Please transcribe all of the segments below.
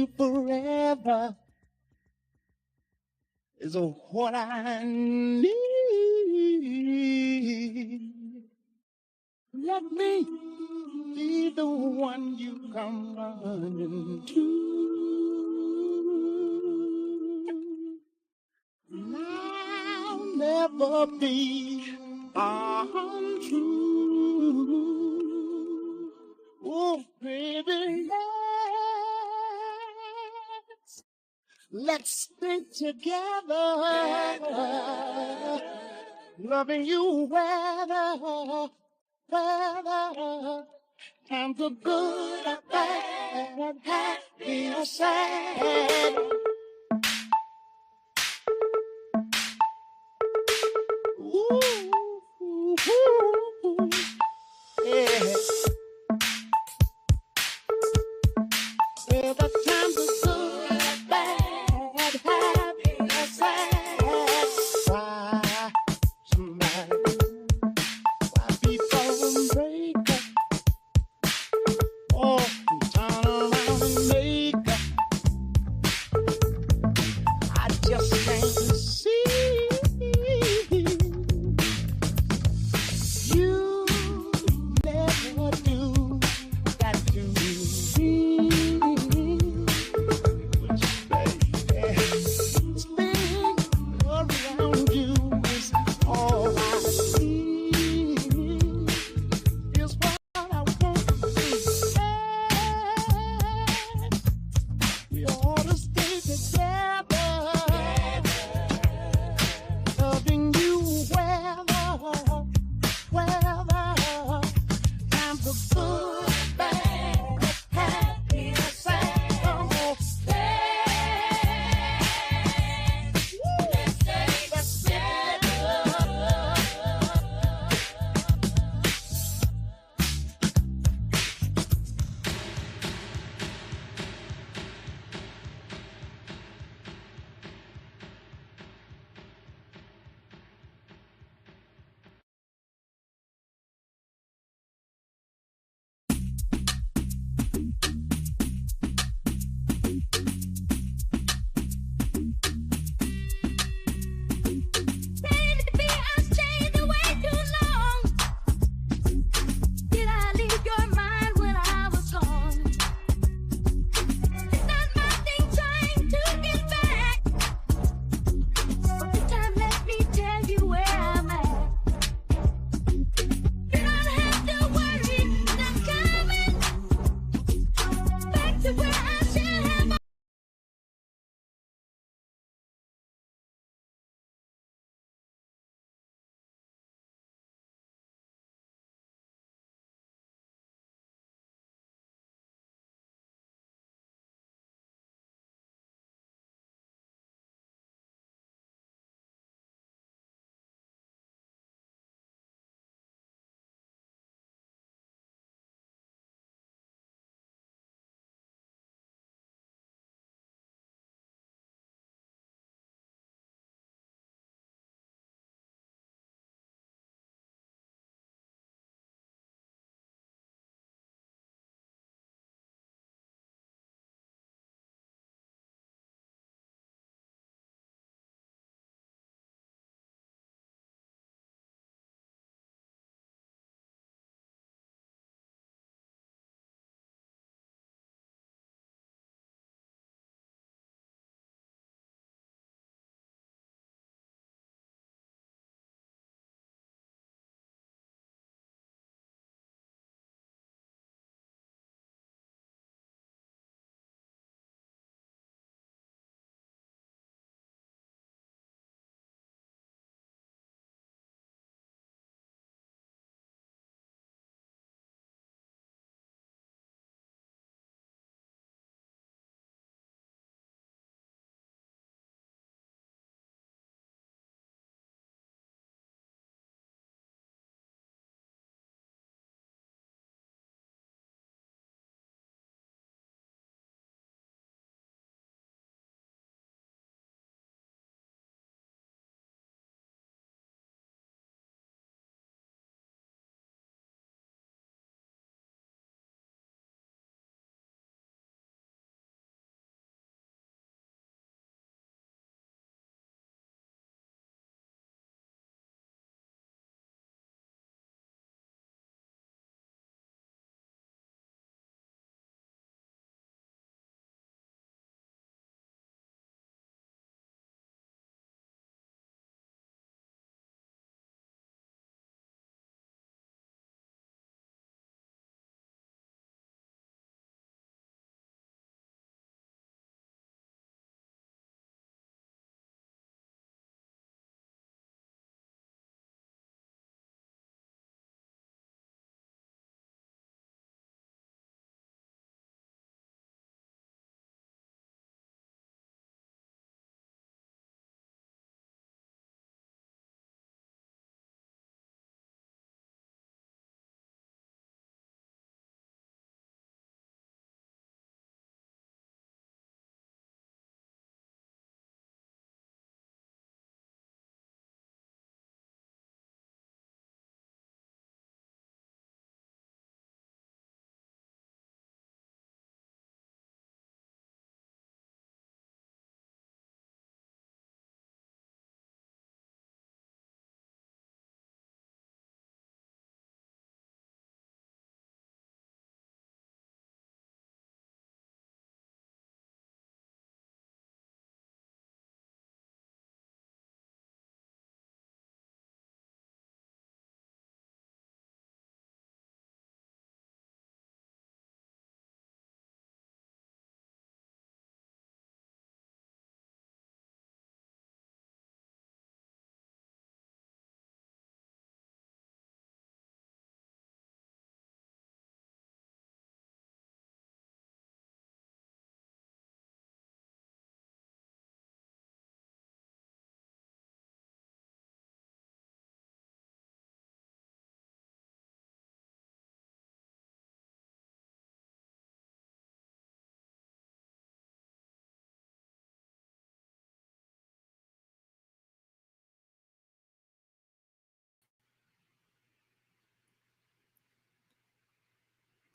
you forever is what I need. Let me be the one you come running to. I'll never be untrue. Oh, baby, let's stay together. Loving you weather, and the good or bad, happy or sad. Ooh, ooh, ooh, yeah. Yeah, the times are good or bad, happy or sad. Why somebody, why people break up? Oh, turn around and make up.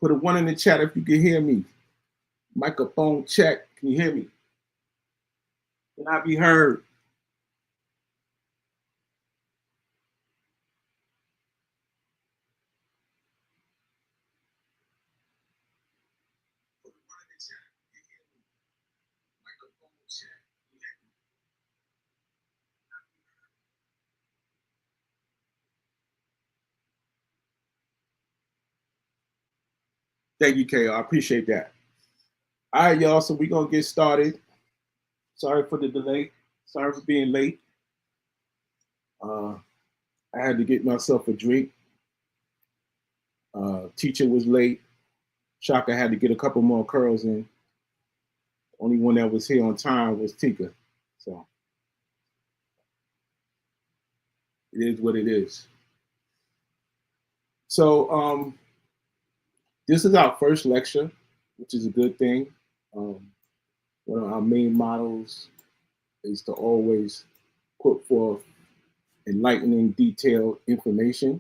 Put a one in the chat if you can hear me. Microphone check. Can you hear me? Can I be heard? Thank you, KO. I appreciate that. All right, y'all. So we're gonna get started. Sorry for the delay. Sorry for being late. I had to get myself a drink. Teacher was late. Shaka had to get a couple more curls in. Only one that was here on time was Tika. So it is what it is. So this is our first lecture, which is a good thing. One of our main models is to always put forth enlightening, detailed information.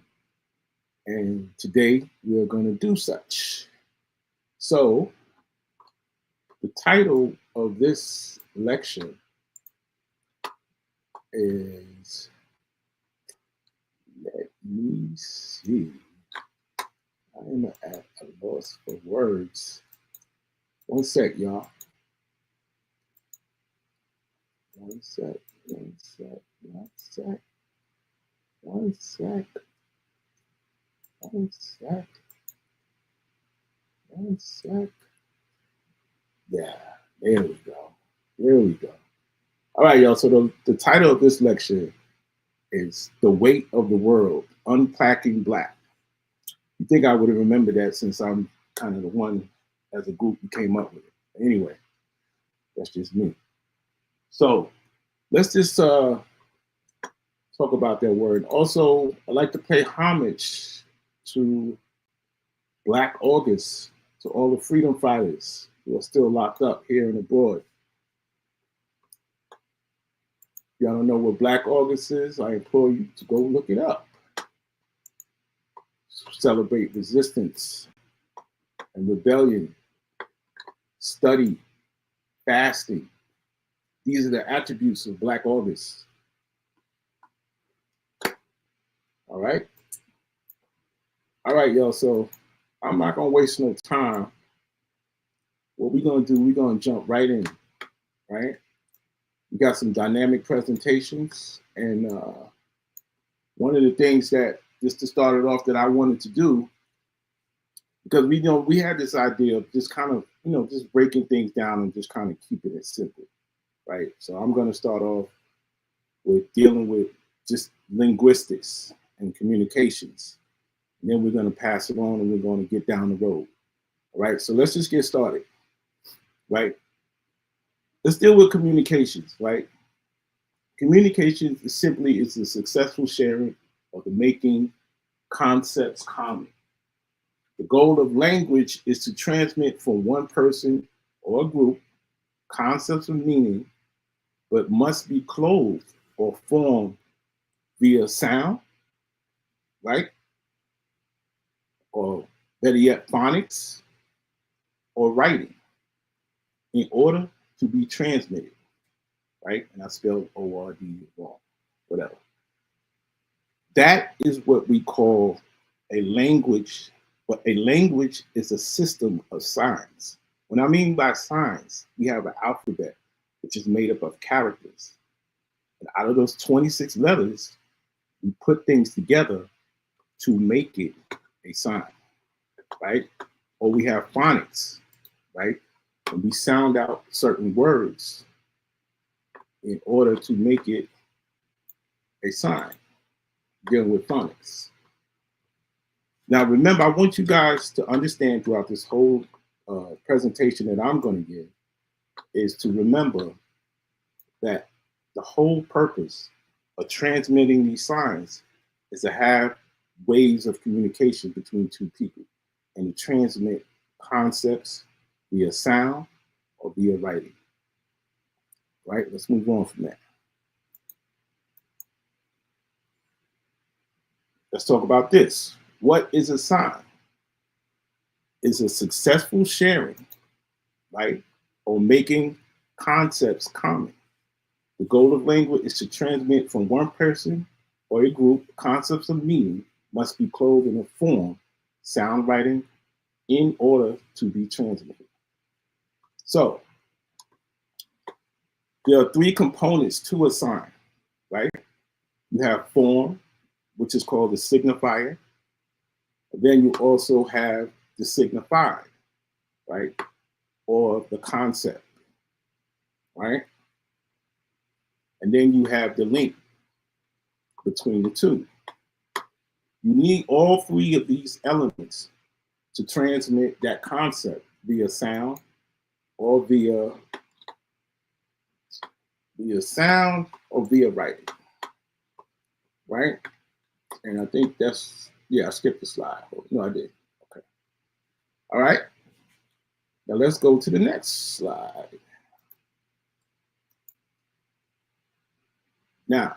And today we are going to do such. So the title of this lecture is, let me see. I'm at a loss for words. One sec, y'all. One sec, one sec, one sec, one sec, one sec, one sec. Yeah, there we go. There we go. All right, y'all. So the title of this lecture is The Weight of the World, Unpacking Black. You think I would have remembered that since I'm kind of the one as a group who came up with it. Anyway, that's just me. So let's just talk about that word. Also, I'd like to pay homage to Black August, to all the freedom fighters who are still locked up here and abroad. If y'all don't know what Black August is, I implore you to go look it up. Celebrate resistance and rebellion, study, fasting. These are the attributes of Black August. All right? All right, y'all. So I'm not going to waste no time. What we're going to do, we're going to jump right in, right? We got some dynamic presentations. And one of the things that, just to start it off, that I wanted to do, because we had this idea of just kind of, just breaking things down and just kind of keeping it simple, right? So I'm going to start off with dealing with just linguistics and communications. And then we're going to pass it on and we're going to get down the road. All right, so let's just get started, right? Let's deal with communications, right? Communication is simply the successful sharing or the making concepts common. The goal of language is to transmit from one person or a group concepts of meaning, but must be clothed or formed via sound, right? Or better yet, phonics or writing in order to be transmitted, right? And I spelled O-R-D wrong, whatever. That is what we call a language, but a language is a system of signs. What I mean by signs, we have an alphabet, which is made up of characters. And out of those 26 letters, we put things together to make it a sign, right? Or we have phonics, right? And we sound out certain words in order to make it a sign, dealing with phonics. Now, remember, I want you guys to understand throughout this whole presentation that I'm going to give is to remember that the whole purpose of transmitting these signs is to have ways of communication between two people and to transmit concepts via sound or via writing. Right? Let's move on from that. Let's talk about this. What is a sign? is a successful sharing, right, or making concepts common. The goal of language is to transmit from one person or a group concepts of meaning must be clothed in a form, sound writing, in order to be transmitted. So there are three components to a sign, right? You have form, which is called the signifier. Then you also have the signified, right? Or the concept, right? And then you have the link between the two. You need all three of these elements to transmit that concept via sound or via sound or via writing, right? And I think that's, yeah, I skipped the slide. No, I did. Okay. All right. Now let's go to the next slide. Now,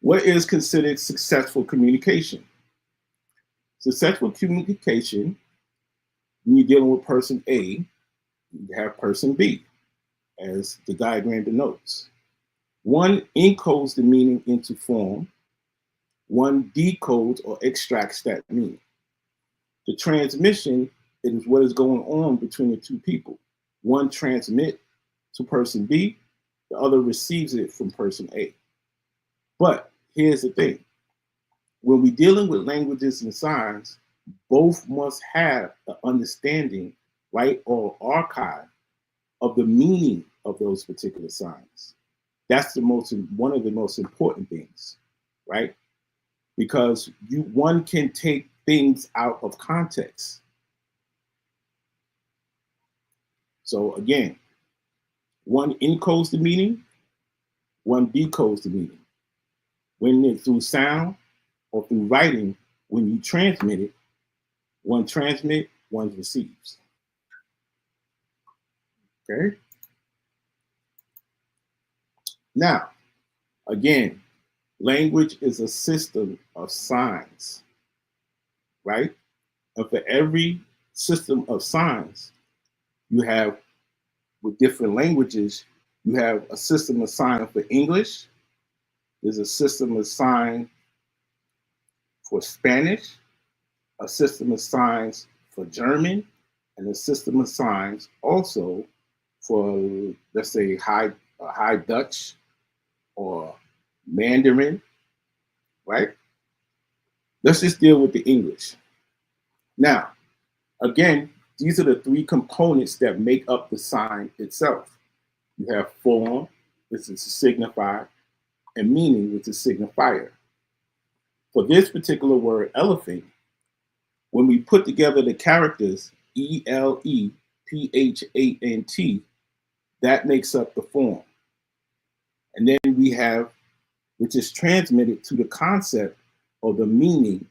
what is considered successful communication? Successful communication, when you're dealing with person A, you have person B, as the diagram denotes. One encodes the meaning into form, one decodes or extracts that meaning. The transmission is what is going on between the two people. One transmits to person B, the other receives it from person A. But here's the thing. When we're dealing with languages and signs, both must have an understanding, right, or archive of the meaning of those particular signs. That's one of the most important things, right? Because one can take things out of context. So again, one encodes the meaning, one decodes the meaning. When it's through sound or through writing, when you transmit it, one transmits, one receives. Okay. Now, again, language is a system of signs, right? And for every system of signs, you have, with different languages, you have a system of sign for English, there's a system of sign for Spanish, a system of signs for German, and a system of signs also for, let's say, High Dutch or Mandarin, right? Let's just deal with the English. Now, again, these are the three components that make up the sign itself. You have form, which is a signifier, and meaning, which is signifier. For this particular word, elephant, when we put together the characters ELEPHANT, that makes up the form. And then we have, which is transmitted to the concept or the meaning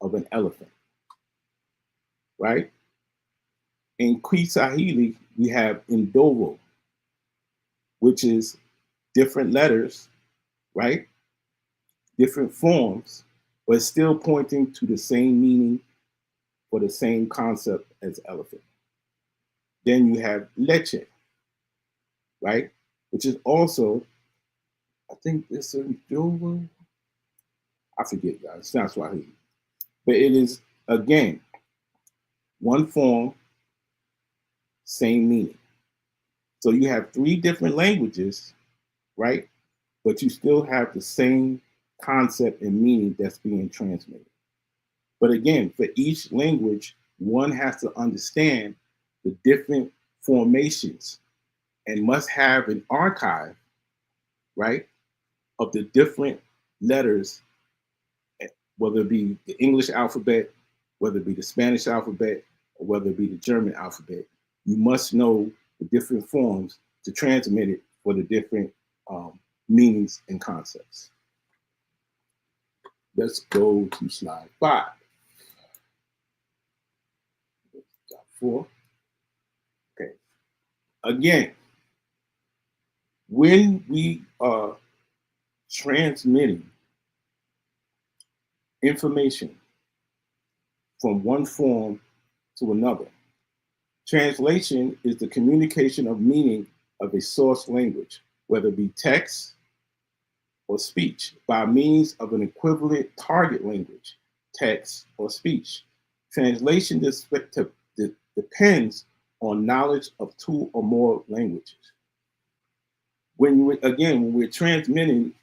of an elephant, right? In Kiswahili, we have Indoro, which is different letters, right? Different forms, but still pointing to the same meaning for the same concept as elephant. Then you have leche, right? Which is also, I think it's a Indoro. I forget, guys. It's not Swahili. But it is, again, one form, same meaning. So you have three different languages, right? But you still have the same concept and meaning that's being transmitted. But again, for each language, one has to understand the different formations and must have an archive, right, of the different letters, whether it be the English alphabet, whether it be the Spanish alphabet, or whether it be the German alphabet. You must know the different forms to transmit it for the different meanings and concepts. Let's go to slide 5. Slide 4. Okay. Again, when we are transmitting information from one form to another, Translation is the communication of meaning of a source language, whether it be text or speech, by means of an equivalent target language, text or speech. Translation depends on knowledge of two or more languages. When we're transmitting,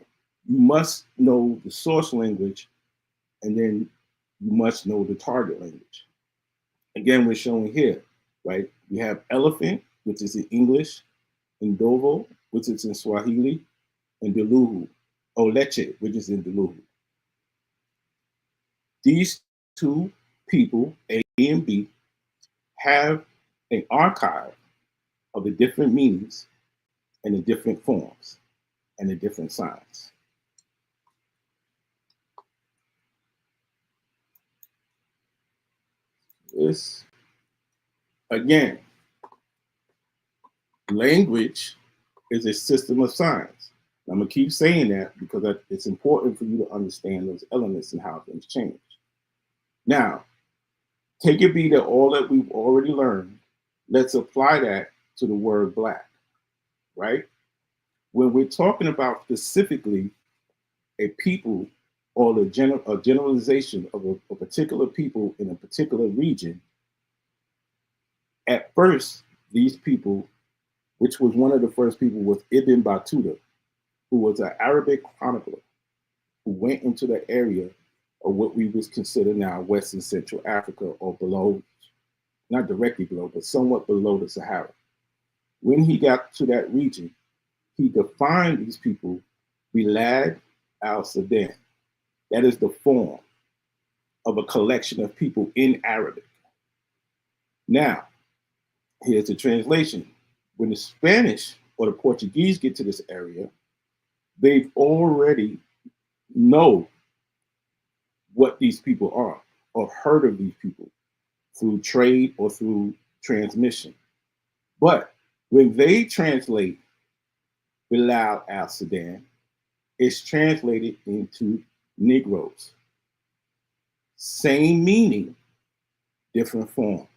you must know the source language, and then you must know the target language. Again, we're showing here, right? We have elephant, which is in English, Ndovo, which is in Swahili, and Deluhu, or Leche, which is in Deluhu. These two people, A and B, have an archive of the different meanings and the different forms and the different signs. This, again, language is a system of signs. I'm going to keep saying that because it's important for you to understand those elements and how things change. Now, take it be that all that we've already learned, let's apply that to the word black, right? When we're talking about specifically a people or a generalization of a particular people in a particular region, at first, these people, which was one of the first people, was Ibn Battuta, who was an Arabic chronicler who went into the area of what we would consider now West and Central Africa, or below, not directly below, but somewhat below the Sahara. When he got to that region, he defined these people Bilad al-Sudan. That is the form of a collection of people in Arabic. Now, here's the translation. When the Spanish or the Portuguese get to this area, they've already know what these people are or heard of these people through trade or through transmission. But when they translate Bilal al Sudan, it's translated into Negroes. Same meaning, different form.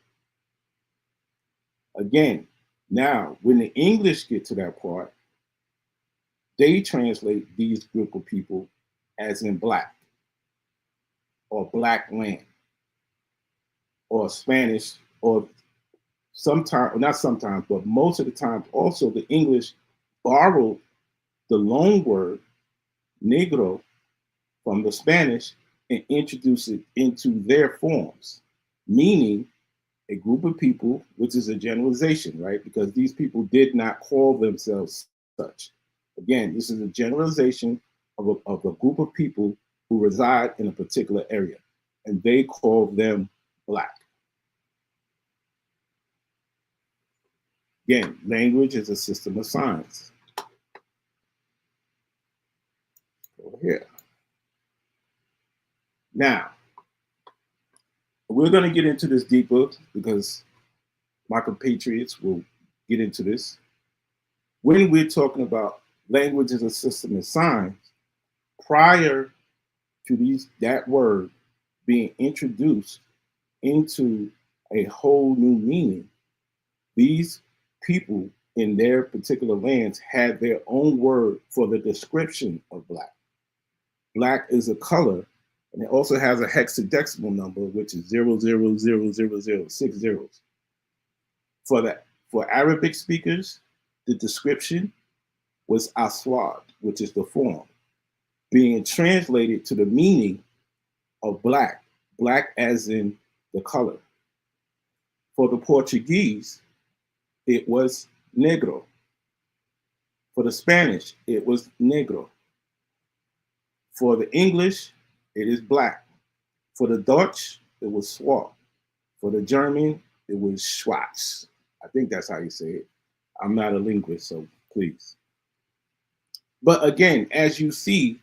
Again, now when the English get to that part, they translate these group of people as in black or black land or Spanish, or sometimes, not sometimes, but most of the time also the English borrowed the loan word negro from the Spanish and introduced it into their forms, meaning a group of people, which is a generalization, right? Because these people did not call themselves such. Again, this is a generalization of a group of people who reside in a particular area, and they call them black. Again, language is a system of signs. Over here. Now, we're going to get into this deeper because my compatriots will get into this. When we're talking about language as a system of signs, prior to that word being introduced into a whole new meaning, these people in their particular lands had their own word for the description of black. Black is a color, and it also has a hexadecimal number, which is 0000006 zeros. For Arabic speakers, the description was aswad, which is the form, being translated to the meaning of black, black as in the color. For the Portuguese, it was negro. For the Spanish, it was negro. For the English, it is black. For the Dutch, it was swart. For the German, it was schwarz. I think that's how you say it. I'm not a linguist, so please. But again, as you see,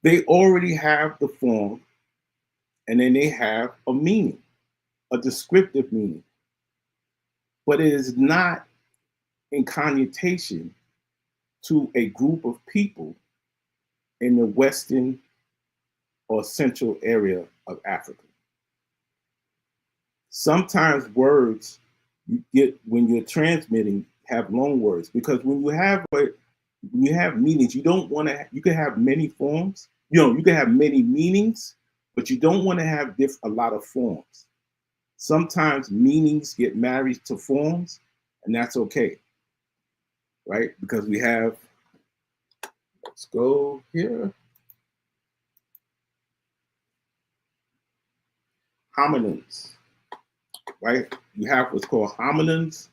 they already have the form, and then they have a meaning, a descriptive meaning. But it is not in connotation to a group of people in the western or central area of Africa. Sometimes words you get when you're transmitting have long words, because when you have meanings, you don't want to. You can have many forms. You can have many meanings, but you don't want to have a lot of forms. Sometimes meanings get married to forms, and that's okay, right? Because we have. Let's go here. Homonyms, right? You have what's called homonyms,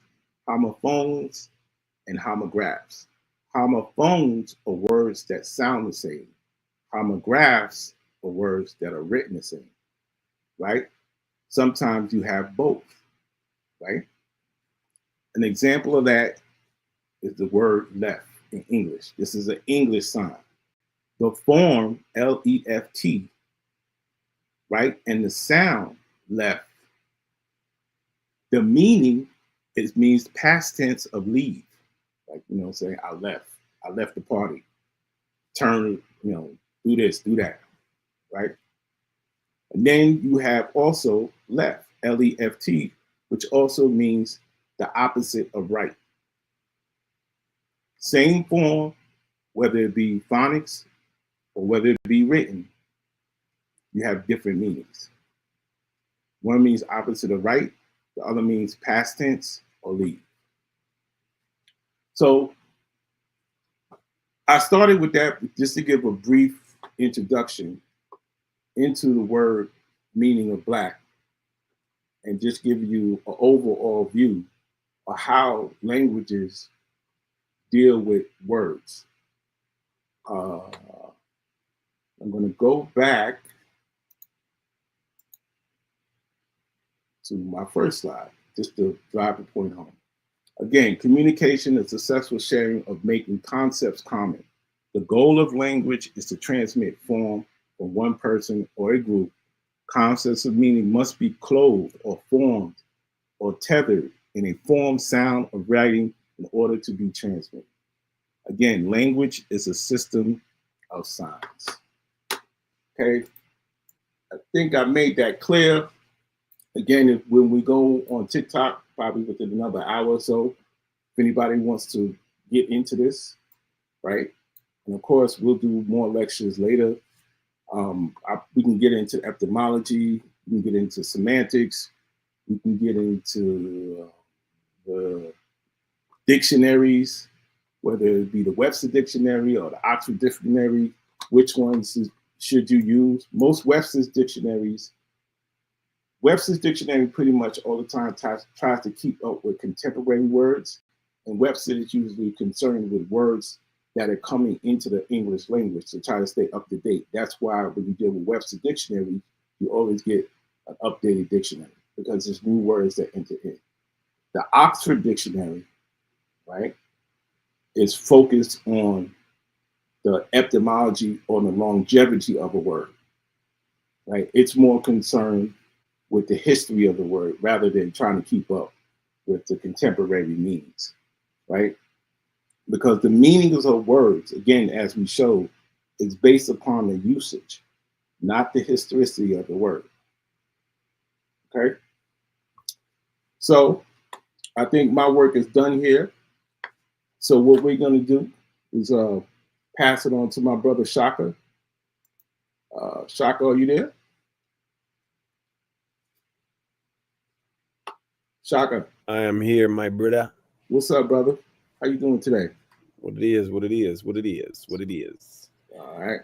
homophones, and homographs. Homophones are words that sound the same. Homographs are words that are written the same, right? Sometimes you have both, right? An example of that is the word left in English. This is an English sign. The form left, right? And the sound left. The meaning means past tense of leave. Like, saying I left. I left the party. Turn, do this, do that, right? And then you have also left, left, which also means the opposite of right. Same form, whether it be phonics or whether it be written, you have different meanings. One means opposite of right, the other means past tense or leave. So I started with that just to give a brief introduction into the word meaning of Black and just give you an overall view of how languages deal with words. I'm going to go back to my first slide just to drive the point home. Again, communication is successful sharing of making concepts common. The goal of language is to transmit form from one person or a group. Concepts of meaning must be clothed or formed or tethered in a form, sound, or writing in order to be transmitted. Again, language is a system of signs. Okay, I think I made that clear. Again, when we go on TikTok, probably within another hour or so, if anybody wants to get into this, right? And of course, we'll do more lectures later. We can get into etymology, we can get into semantics, we can get into the dictionaries, whether it be the Webster Dictionary or the Oxford Dictionary, which ones should you use? Most Webster's Dictionary pretty much all the time tries to keep up with contemporary words, and Webster is usually concerned with words that are coming into the English language to try to stay up to date. That's why when you deal with Webster Dictionary, you always get an updated dictionary because there's new words that enter in. The Oxford Dictionary, right, is focused on the etymology or the longevity of a word, right? It's more concerned with the history of the word rather than trying to keep up with the contemporary meanings, right? Because the meanings of words, again, as we showed, is based upon the usage, not the historicity of the word. Okay? So I think my work is done here. So what we're going to do is pass it on to my brother Shaka. Shaka, are you there? Shaka. I am here, my brother. What's up, brother? How you doing today? What it is, what it is, what it is, what it is. All right.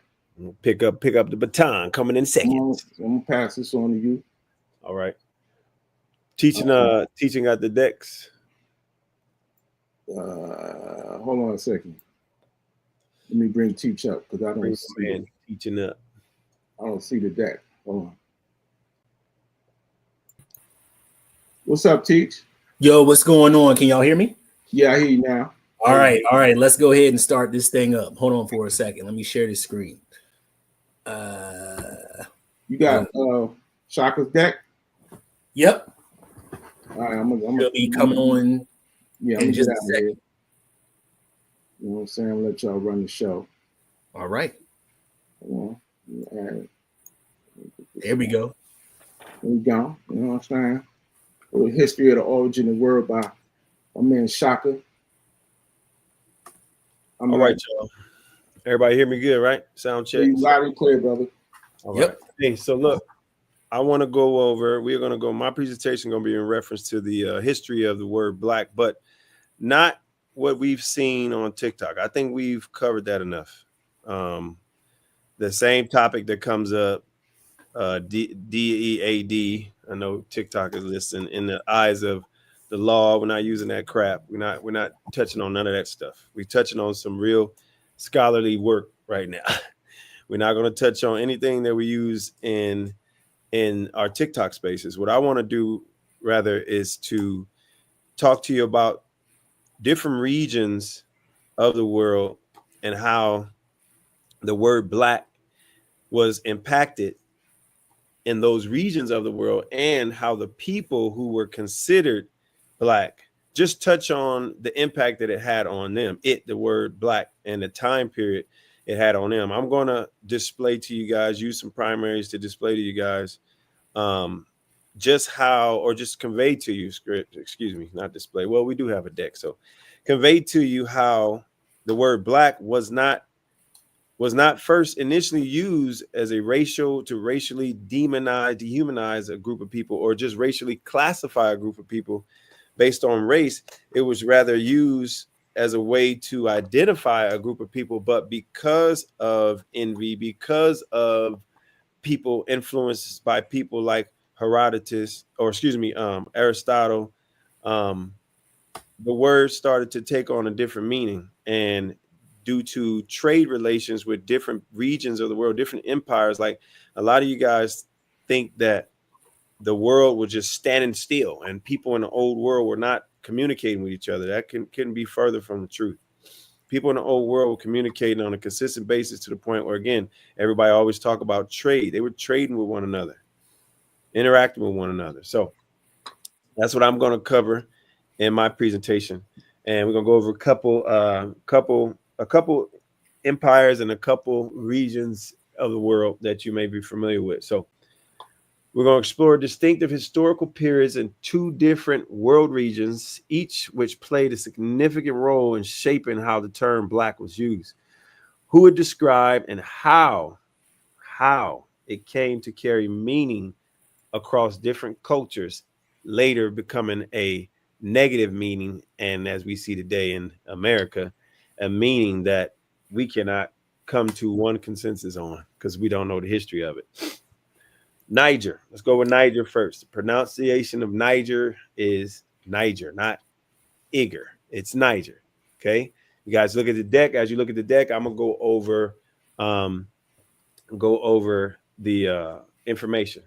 Pick up the baton coming in seconds. I'm gonna pass this on to you. All right. Teaching at the decks. Hold on a second. Let me bring Teach up because I don't see it. Teaching up. I don't see the deck. Hold on. What's up, Teach? Yo, what's going on? Can y'all hear me? Yeah, I hear you now. All right. Let's go ahead and start this thing up. Hold on for a second. Let me share the screen. You got Shaka's deck? Yep. All right, I'm gonna be coming on. Yeah, I'm gonna get out of here. You know what I'm saying? I'll let y'all run the show. All right. All right. There we go. There we go. You know what I'm saying? A little history of the origin of the word by my man Shaka. All right, y'all. Everybody hear me good, right? Sound check. You loud and clear, brother. All Yep. right. Hey, so look, I want to go over. We're going to go. My presentation going to be in reference to the history of the word black, but not what we've seen on TikTok. I think we've covered that enough. The same topic that comes up, DEAD. I know TikTok is listening. In the eyes of the law, we're not using that crap. We're not touching on none of that stuff. We're touching on some real scholarly work right now. We're not going to touch on anything that we use in our TikTok spaces. What I want to do rather is to talk to you about different regions of the world and how the word black was impacted in those regions of the world, and how the people who were considered black, just touch on the impact that it had on them, the word black, and the time period it had on them. I'm going to display to you guys, use some primaries to display to you guys just how, or just convey to you, excuse me, not display. Well, we do have a deck. So convey to you how the word black was not first initially used as a racially dehumanize a group of people, or just racially classify a group of people based on race. It was rather used as a way to identify a group of people, but because of envy, because of people influenced by people like Herodotus, or excuse me, Aristotle, the word started to take on a different meaning. And due to trade relations with different regions of the world, different empires, like a lot of you guys think that the world was just standing still and people in the old world were not communicating with each other. That couldn't be further from the truth. People in the old world were communicating on a consistent basis, to the point where, again, everybody always talk about trade. They were trading with one another, interacting with one another. So that's what I'm going to cover in my presentation. And we're going to go over a couple empires and a couple regions of the world that you may be familiar with. So we're going to explore distinctive historical periods in two different world regions, each which played a significant role in shaping how the term black was used, who it described, and how it came to carry meaning across different cultures, later becoming a negative meaning, and as we see today in America, a meaning that we cannot come to one consensus on because we don't know the history of it. Niger. Let's go with Niger first. The pronunciation of Niger is Niger, not Iger. It's Niger. Okay. You guys look at the deck. As you look at the deck, I'm gonna go over the information.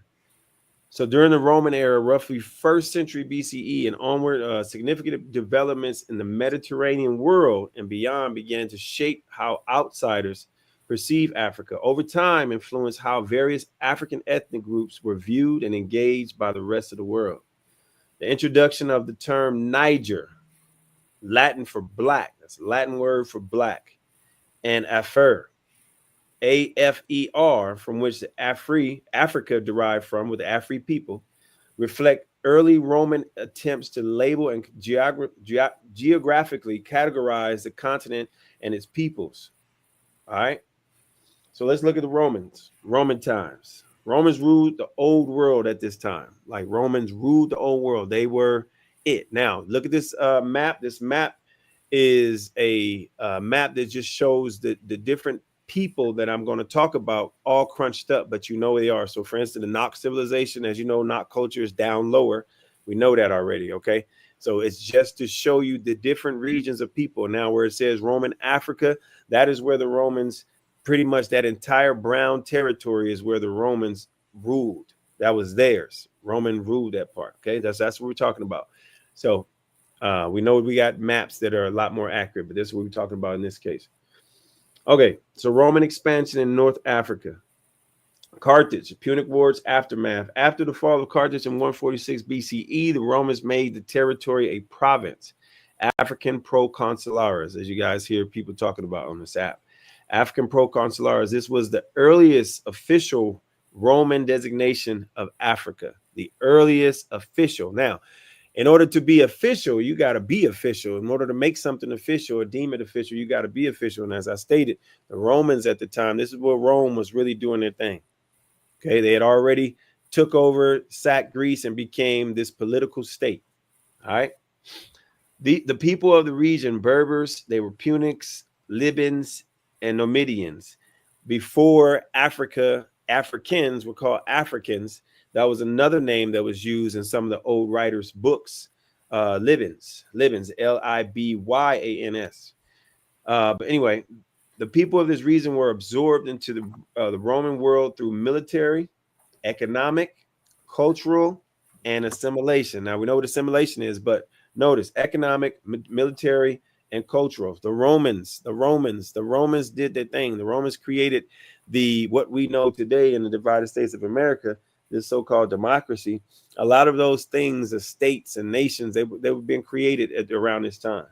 So during the Roman era, roughly 1st century BCE and onward, significant developments in the Mediterranean world and beyond began to shape how outsiders perceive Africa. Over time, influenced how various African ethnic groups were viewed and engaged by the rest of the world. The introduction of the term Niger, Latin for black, that's a Latin word for black, and Afer, AFER, from which the Africa derived from, with the Afri people, reflect early Roman attempts to label and geographically categorize the continent and its peoples. All right. So let's look at the Roman times. Romans ruled the old world at this time. Like, Romans ruled the old world. They were it. Now, look at this map. This map is a map that just shows the different people that I'm going to talk about, all crunched up, but you know where they are. So, for instance, the Nok civilization, as you know, Nok culture is down lower. We know that already, okay? So it's just to show you the different regions of people. Now, where it says Roman Africa, that is where the Romans, pretty much that entire brown territory is where the Romans ruled. That was theirs. Roman ruled that part, okay? That's what we're talking about. So we know we got maps that are a lot more accurate, but this is what we're talking about in this case. Okay, so Roman expansion in North Africa. Carthage, the Punic Wars aftermath. After the fall of Carthage in 146 BCE, the Romans made the territory a province, African proconsulares, as you guys hear people talking about on this app. African proconsulares, this was the earliest official Roman designation of Africa. the earliest official. Now, in order to be official, you got to be official. In order to make something official or deem it official, you got to be official. And as I stated, the Romans at the time, this is where Rome was really doing their thing. Okay, they had already took over, sacked Greece, and became this political state. All right. The people of the region, Berbers, they were Punics, Libyans, and Numidians. Before Africa, Africans were called Africans. That was another name that was used in some of the old writers' books. Libyans, Libyans. But anyway, the people of this region were absorbed into the Roman world through military, economic, cultural, and assimilation. Now we know what assimilation is, but notice economic, military, and cultural. The Romans did their thing. The Romans created what we know today in the divided states of America, this so-called democracy. A lot of those things, the states and nations, they were being created around this time.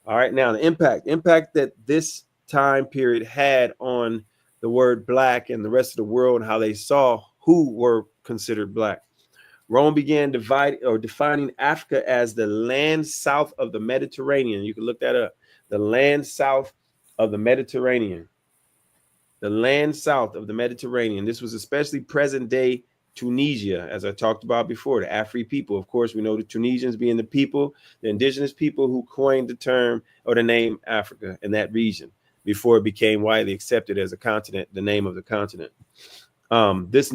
All right, now the impact that this time period had on the word black and the rest of the world and how they saw who were considered black. Rome began defining Africa as the land south of the Mediterranean. You can look that up. The land south of the Mediterranean. The land south of the Mediterranean. This was especially present day Tunisia, as I talked about before, the Afri people. Of course, we know the Tunisians being the people, the indigenous people who coined the term or the name Africa in that region before it became widely accepted as a continent, the name of the continent. This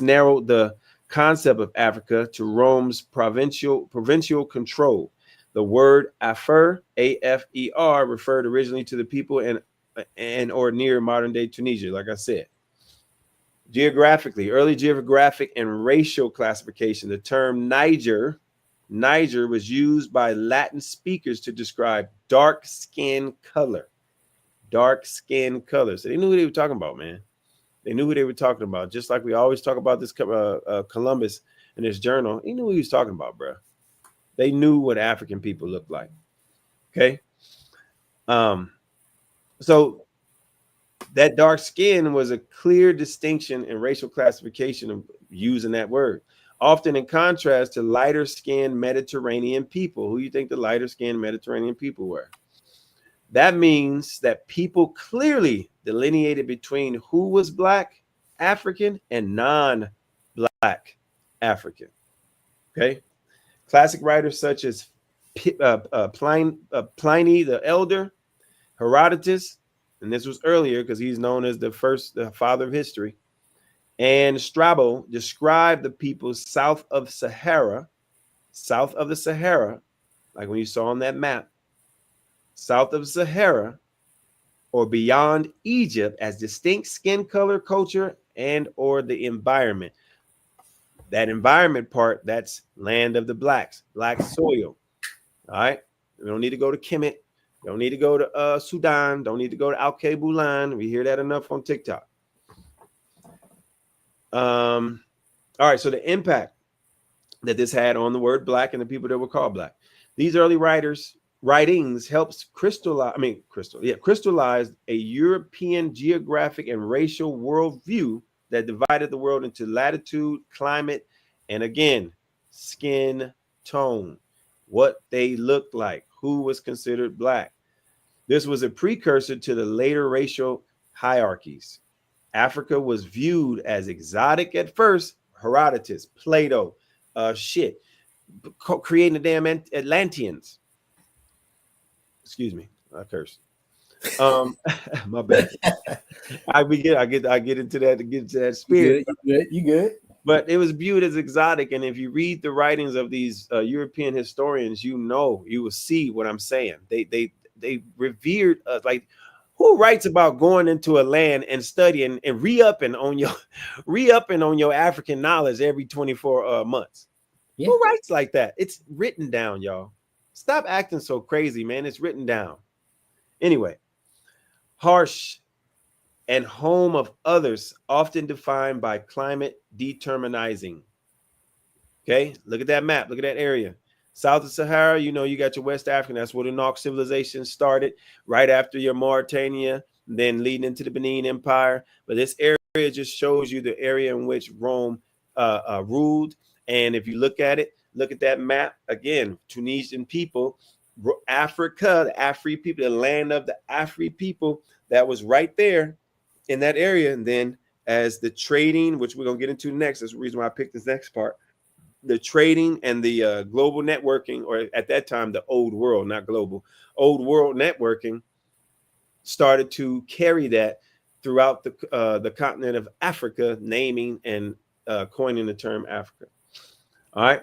narrowed the concept of Africa to Rome's provincial control. The word Afer, A-F-E-R, referred originally to the people and or near modern day Tunisia, like I said. Geographically, early geographic and racial classification. The term Niger was used by Latin speakers to describe dark skin color. Dark skin color. So they knew what they were talking about, man. They knew who they were talking about. Just like we always talk about this Columbus in this journal. He knew what he was talking about, bro. They knew what African people looked like. Okay. So that dark skin was a clear distinction in racial classification of using that word, often in contrast to lighter skinned Mediterranean people. Who you think the lighter skinned Mediterranean people were? That means that people clearly delineated between who was black African and non-black African. Okay. Classic writers such as Pliny the Elder, Herodotus, and this was earlier because he's known as the father of history, and Strabo described the people south of the Sahara, like when you saw on that map, south of Sahara or beyond Egypt as distinct skin color, culture, and or the environment. That environment part, that's land of the blacks, black soil. All right. We don't need to go to Kemet. Don't need to go to Sudan. Don't need to go to Al-Bulan. We hear that enough on TikTok. All right. So the impact that this had on the word black and the people that were called black. These early writings helps crystallize a European geographic and racial worldview that divided the world into latitude, climate, and again, skin tone, what they looked like, who was considered black. This was a precursor to the later racial hierarchies. Africa was viewed as exotic at first. Herodotus, Plato, creating the damn Atlanteans. Excuse me, I cursed. My bad. I get into that spirit. You good. But it was viewed as exotic, and if you read the writings of these European historians, you will see what I'm saying. They revered us. Like, who writes about going into a land and studying and re-upping on your African knowledge every 24 months? Yeah. Who writes like that? It's written down, y'all. Stop acting so crazy, man. It's written down. Anyway, harsh and home of others, often defined by climate determinizing. Okay, look at that map. Look at that area. South of Sahara, you got your West African. That's where the Nok civilization started, right after your Mauritania, then leading into the Benin Empire. But this area just shows you the area in which Rome ruled. And if you look at that map again, Tunisian people, Africa, the Afri people, the land of the Afri people, that was right there in that area. And then as the trading, which we're going to get into next, that's the reason why I picked this next part, the trading and the global networking, or at that time, the old world, not global, old world networking started to carry that throughout the continent of Africa, naming and coining the term Africa. All right.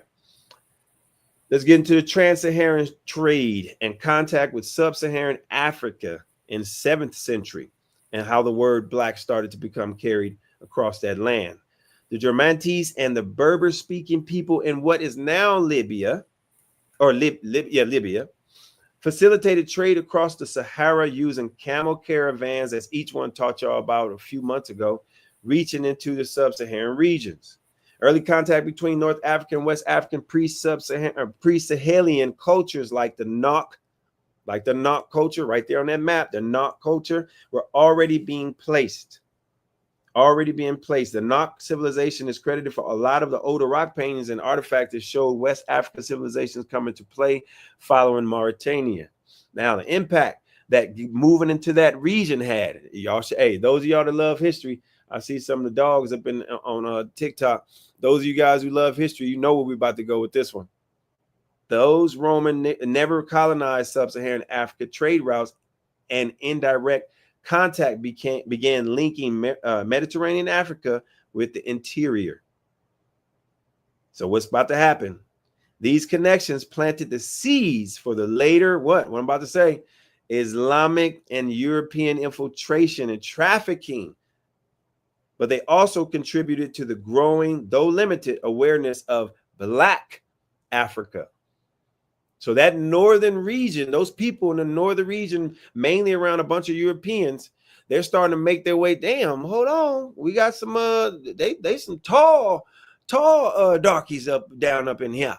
Let's get into the trans-Saharan trade and contact with sub-Saharan Africa in 7th century and how the word black started to become carried across that land. The Germantes and the Berber-speaking people in what is now Libya, or Libya, facilitated trade across the Sahara using camel caravans, as each one taught y'all about a few months ago, reaching into the sub-Saharan regions. Early contact between North African and West African pre-Sahelian cultures like the Nok culture right there on that map, the Nok culture, were already being placed. The Nok civilization is credited for a lot of the older rock paintings and artifacts that show West African civilizations come into play following Mauritania. Now, the impact that moving into that region had, y'all should, hey, those of y'all that love history, I see some of the dogs up on TikTok. Those of you guys who love history, you know where we're about to go with this one. Those Roman never colonized sub-Saharan Africa trade routes and indirect contact began linking Mediterranean Africa with the interior. So what's about to happen? These connections planted the seeds for the later, what I'm about to say, Islamic and European infiltration and trafficking. But they also contributed to the growing, though limited, awareness of Black Africa. So that northern region, those people in the northern region, mainly around a bunch of Europeans, they're starting to make their way. Damn, hold on, we got some they some tall darkies down up in here.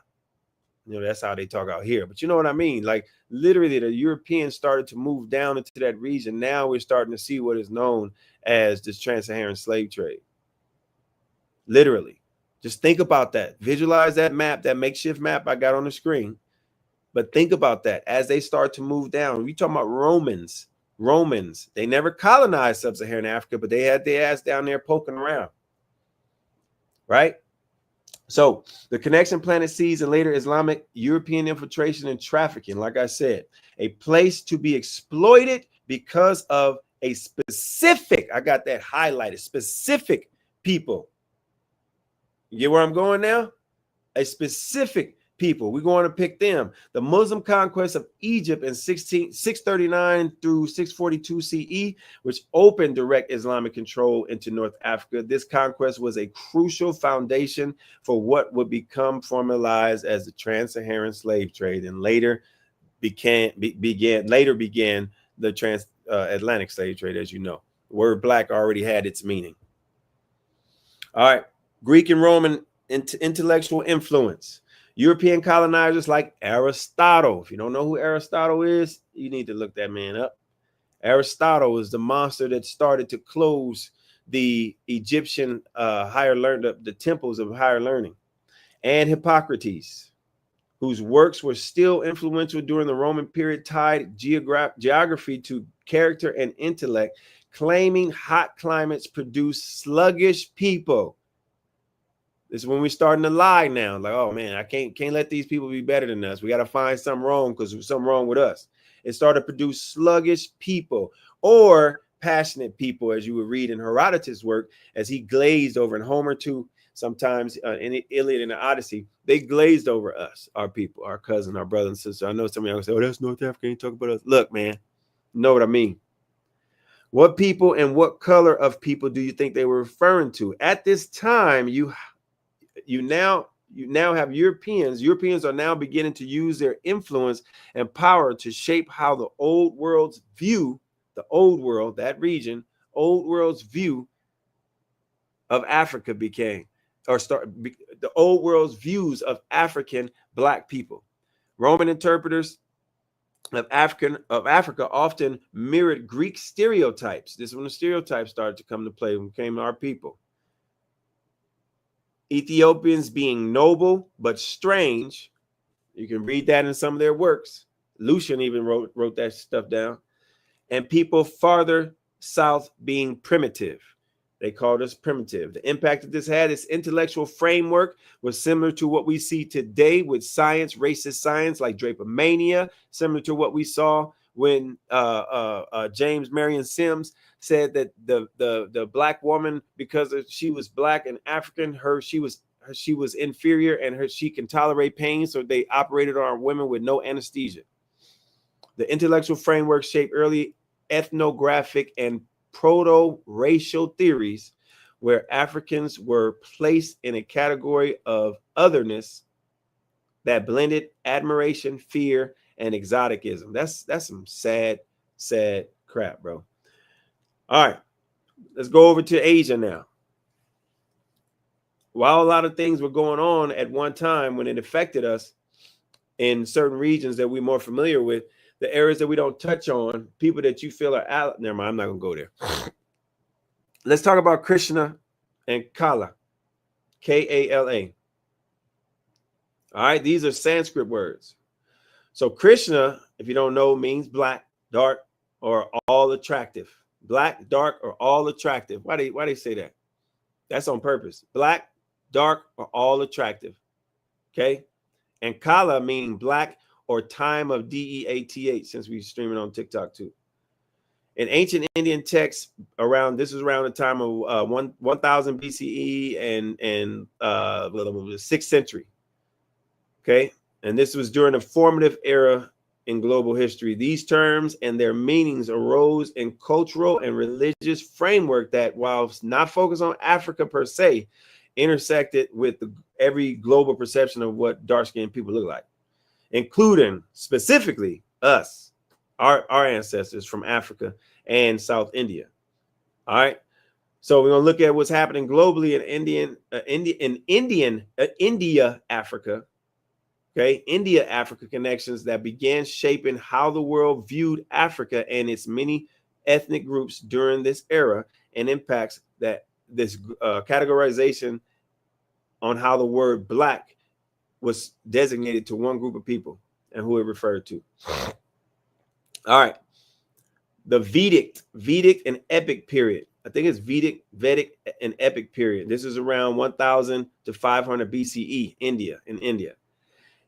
You know, that's how they talk out here. But you know what I mean? Like literally the Europeans started to move down into that region. Now we're starting to see what is known as this trans-Saharan slave trade. Literally. Just think about that. Visualize that map, that makeshift map I got on the screen. But think about that as they start to move down. We talking about Romans. They never colonized sub-Saharan Africa, but they had their ass down there poking around. Right? So the connection planted seeds and later Islamic European infiltration and trafficking. Like I said, a place to be exploited because of a specific, I got that highlighted, specific people. You get where I'm going now? A specific people. We're going to pick them. The Muslim conquest of Egypt in 639 through 642 CE, which opened direct Islamic control into North Africa. This conquest was a crucial foundation for what would become formalized as the trans-Saharan slave trade, and later began the transatlantic slave trade, as you know. The word black already had its meaning. All right, Greek and Roman intellectual influence. European colonizers like Aristotle. If you don't know who Aristotle is, you need to look that man up. Aristotle is the monster that started to close the Egyptian the temples of higher learning. And Hippocrates, whose works were still influential during the Roman period, tied geography to character and intellect, claiming hot climates produce sluggish people. This is when we're starting to lie now. Like, oh man, I can't let these people be better than us. We got to find something wrong because there's something wrong with us. It started to produce sluggish people or passionate people, as you would read in Herodotus' work, as he glazed over in Homer too. Sometimes in the Iliad and the Odyssey, they glazed over us, our people, our cousin, our brother and sister. I know some of y'all say, oh, that's North Africa. You talk about us. Look, man, you know what I mean. What people and what color of people do you think they were referring to? At this time, you now have Europeans. Europeans are now beginning to use their influence and power to shape how the old world's view, that region, old world's view of Africa became, the old world's views of African Black people. Roman interpreters of Africa often mirrored Greek stereotypes. This is when the stereotypes started to come to play when it came to our people. Ethiopians being noble but strange. You can read that in some of their works. Lucian even wrote that stuff down. And people farther south being primitive. They called us primitive. The impact that this had, its intellectual framework was similar to what we see today with science, racist science like Drapomania, similar to what we saw when James Marion Sims said that the black woman, because she was black and African, she was inferior and she can tolerate pain, so they operated on women with no anesthesia. The intellectual framework shaped early ethnographic and proto-racial theories where Africans were placed in a category of otherness that blended admiration, fear, and exoticism. That's some sad crap, bro. All right, let's go over to Asia now. While a lot of things were going on at one time when it affected us in certain regions that we're more familiar with, the areas that we don't touch on, people that you feel are out. Never mind, I'm not going to go there. Let's talk about Krishna and Kala, Kala. All right, these are Sanskrit words. So Krishna, if you don't know, means black, dark, or all attractive. Black, dark, or all attractive. Why they say that? That's on purpose. Black, dark, or all attractive. Okay. And Kala meaning black or time of DEATH, since we're streaming on TikTok too. In ancient Indian texts, this is around the time of 1000 BCE and 6th century. Okay, and this was during a formative era in global history. These terms and their meanings arose in cultural and religious framework that, while not focused on Africa per se, intersected with every global perception of what dark-skinned people look like, including specifically us, our ancestors from Africa and South India. All right. So we're going to look at what's happening globally in India, Africa. Okay. India, Africa connections that began shaping how the world viewed Africa and its many ethnic groups during this era, and impacts that this categorization on how the word black was designated to one group of people and who it referred to. All right. The Vedic and Epic period. I think it's Vedic and Epic period. This is around 1000 to 500 BCE, in India.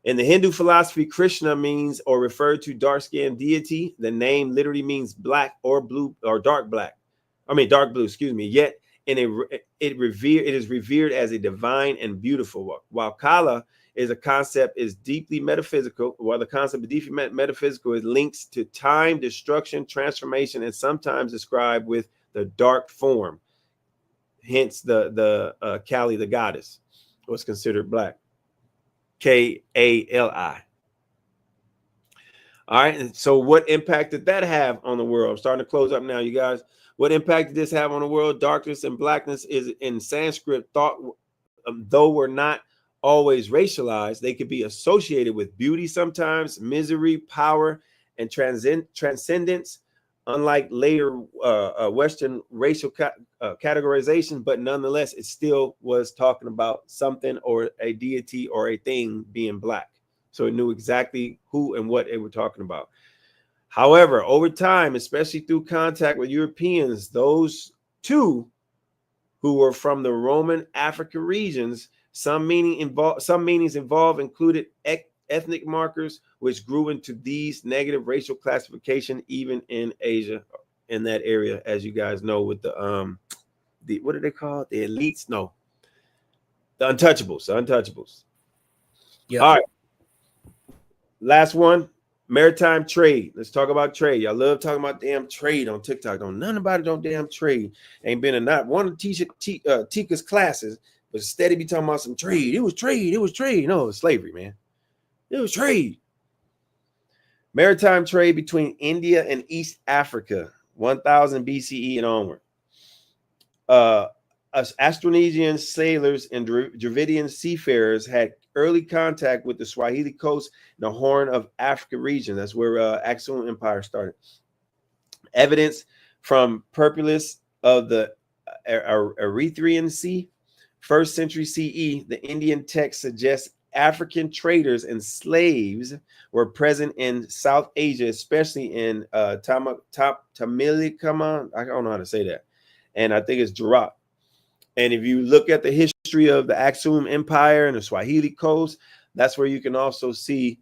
In the Hindu philosophy, Krishna means or referred to dark-skinned deity. The name literally means black or blue or dark blue, excuse me. Yet it is revered as a divine and beautiful. While Kala is a concept is deeply metaphysical, while the concept of deeply metaphysical is links to time, destruction, transformation, and sometimes described with the dark form. Hence the Kali, the goddess, was considered black. Kali. All right. And so what impact did that have on the world? I'm starting to close up now, you guys. What impact did this have on the world? Darkness and blackness is in Sanskrit thought, though we're not always racialized, they could be associated with beauty sometimes, misery, power, and transcendence, unlike later Western racial categorization, but nonetheless, it still was talking about something or a deity or a thing being black. So it knew exactly who and what they were talking about. However, over time, especially through contact with Europeans, those two who were from the Roman Africa regions, some meanings involved included ethnic markers, which grew into these negative racial classification even in Asia, in that area, as you guys know, with the what are they called? The elites? No, the untouchables. Yep. All right, last one. Maritime trade. Let's talk about trade. Y'all love talking about damn trade on TikTok. Don't none about it on damn trade. Ain't been in not one of Tika's classes, but steady be talking about some trade. It was trade. No, it's slavery, man. It was trade. Maritime trade between India and East Africa, 1000 BCE and onward. Austronesian sailors and Dravidian seafarers had early contact with the Swahili coast, the Horn of Africa region. That's where Axum Empire started. Evidence from Perpulus of the Erythraean Sea, 1st century CE, the Indian text suggests African traders and slaves were present in South Asia, especially in Tamilikama. I don't know how to say that. And I think it's Jharkhand. And if you look at the history of the Aksum Empire and the Swahili coast, that's where you can also see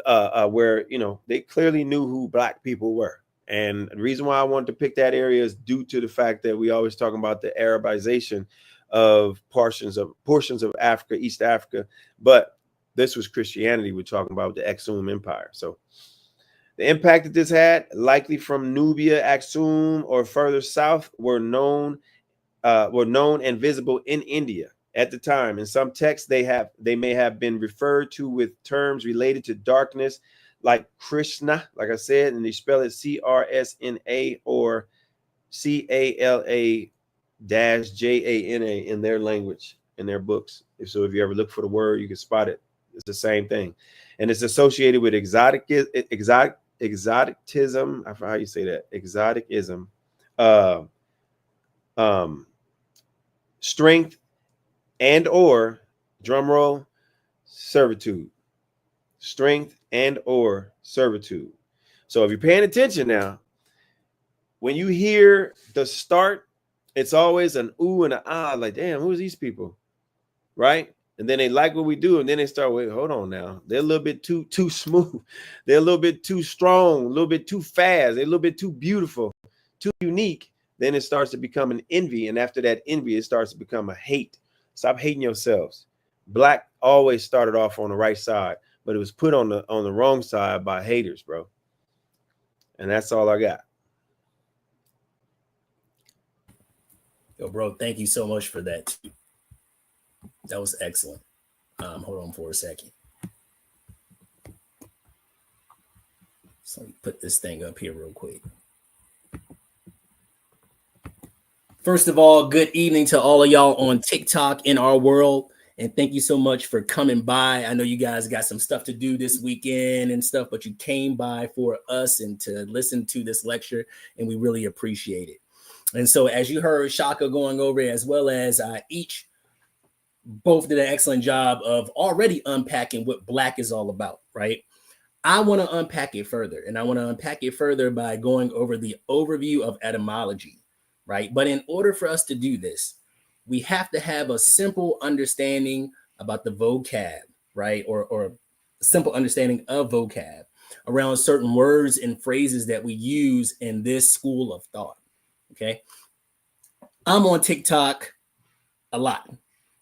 where, you know, they clearly knew who Black people were. And the reason why I wanted to pick that area is due to the fact that we always talk about the Arabization of portions of Africa, East Africa. But this was Christianity we're talking about, the Aksum Empire. So the impact that this had, likely from Nubia, Aksum, or further south, were known and visible in India at the time. In some texts, they may have been referred to with terms related to darkness, like Krishna, like I said, and they spell it CRSNA or CALA-JANA in their language, in their books. So if you ever look for the word, you can spot it. It's the same thing. And it's associated with exoticism. I forgot how you say that. Exoticism. Strength and or, drumroll, servitude. Strength and or servitude. So if you're paying attention now, when you hear the start, it's always an ooh and an ah, like, damn, who's these people? Right? And then they like what we do, and then they start, wait, hold on now. They're a little bit too smooth. They're a little bit too strong, a little bit too fast, they're a little bit too beautiful, too unique. Then it starts to become an envy. And after that envy, it starts to become a hate. Stop hating yourselves. Black always started off on the right side, but it was put on the wrong side by haters, bro. And that's all I got. Yo, bro, thank you so much for that. That was excellent. Hold on for a second. So let me put this thing up here real quick. First of all, good evening to all of y'all on TikTok in our world. And thank you so much for coming by. I know you guys got some stuff to do this weekend and stuff, but you came by for us and to listen to this lecture, and we really appreciate it. And so as you heard Shaka going over it, as well as both did an excellent job of already unpacking what Black is all about, right? I want to unpack it further, and I want to unpack it further by going over the overview of etymology, right? But in order for us to do this, we have to have a simple understanding about the vocab, right? Or a simple understanding of vocab around certain words and phrases that we use in this school of thought, okay? I'm on TikTok a lot,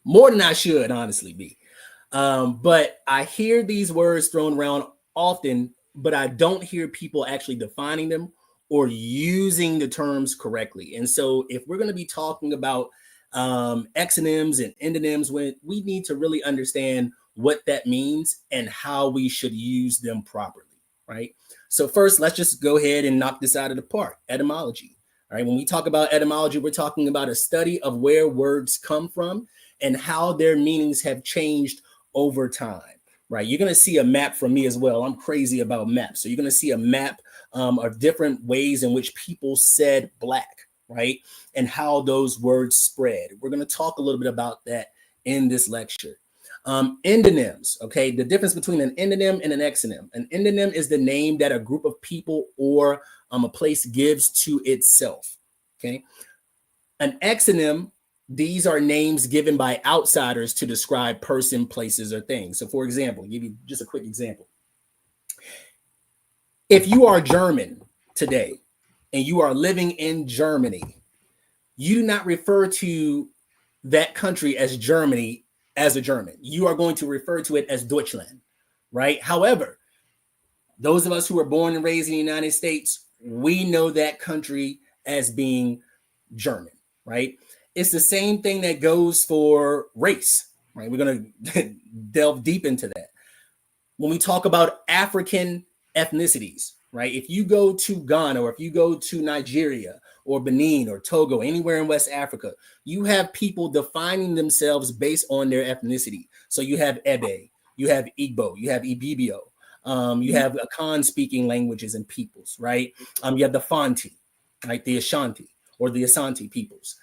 more than I should honestly be. But I hear these words thrown around often, but I don't hear people actually defining them or using the terms correctly. And so if we're going to be talking about exonyms and endonyms, we need to really understand what that means and how we should use them properly, right? So first, let's just go ahead and knock this out of the park. Etymology. All right, when we talk about etymology, we're talking about a study of where words come from and how their meanings have changed over time, right? You're going to see a map from me as well. I'm crazy about maps. So you're going to see a map of different ways in which people said Black, right? And how those words spread. We're going to talk a little bit about that in this lecture. Endonyms, okay? The difference between an endonym and an exonym. An endonym is the name that a group of people or a place gives to itself, okay? An exonym, these are names given by outsiders to describe person, places, or things. So for example, I'll give you just a quick example. If you are German today and you are living in Germany, you do not refer to that country as Germany as a German. You are going to refer to it as Deutschland, right? However, those of us who are born and raised in the United States, we know that country as being German, right? It's the same thing that goes for race, right? We're going to delve deep into that. When we talk about African ethnicities, right? If you go to Ghana or if you go to Nigeria or Benin or Togo, anywhere in West Africa, you have people defining themselves based on their ethnicity. So you have Ebe, you have Igbo, you have Ibibio, you have Akan speaking languages and peoples, right? You have the Fanti, right? The Ashanti or the Asante peoples.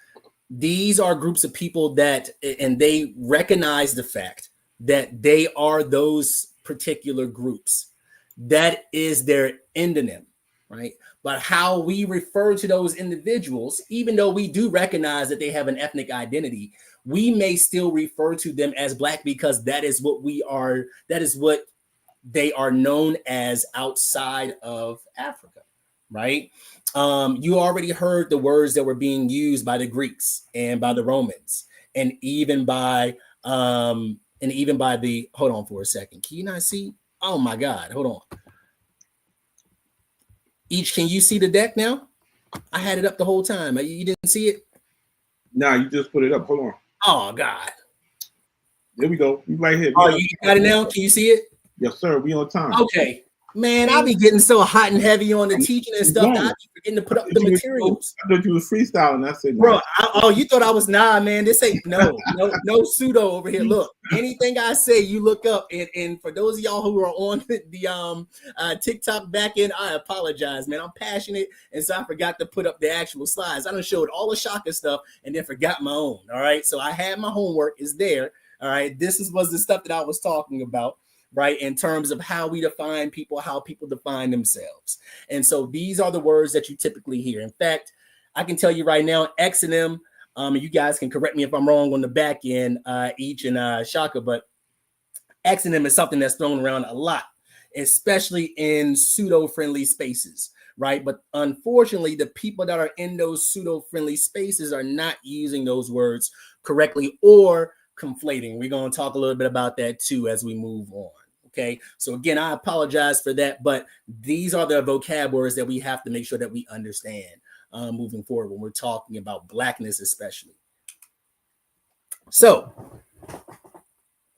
these are groups of people that, and they recognize the fact that they are those particular groups. That is their endonym, right? But how we refer to those individuals, even though we do recognize that they have an ethnic identity, we may still refer to them as Black because that is what we are, that is what they are known as outside of Africa, right? You already heard the words that were being used by the Greeks and by the Romans, and even by the, hold on for a second. Can you not see? Oh my God, hold on. Can you see the deck now? I had it up the whole time. You didn't see it? Nah, you just put it up. Hold on. Oh God. There we go. You right here. Oh, you got it now? Can you see it? Yes, sir. We on time. Okay. Man, I'll be getting so hot and heavy on the teaching and stuff that I be forgetting to put up the materials. I thought you was freestyling. I said, bro, you thought I was, nah, man. This ain't no pseudo over here. Look, anything I say, you look up. And for those of y'all who are on the TikTok back end, I apologize, man. I'm passionate, and so I forgot to put up the actual slides. I done showed all the Shaka stuff and then forgot my own. All right, so I had my homework is there. All right, this was the stuff that I was talking about, right, in terms of how we define people, how people define themselves. And so these are the words that you typically hear. In fact, I can tell you right now, X and M, and you guys can correct me if I'm wrong on the back end, each and Shaka, but X and M is something that's thrown around a lot, especially in pseudo-friendly spaces, right? But unfortunately, the people that are in those pseudo-friendly spaces are not using those words correctly or conflating. We're going to talk a little bit about that too as we move on. Okay, so again, I apologize for that, but these are the vocab words that we have to make sure that we understand moving forward when we're talking about Blackness, especially. So,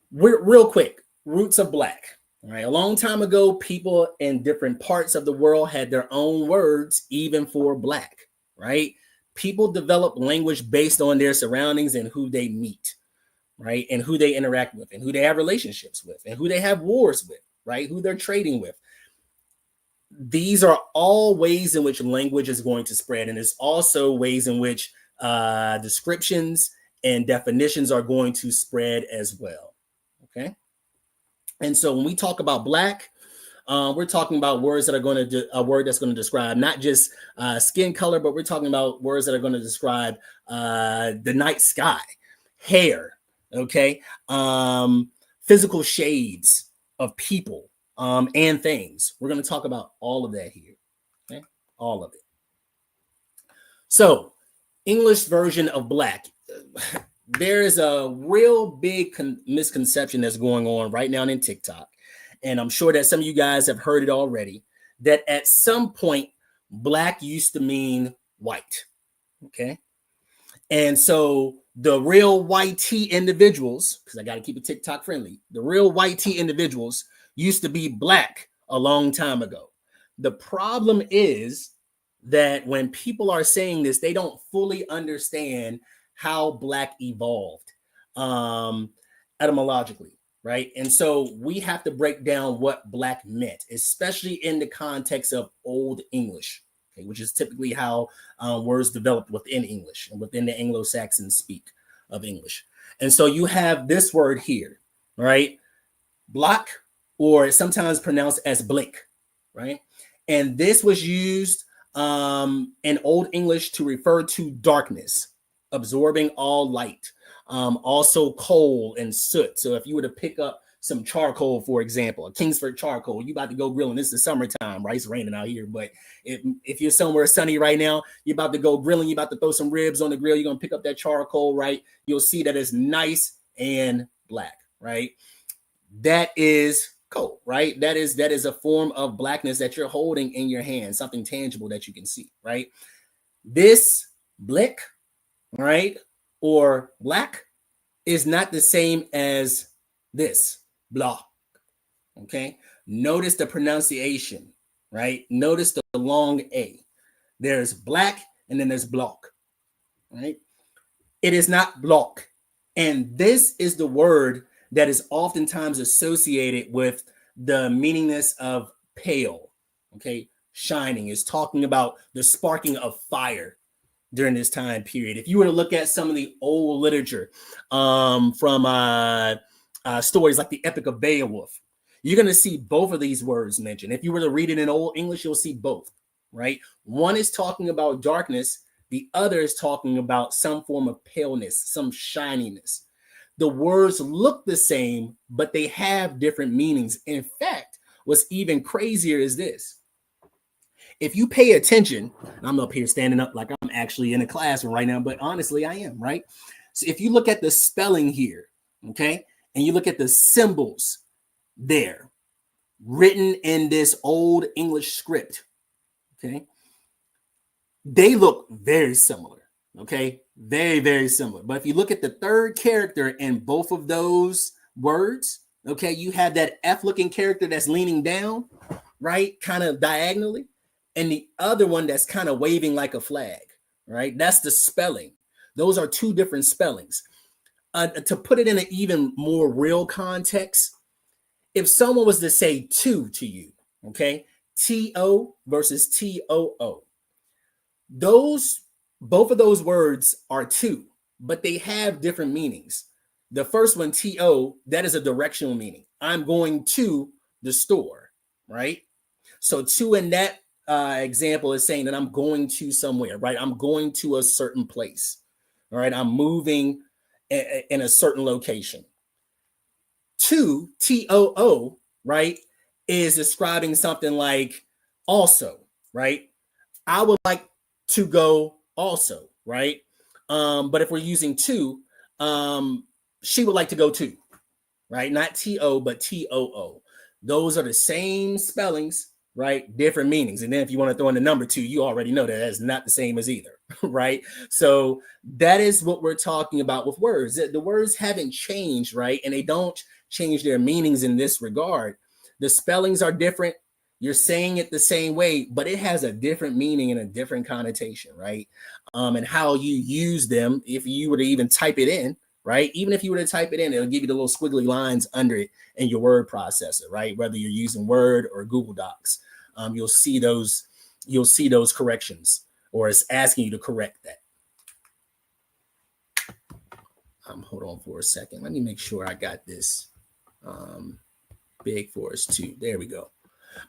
we're real quick, roots of Black. All right, a long time ago, people in different parts of the world had their own words, even for Black. Right, people develop language based on their surroundings and who they meet. Right, and who they interact with, and who they have relationships with, and who they have wars with, right, who they're trading with. These are all ways in which language is going to spread, and there's also ways in which descriptions and definitions are going to spread as well. Okay, and so when we talk about Black, we're talking about words that are going to a word that's going to describe not just skin color, but we're talking about words that are going to describe the night sky, hair. Okay, physical shades of people and things. We're going to talk about all of that here. Okay, all of it. So, English version of Black. There is a real big misconception that's going on right now in TikTok, and I'm sure that some of you guys have heard it already. That at some point, Black used to mean white. Okay, and so the real white tea individuals, because I got to keep it TikTok friendly, the real white tea individuals used to be Black a long time ago. The problem is that when people are saying this, they don't fully understand how Black evolved etymologically, right? And so we have to break down what Black meant, especially in the context of Old English, okay, which is typically how words developed within English and within the Anglo-Saxon speak of English. And so you have this word here, right? Block, or sometimes pronounced as Blake, right? And this was used in Old English to refer to darkness, absorbing all light, also coal and soot. So if you were to pick up some charcoal, for example, a Kingsford charcoal, you about to go grilling. This is the summertime, right? It's raining out here, but if you're somewhere sunny right now, you're about to go grilling, you're about to throw some ribs on the grill, you're going to pick up that charcoal, right? You'll see that it's nice and black, right? That is coal, right? That is a form of blackness that you're holding in your hand, something tangible that you can see, right? This blick, right, or black is not the same as this block. Okay, notice the pronunciation, right? Notice the long A. There's black and then there's block, right? It is not block. And this is the word that is oftentimes associated with the meaningness of pale, okay? Shining is talking about the sparking of fire, during this time period. If you were to look at some of the old literature from stories like the Epic of Beowulf, you're going to see both of these words mentioned. If you were to read it in Old English, you'll see both, right? One is talking about darkness. The other is talking about some form of paleness, some shininess. The words look the same, but they have different meanings. In fact, what's even crazier is this. If you pay attention, I'm up here standing up like I'm actually in a classroom right now, but honestly, I am, right? So if you look at the spelling here, okay, and you look at the symbols there written in this old English script, okay, they look very similar, okay, very, very similar. But if you look at the third character in both of those words, okay, you have that F looking character that's leaning down, right, kind of diagonally, and the other one that's kind of waving like a flag, right? That's the spelling. Those are two different spellings. To put it in an even more real context, if someone was to say two to you, okay, T-O versus T-O-O, both of those words are two, but they have different meanings. The first one, T-O, that is a directional meaning. I'm going to the store, right? So to in that example is saying that I'm going to somewhere, right? I'm going to a certain place, all right? I'm moving in a certain location. To, T-O-O, right, is describing something like also, right? I would like to go also, right? But if we're using to, she would like to go too, right? Not T-O, but T-O-O. Those are the same spellings, right? Different meanings. And then if you want to throw in the number two, you already know that that's not the same as either, right? So that is what we're talking about with words. The words haven't changed, right? And they don't change their meanings in this regard. The spellings are different. You're saying it the same way, but it has a different meaning and a different connotation, right? And how you use them, if you were to even type it in, right? Even if you were to type it in, it'll give you the little squiggly lines under it in your word processor, right? Whether you're using Word or Google Docs, you'll see those corrections, or it's asking you to correct that. Hold on for a second. Let me make sure I got this big for us too. There we go.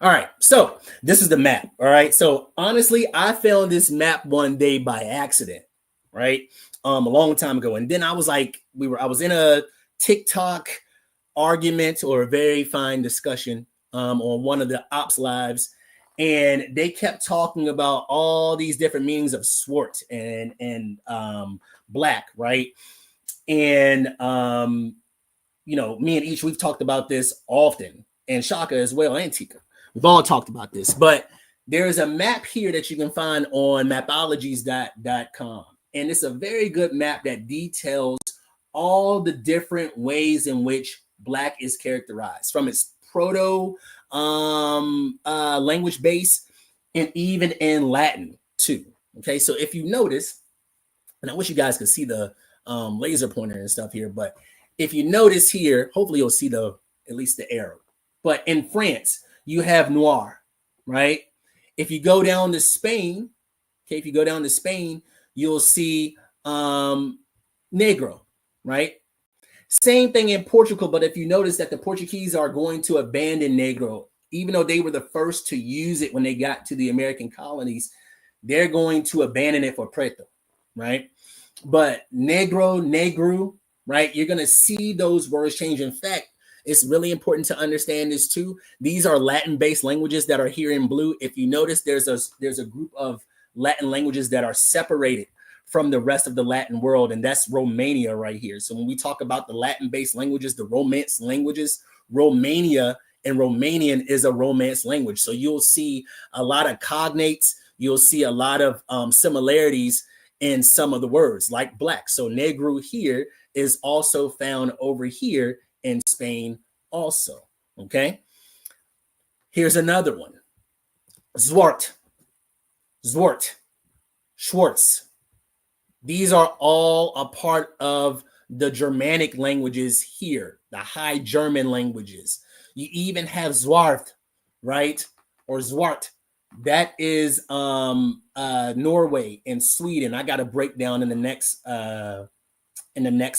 All right, so this is the map. All right, so honestly, I found this map one day by accident, right? A long time ago, and then I was like, I was in a TikTok argument or a very fine discussion on one of the ops lives, and they kept talking about all these different meanings of swart and black, right? And you know, me and Ish, we've talked about this often, and Shaka as well, and Tika. We've all talked about this, but there is a map here that you can find on mapologies.com. And it's a very good map that details all the different ways in which Black is characterized, from its proto language base and even in Latin too. Okay, so if you notice, and I wish you guys could see the laser pointer and stuff here, but if you notice here, hopefully you'll see at least the arrow. But in France, you have noir, right? If you go down to Spain, you'll see negro, right? Same thing in Portugal, but if you notice that the Portuguese are going to abandon negro, even though they were the first to use it when they got to the American colonies, they're going to abandon it for preto, right? But negro, negro, right? You're going to see those words change. In fact, it's really important to understand this too. These are Latin-based languages that are here in blue. If you notice, there's a group of Latin languages that are separated from the rest of the Latin world, and that's Romania right here. So when we talk about the Latin-based languages, the Romance languages, Romania and Romanian is a Romance language. So you'll see a lot of cognates. You'll see a lot of similarities in some of the words, like black. So negro here is also found over here in Spain also, okay? Here's another one. Zwart, Schwartz. These are all a part of the Germanic languages here, the High German languages. You even have Zwart, right? Or Zwart That is Norway and Sweden. I got a breakdown in the next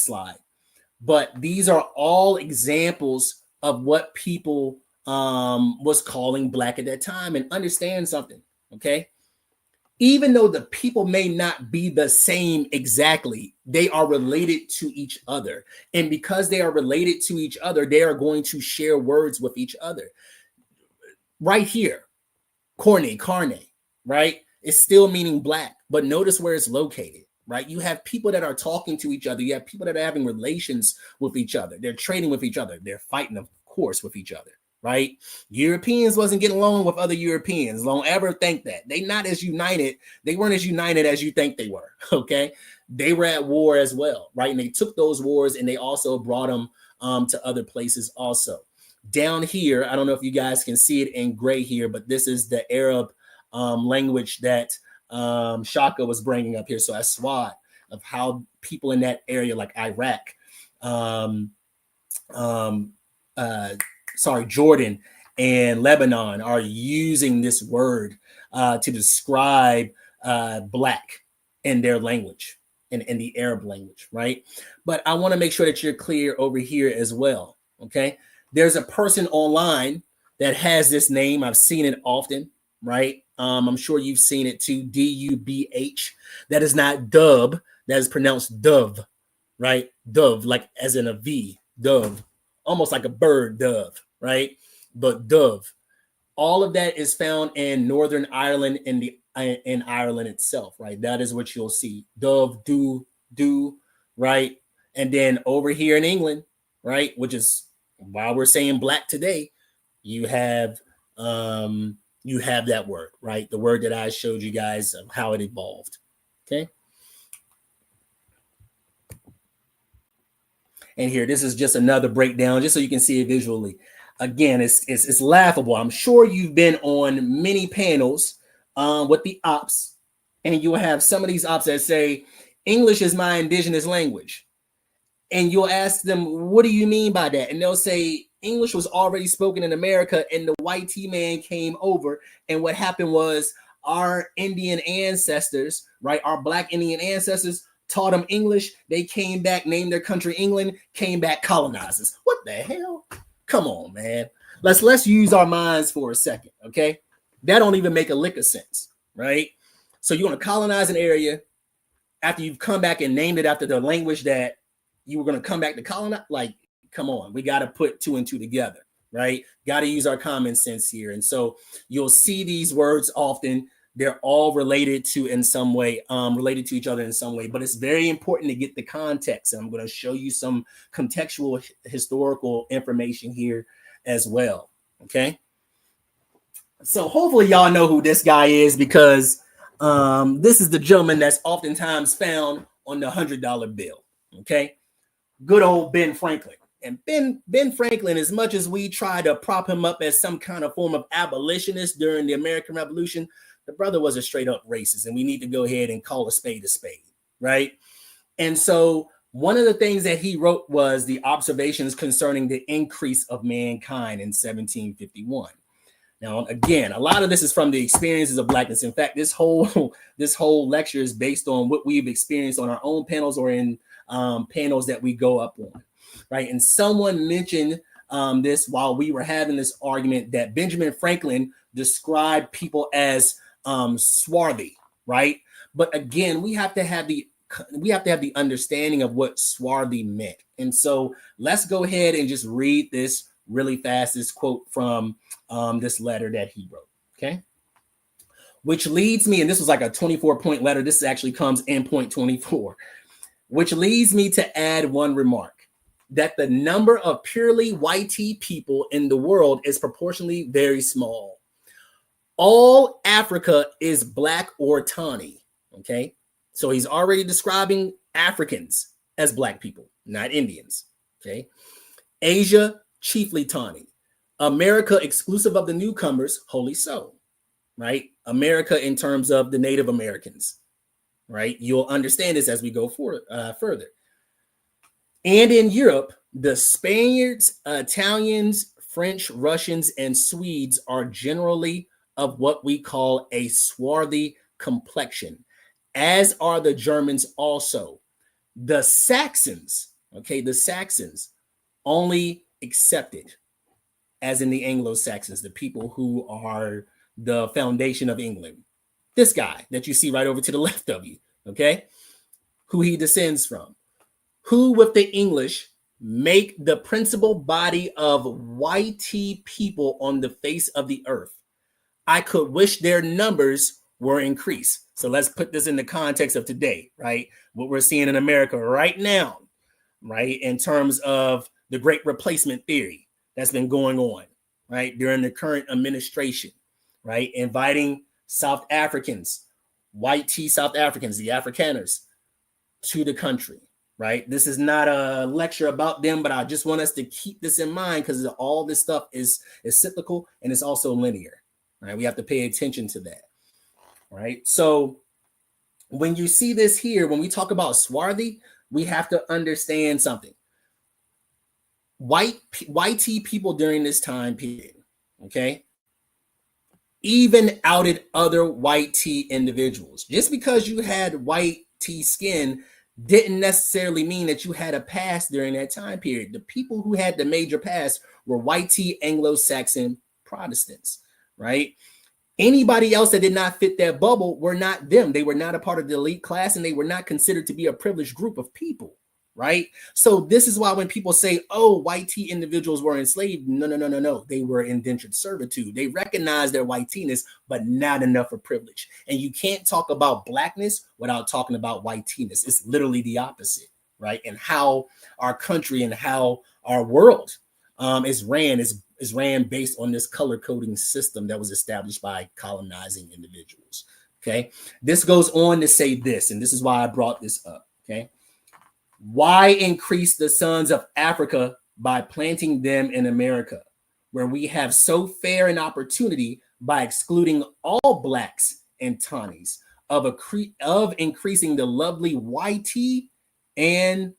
slide. But these are all examples of what people was calling black at that time. And understand something, okay? Even though the people may not be the same exactly, they are related to each other. And because they are related to each other, they are going to share words with each other. Right here, carne, right? It's still meaning black, but notice where it's located, right? You have people that are talking to each other. You have people that are having relations with each other. They're trading with each other. They're fighting, of course, with each other, right? Europeans wasn't getting along with other Europeans. Don't ever think that. They not as united. They weren't as united as you think they were, okay? They were at war as well, right? And they took those wars and they also brought them to other places also. Down here, I don't know if you guys can see it in gray here, but this is the Arab language that Shaka was bringing up here. So a SWAT of how people in that area, like Iraq, Jordan and Lebanon, are using this word to describe black in their language, in the Arab language, right? But I want to make sure that you're clear over here as well, okay? There's a person online that has this name. I've seen it often, right? I'm sure you've seen it too, D-U-B-H. That is not dub. That is pronounced dove, right? Dove, like as in a V, dove. Almost like a bird, dove, right? But dove. All of that is found in Northern Ireland, in Ireland itself, right? That is what you'll see. Dove, do, right? And then over here in England, right, which is while we're saying black today, you have that word, right? The word that I showed you guys of how it evolved. Okay. And here, this is just another breakdown, just so you can see it visually. Again, it's laughable. I'm sure you've been on many panels with the ops, and you'll have some of these ops that say, English is my indigenous language. And you'll ask them, what do you mean by that? And they'll say, English was already spoken in America, and the white T-man came over. And what happened was our Indian ancestors, right, our black Indian ancestors taught them English. They came back, named their country England, came back colonizers. What the hell? Come on, man. Let's use our minds for a second, okay? That don't even make a lick of sense, right? So you want to colonize an area after you've come back and named it after the language that you were going to come back to colonize? Like, come on, we got to put two and two together, right? Got to use our common sense here. And so you'll see these words often. They're all related to in some way, related to each other in some way, but it's very important to get the context. And I'm going to show you some contextual historical information here as well. Okay. So hopefully y'all know who this guy is, because this is the gentleman that's oftentimes found on the $100 bill. Okay. Good old Ben Franklin. And Ben Franklin, as much as we try to prop him up as some kind of form of abolitionist during the American Revolution, the brother was a straight up racist, and we need to go ahead and call a spade, right? And so one of the things that he wrote was the observations concerning the increase of mankind in 1751. Now, again, a lot of this is from the experiences of blackness. In fact, this whole lecture is based on what we've experienced on our own panels or in panels that we go up on, right? And someone mentioned this while we were having this argument, that Benjamin Franklin described people as swarthy, right? But again, we have to have the understanding of what swarthy meant. And so let's go ahead and just read this really fast, this quote from this letter that he wrote, okay? Which leads me, and this was like a 24-point letter. This actually comes in point 24, which leads me to add one remark, that the number of purely white people in the world is proportionally very small. All Africa is black or tawny, okay? So he's already describing Africans as black people, not Indians, okay? Asia, chiefly tawny. America, exclusive of the newcomers, wholly so, right? America in terms of the Native Americans, right? You'll understand this as we go further. And in Europe, the Spaniards, Italians, French, Russians, and Swedes are generally of what we call a swarthy complexion, as are the Germans also. The Saxons, okay, the Saxons only accepted, as in the Anglo-Saxons, the people who are the foundation of England. This guy that you see right over to the left of you, okay, who he descends from, who with the English make the principal body of whitey people on the face of the earth. I could wish their numbers were increased. So let's put this in the context of today, right? What we're seeing in America right now, right? In terms of the great replacement theory that's been going on, right? During the current administration, right? Inviting South Africans, white tea South Africans, the Afrikaners, to the country, right? This is not a lecture about them, but I just want us to keep this in mind because all this stuff is cyclical and it's also linear, right? We have to pay attention to that, right? So when you see this here, when we talk about swarthy, we have to understand something. White tea people during this time period, okay, even outed other white tea individuals. Just because you had white tea skin didn't necessarily mean that you had a past during that time period. The people who had the major past were white tea Anglo-Saxon Protestants, right? Anybody else that did not fit that bubble were not them. They were not a part of the elite class, and they were not considered to be a privileged group of people, right? So this is why when people say, oh, white tea individuals were enslaved, no. They were indentured servitude. They recognized their white teeness, but not enough for privilege. And you can't talk about blackness without talking about white teeness. It's literally the opposite, right? And how our country and how our world is ran based on this color coding system that was established by colonizing individuals. Okay, this goes on to say this, and this is why I brought this up. Okay, why increase the sons of Africa by planting them in America, where we have so fair an opportunity by excluding all blacks and Tawnies of increasing the lovely white and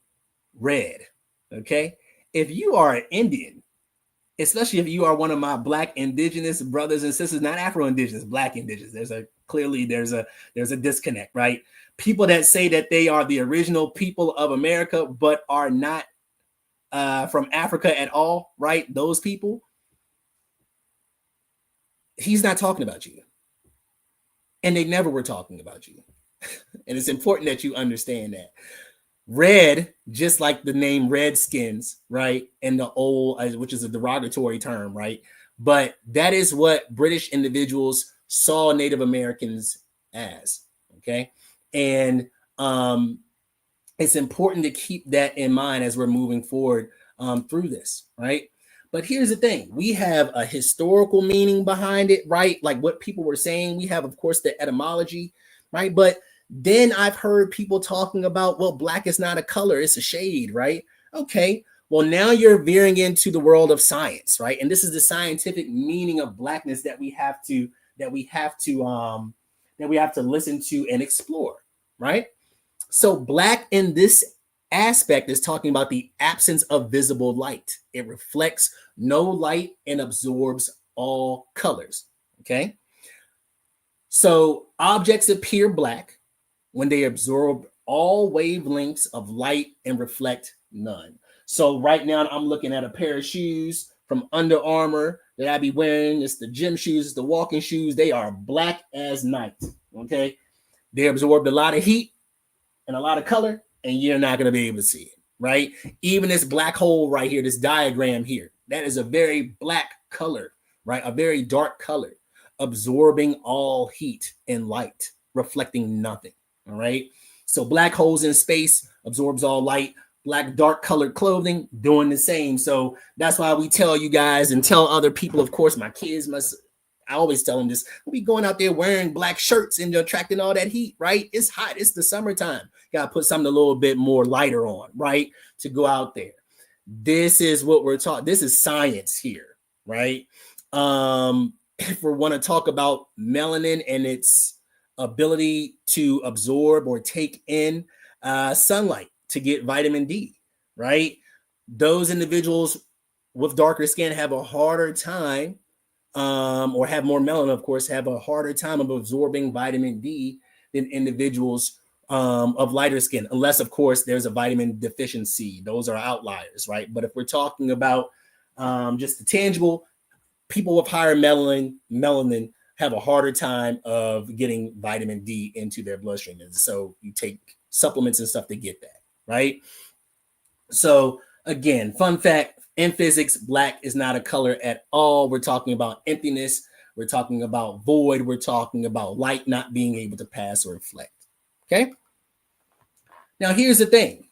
red. Okay, if you are an Indian, especially if you are one of my black indigenous brothers and sisters, not Afro-indigenous, black indigenous, there's a disconnect, right? People that say that they are the original people of America, but are not from Africa at all, right? Those people, he's not talking about you. And they never were talking about you. And it's important that you understand that. Red, just like the name Redskins, right? And the old, which is a derogatory term, right? But that is what British individuals saw Native Americans as, okay? And it's important to keep that in mind as we're moving forward through this, right? But here's the thing. We have a historical meaning behind it, right? Like what people were saying. We have, of course, the etymology, right? But then I've heard people talking about, well, black is not a color, it's a shade, right? Okay, well, now you're veering into the world of science, right? And this is the scientific meaning of blackness that we have to listen to and explore, right? So black in this aspect is talking about the absence of visible light. It reflects no light and absorbs all colors, okay? So objects appear black when they absorb all wavelengths of light and reflect none. So right now I'm looking at a pair of shoes from Under Armour that I be wearing. It's the gym shoes, it's the walking shoes. They are black as night, okay? They absorbed a lot of heat and a lot of color, and you're not going to be able to see it, right? Even this black hole right here, this diagram here, that is a very black color, right? A very dark color, absorbing all heat and light, reflecting nothing. All right. So black holes in space absorbs all light. Black dark colored clothing doing the same. So that's why we tell you guys and tell other people, of course, my kids I always tell them this. We'll be going out there wearing black shirts and attracting all that heat, right? It's hot. It's the summertime. Got to put something a little bit more lighter on, right? To go out there. This is what we're talking. This is science here, right? If we want to talk about melanin and its ability to absorb or take in sunlight to get vitamin D, right? Those individuals with darker skin have a harder time or have more melanin, of course, have a harder time of absorbing vitamin D than individuals of lighter skin, unless, of course, there's a vitamin deficiency. Those are outliers, right? But if we're talking about just the tangible, people with higher melanin have a harder time of getting vitamin D into their bloodstream. And so you take supplements and stuff to get that, right? So again, fun fact, in physics, black is not a color at all. We're talking about emptiness. We're talking about void. We're talking about light not being able to pass or reflect. Okay. Now, here's the thing.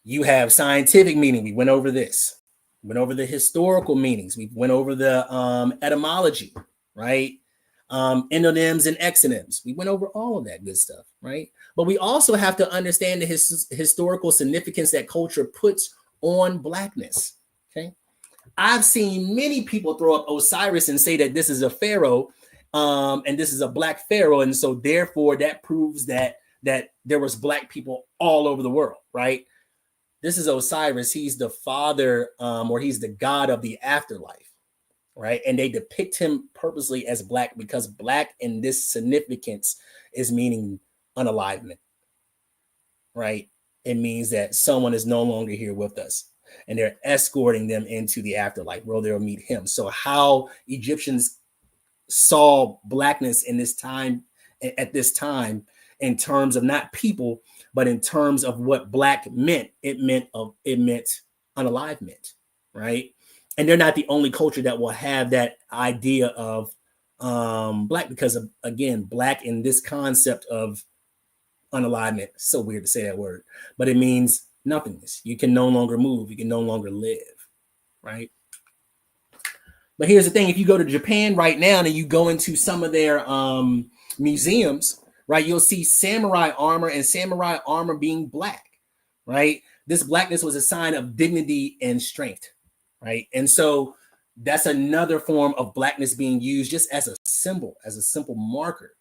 You have scientific meaning. We went over this. We went over the historical meanings. We went over the etymology, right? Endonyms and exonyms. We went over all of that good stuff, right? But we also have to understand the historical significance that culture puts on blackness, okay? I've seen many people throw up Osiris and say that this is a pharaoh, and this is a black pharaoh, and so therefore that proves that there was black people all over the world, right? This is Osiris. He's the father, or he's the god of the afterlife, right? And they depict him purposely as black because black in this significance is meaning unalivement, right? It means that someone is no longer here with us and they're escorting them into the afterlife where they'll meet him. So how Egyptians saw blackness in this time, at this time, in terms of not people, but in terms of what black meant, it meant unalivement, right? And they're not the only culture that will have that idea of black, because of, again, black in this concept of unalignment. So weird to say that word, but it means nothingness. You can no longer move. You can no longer live, right? But here's the thing. If you go to Japan right now and you go into some of their museums, right, you'll see samurai armor and samurai armor being black, right? This blackness was a sign of dignity and strength, right? And so that's another form of blackness being used just as a symbol, as a simple marker,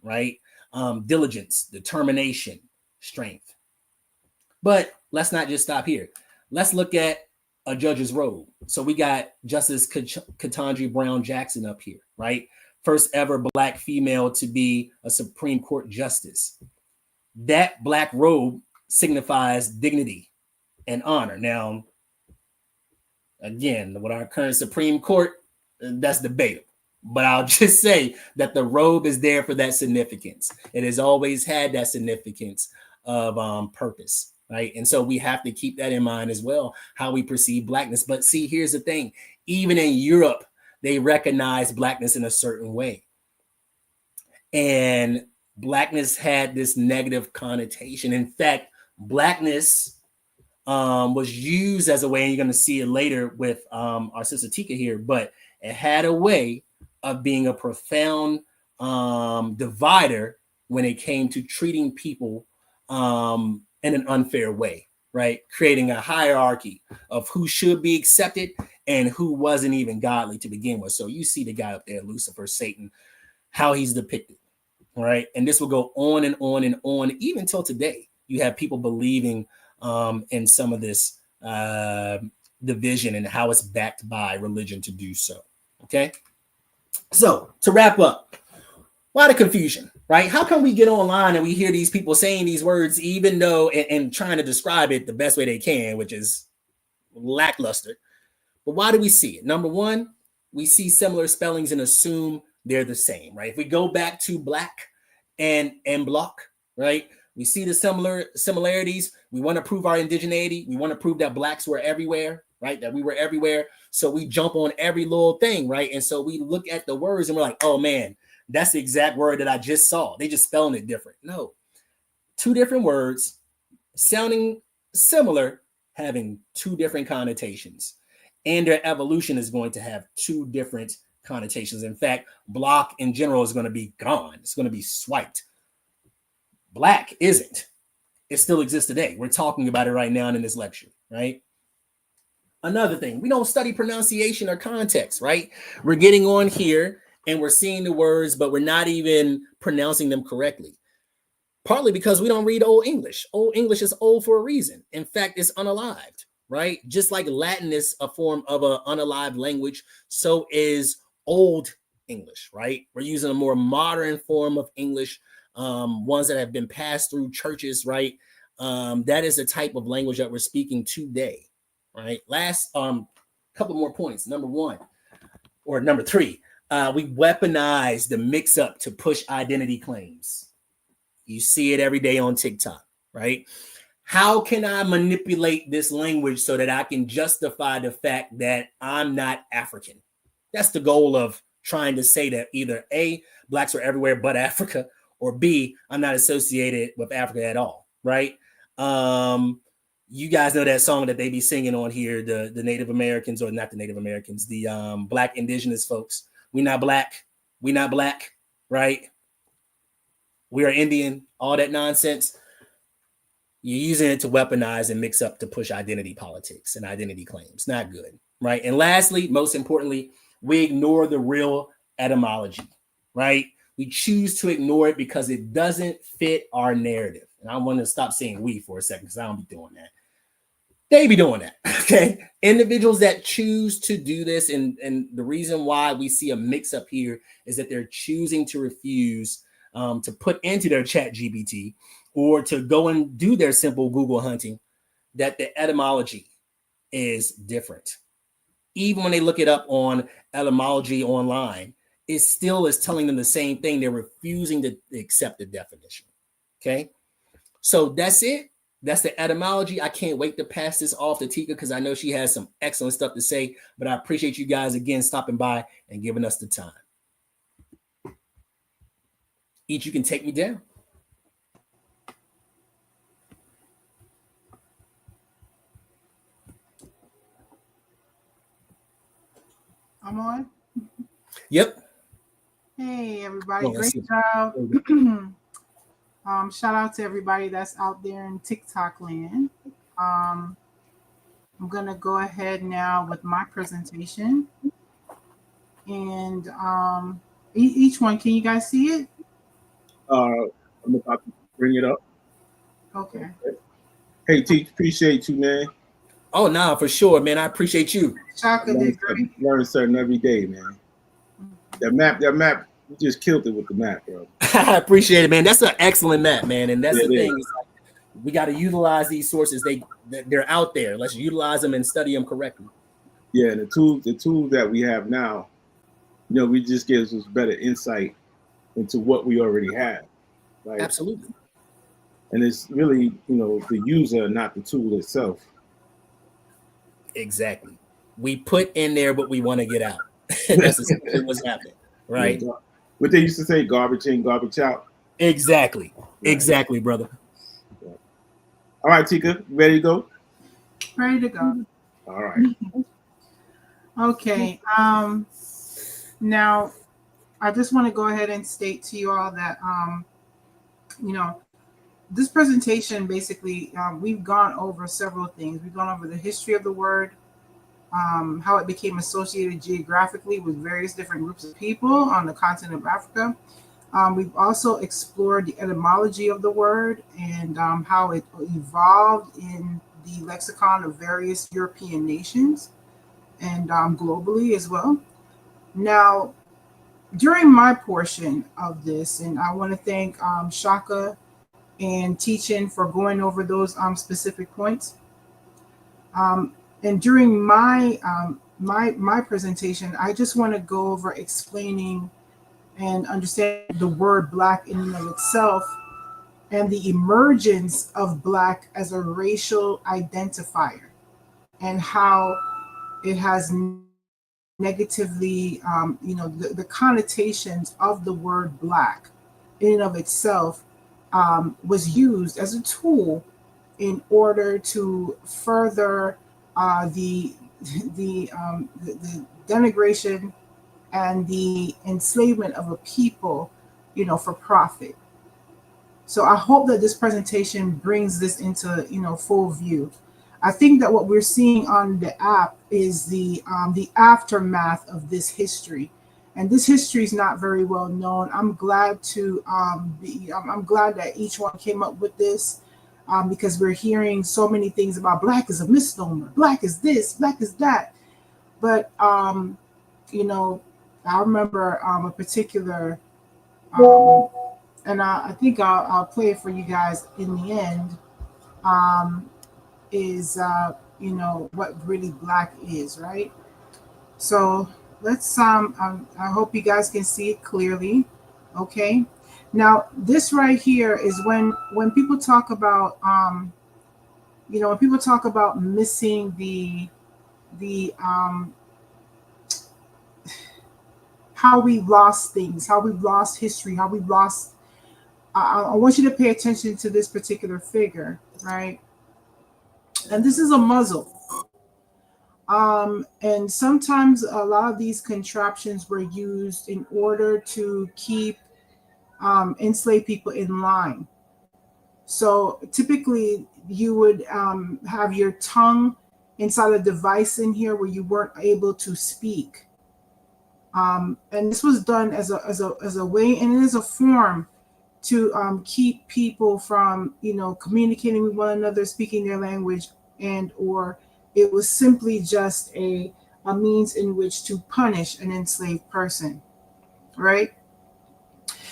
right? Diligence, determination, strength. But let's not just stop here. Let's look at a judge's robe. So we got Justice Ketanji Brown Jackson up here, right? First ever black female to be a Supreme Court justice. That black robe signifies dignity and honor. Now, again, with our current Supreme Court, that's debatable. But I'll just say that the robe is there for that significance. It has always had that significance of purpose, right? And so we have to keep that in mind as well, how we perceive blackness. But see, here's the thing. Even in Europe, they recognize blackness in a certain way. And blackness had this negative connotation. In fact, blackness was used as a way, and you're going to see it later with our sister Tika here, but it had a way of being a profound divider when it came to treating people in an unfair way, right? Creating a hierarchy of who should be accepted and who wasn't even godly to begin with. So you see the guy up there, Lucifer, Satan, how he's depicted, right? And this will go on and on and on, even till today. You have people believing in some of this division and how it's backed by religion to do so, okay? So to wrap up, a lot of confusion, right? How come we get online and we hear these people saying these words, even though and trying to describe it the best way they can, which is lackluster? But why do we see it? Number one, we see similar spellings and assume they're the same, right? If we go back to black and block, right? We see the similarities. We want to prove our indigeneity. We want to prove that blacks were everywhere, right? That we were everywhere. So we jump on every little thing, right? And so we look at the words and we're like, oh man, that's the exact word that I just saw. They just spelling it different. No, two different words sounding similar, having two different connotations. And their evolution is going to have two different connotations. In fact, block in general is going to be gone. It's going to be swiped. Black isn't. It still exists today. We're talking about it right now in this lecture, right? Another thing, we don't study pronunciation or context, right? We're getting on here and we're seeing the words, but we're not even pronouncing them correctly. Partly because we don't read Old English. Old English is old for a reason. In fact, it's unalived, right? Just like Latin is a form of an unalived language, so is old English, right? We're using a more modern form of English, ones that have been passed through churches, right? That is the type of language that we're speaking today, right? Last couple more points. Number three, we weaponize the mix-up to push identity claims. You see it every day on TikTok, right? How can I manipulate this language so that I can justify the fact that I'm not African? That's the goal of trying to say that either A, blacks are everywhere but Africa, or B, I'm not associated with Africa at all, right? You guys know that song that they be singing on here, the Native Americans, or not the Native Americans, the black indigenous folks. We not black, right? We are Indian, all that nonsense. You're using it to weaponize and mix up to push identity politics and identity claims. Not good, right? And lastly, most importantly, we ignore the real etymology, right? We choose to ignore it because it doesn't fit our narrative. And I want to stop saying we for a second because I don't be doing that. They be doing that, okay? Individuals that choose to do this, and the reason why we see a mix-up here is that they're choosing to refuse to put into their chat GPT or to go and do their simple Google hunting that the etymology is different. Even when they look it up on etymology online, it still is telling them the same thing. They're refusing to accept the definition, okay? So that's it. That's the etymology. I can't wait to pass this off to Tika because I know she has some excellent stuff to say, but I appreciate you guys again stopping by and giving us the time. Each, you can take me down. I'm on. Yep. Hey, everybody. Oh, Great job. Shout out to everybody that's out there in TikTok land. I'm going to go ahead now with my presentation. And each one, can you guys see it? I'm about to bring it up. Okay. Hey, Teach, appreciate you, man. Oh, nah, for sure, man. I appreciate you. Shaka did great. Learn something every day, man. That map, you just killed it with the map, bro. I appreciate it, man. That's an excellent map, man. And that's Yeah, the thing. Is like, we got to utilize these sources. They're out there. Let's utilize them and study them correctly. Yeah, and the tools that we have now, we just gives us better insight into what we already have. Right? Absolutely. And it's really, the user, not the tool itself. Exactly. We put in there what we want to get out. That's essentially what's happening, right? Yeah, what they used to say, garbage in, garbage out. Exactly. Right. Exactly, brother. Yeah. All right, Tika, ready to go? Ready to go. All right. Okay. Now, I just want to go ahead and state to you all that, this presentation, basically, we've gone over several things. We've gone over the history of the word, how it became associated geographically with various different groups of people on the continent of Africa. We've also explored the etymology of the word and how it evolved in the lexicon of various European nations and globally as well. Now, during my portion of this, and I want to thank Shaka and Teachin for going over those specific points. And during my my presentation, I just want to go over explaining and understanding the word Black in and of itself and the emergence of Black as a racial identifier and how it has negatively, the connotations of the word Black in and of itself was used as a tool in order to further the denigration and the enslavement of a people, for profit. So I hope that this presentation brings this into, full view. I think that what we're seeing on the app is the aftermath of this history, and this history is not very well known. I'm glad to I'm glad that each one came up with this because we're hearing so many things about Black is a misnomer, Black is this, Black is that, but I remember a particular, um, and I think I'll play it for you guys in the end. Um, is what really black is, right? So let's I hope you guys can see it clearly. Okay. Now this right here is when people talk about when people talk about missing the how we've lost things, how we've lost history, how we've lost. I want you to pay attention to this particular figure, right? And this is a muzzle. And sometimes a lot of these contraptions were used in order to keep enslaved people in line. So typically, you would have your tongue inside a device in here where you weren't able to speak. And this was done as a way and as a form to keep people from communicating with one another, speaking their language, and or it was simply just a means in which to punish an enslaved person, right?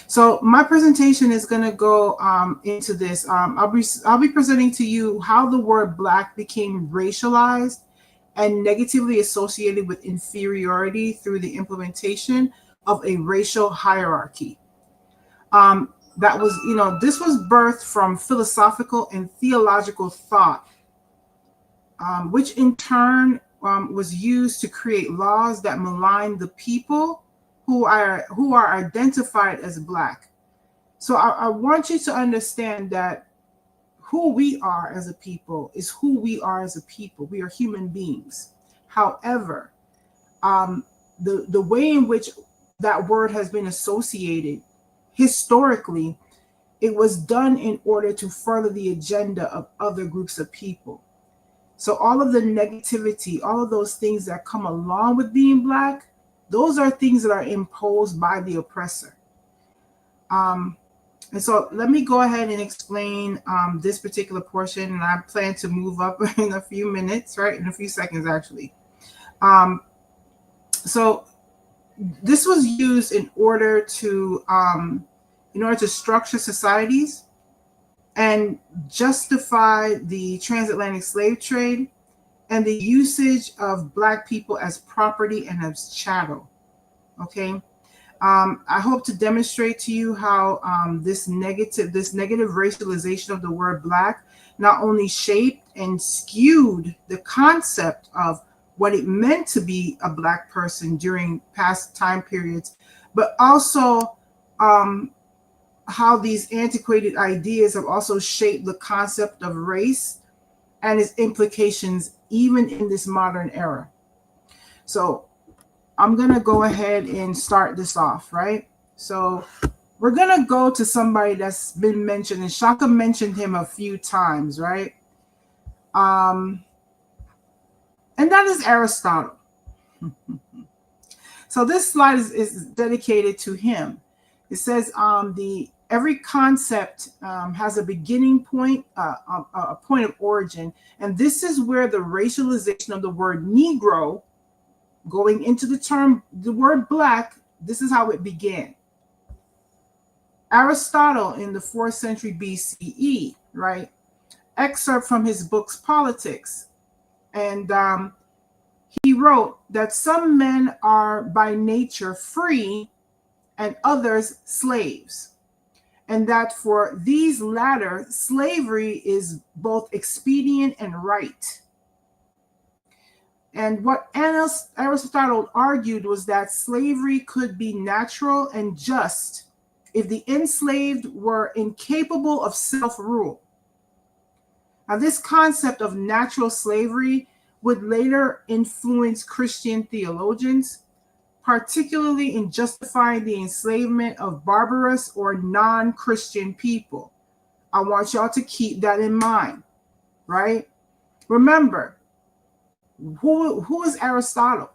So my presentation is going to go into this. I'll be presenting to you how the word black became racialized and negatively associated with inferiority through the implementation of a racial hierarchy. That was, this was birthed from philosophical and theological thought, which in turn was used to create laws that malign the people who are identified as black. So I want you to understand that who we are as a people is who we are as a people. We are human beings. However, the way in which that word has been associated historically, it was done in order to further the agenda of other groups of people. So all of the negativity, all of those things that come along with being black, those are things that are imposed by the oppressor. And so let me go ahead and explain this particular portion, and I plan to move up in a few minutes, right? In a few seconds, actually. So this was used in order to structure societies and justify the transatlantic slave trade and the usage of black people as property and as chattel. Okay. I hope to demonstrate to you how this negative racialization of the word black not only shaped and skewed the concept of what it meant to be a black person during past time periods, but also how these antiquated ideas have also shaped the concept of race and its implications even in this modern era. So I'm going to go ahead and start this off, right? So we're going to go to somebody that's been mentioned, and Shaka mentioned him a few times, right? And that is Aristotle. So this slide is dedicated to him. It says every concept has a beginning point, a point of origin, and this is where the racialization of the word Negro going into the word black, this is how it began. Aristotle in the 4th century BCE, right? Excerpt from his books Politics. And he wrote that some men are by nature free and others slaves. And that for these latter, slavery is both expedient and right. And what Aristotle argued was that slavery could be natural and just if the enslaved were incapable of self-rule. Now, this concept of natural slavery would later influence Christian theologians, particularly in justifying the enslavement of barbarous or non-Christian people. I want y'all to keep that in mind, right? Remember, who is Aristotle?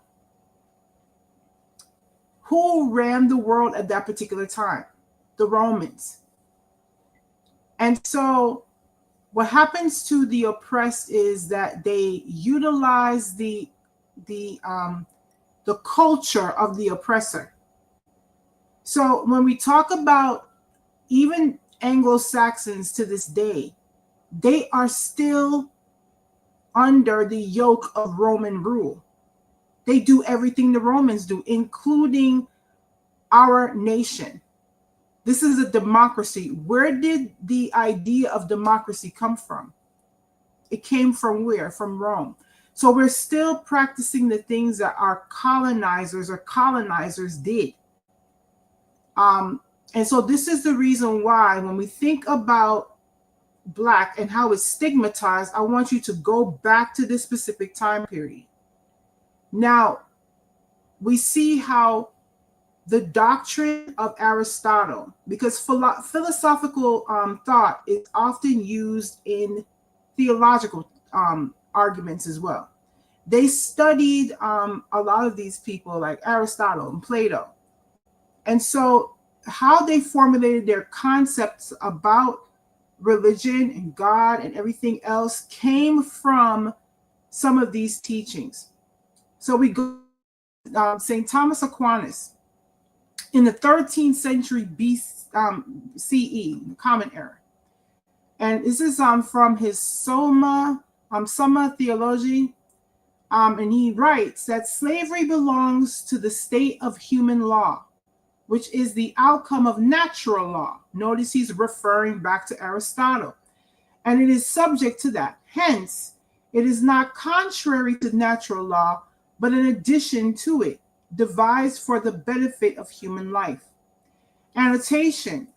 Who ran the world at that particular time? The Romans. And so what happens to the oppressed is that they utilize the the culture of the oppressor. So when we talk about even Anglo-Saxons to this day, they are still under the yoke of Roman rule. They do everything the Romans do, including our nation. This is a democracy. Where did the idea of democracy come from? It came from where? From Rome. So we're still practicing the things that our colonizers did. And so this is the reason why when we think about Black and how it's stigmatized, I want you to go back to this specific time period. Now, we see how the doctrine of Aristotle, because philosophical thought is often used in theological arguments as well. They studied a lot of these people like Aristotle and Plato. And so how they formulated their concepts about religion and God and everything else came from some of these teachings. So we go St. Thomas Aquinas in the 13th century CE, Common Era. And this is from his Summa Theologiae. And he writes that slavery belongs to the state of human law, which is the outcome of natural law. Notice he's referring back to Aristotle. And it is subject to that. Hence, it is not contrary to natural law, but in addition to it, devised for the benefit of human life. Annotation.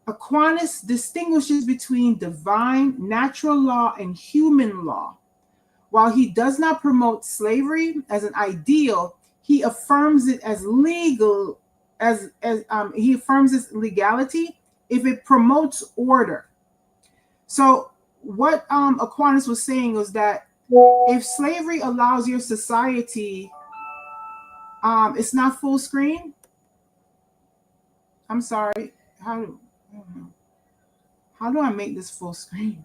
Aquinas distinguishes between divine, natural law, and human law. While he does not promote slavery as an ideal, he affirms it as legal, he affirms its legality if it promotes order. So what Aquinas was saying was that if slavery allows your society, it's not full screen. I'm sorry. How do I make this full screen?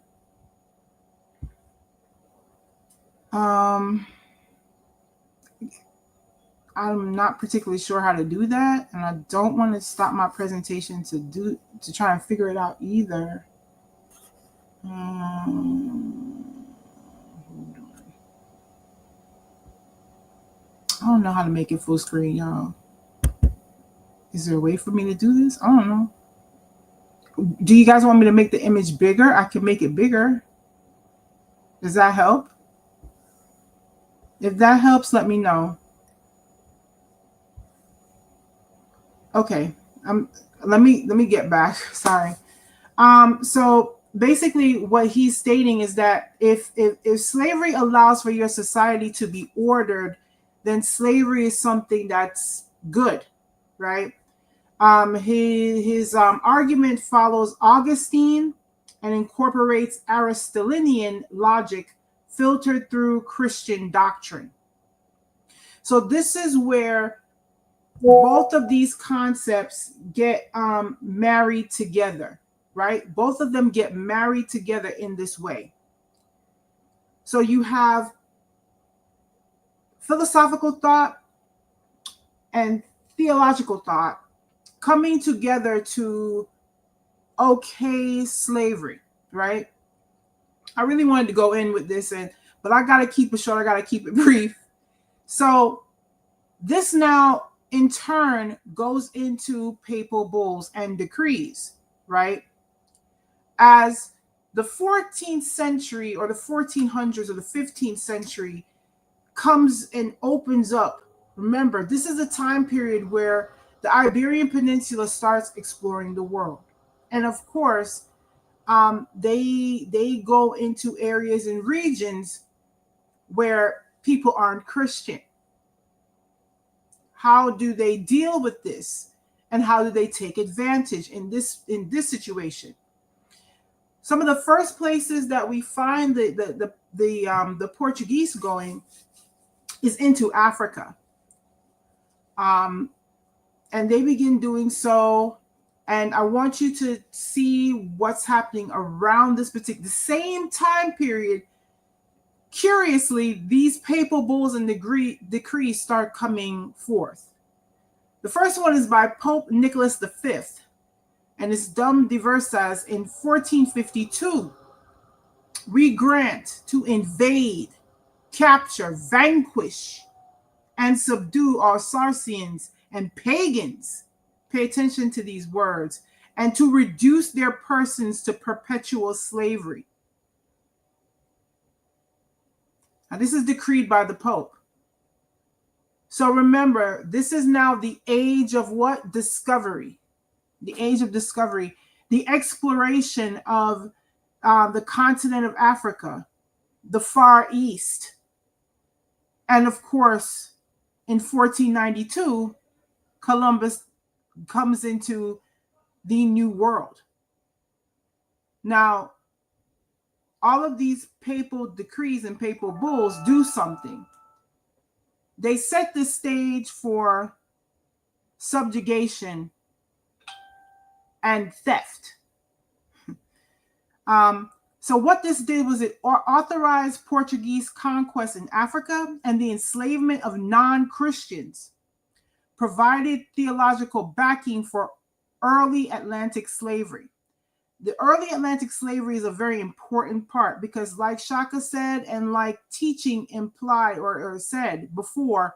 I'm not particularly sure how to do that, and I don't want to stop my presentation to try and figure it out either. Hold on. I don't know how to make it full screen, y'all. Is there a way for me to do this? I don't know. Do you guys want me to make the image bigger? I can make it bigger. Does that help? If that helps, let me know. Okay. Let me get back. Sorry. So basically what he's stating is that if slavery allows for your society to be ordered, then slavery is something that's good, right? His argument follows Augustine and incorporates Aristotelian logic filtered through Christian doctrine. So this is where both of these concepts get married together, right? Both of them get married together in this way. So you have philosophical thought and theological thought coming together to okay slavery, right? I really wanted to go in with this, but I got to keep it short. I got to keep it brief. So this now in turn goes into papal bulls and decrees, right? As the 14th century or the 1400s or the 15th century comes and opens up. Remember, this is a time period where the Iberian Peninsula starts exploring the world. And of course, they go into areas and regions where people aren't Christian. How do they deal with this? And how do they take advantage in this situation? Some of the first places that we find the Portuguese going is into Africa. And they begin doing so. And I want you to see what's happening around this the same time period curiously, these papal bulls and decrees start coming forth. The first one is by Pope Nicholas V, and it's Dum Diversas in 1452. We grant to invade, capture, vanquish, and subdue all Saracens and pagans. Pay attention to these words. And to reduce their persons to perpetual slavery. Now, this is decreed by the Pope. So remember, this is now the age of what? Discovery. The age of discovery. The exploration of the continent of Africa, the Far East. And of course, in 1492, Columbus comes into the New World. Now, all of these papal decrees and papal bulls do something. They set the stage for subjugation and theft. So what this did was it authorized Portuguese conquest in Africa and the enslavement of non-Christians, provided theological backing for early Atlantic slavery. The early Atlantic slavery is a very important part because, like Shaka said, and like teaching implied or said before,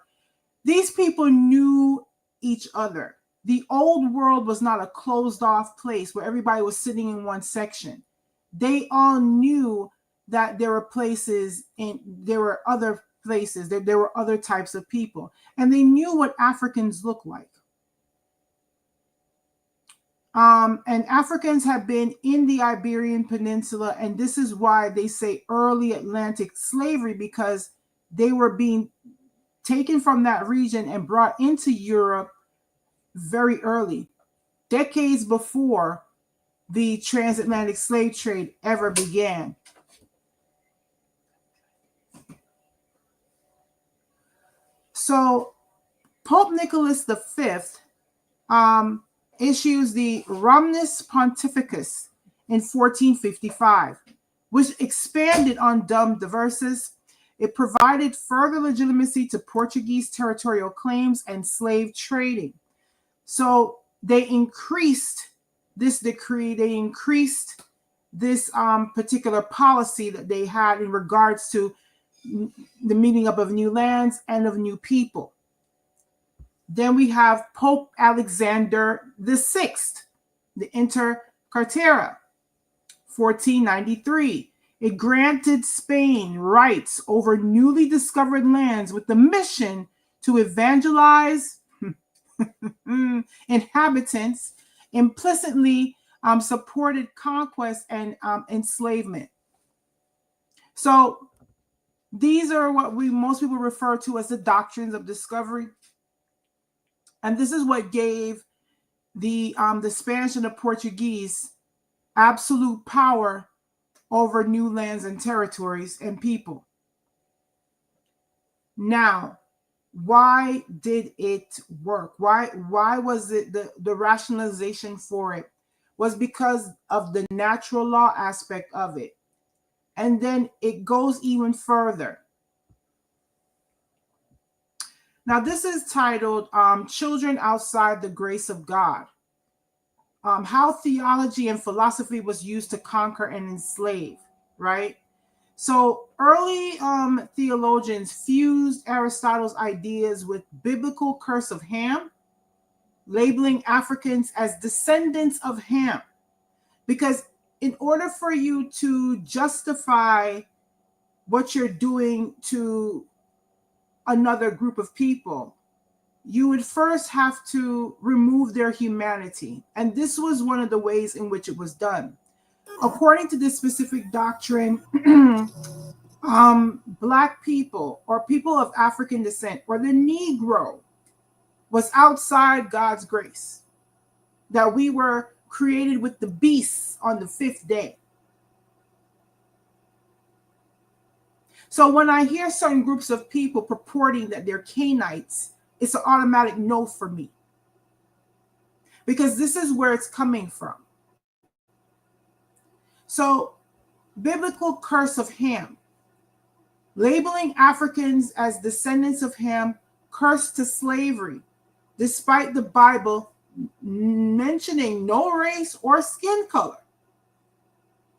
these people knew each other. The old world was not a closed off place where everybody was sitting in one section. They all knew that there were places and there were other places, there were other types of people, and they knew what Africans looked like. And Africans have been in the Iberian Peninsula, and this is why they say early Atlantic slavery, because they were being taken from that region and brought into Europe very early, decades before the transatlantic slave trade ever began. So Pope Nicholas V issues the Romnus Pontificus in 1455, which expanded on Dum Diversas. It provided further legitimacy to Portuguese territorial claims and slave trading. So they increased this decree, they increased this particular policy that they had in regards to the meeting up of new lands and of new people. Then we have Pope Alexander VI, the Inter Cartera, 1493. It granted Spain rights over newly discovered lands with the mission to evangelize inhabitants, implicitly supported conquest and enslavement. So these are what most people refer to as the doctrines of discovery. And this is what gave the Spanish and the Portuguese absolute power over new lands and territories and people. Now, why did it work? Why was it the rationalization for it was because of the natural law aspect of it. And then it goes even further. Now, this is titled Children Outside the Grace of God. How theology and philosophy was used to conquer and enslave, right? So early theologians fused Aristotle's ideas with biblical curse of Ham, labeling Africans as descendants of Ham. Because in order for you to justify what you're doing to another group of people, you would first have to remove their humanity. And this was one of the ways in which it was done. According to this specific doctrine, Black people or people of African descent or the Negro was outside God's grace, that we were created with the beasts on the fifth day. So when I hear certain groups of people purporting that they're Canaanites, it's an automatic no for me, because this is where it's coming from. So biblical curse of Ham labeling Africans as descendants of Ham cursed to slavery, despite the Bible mentioning no race or skin color.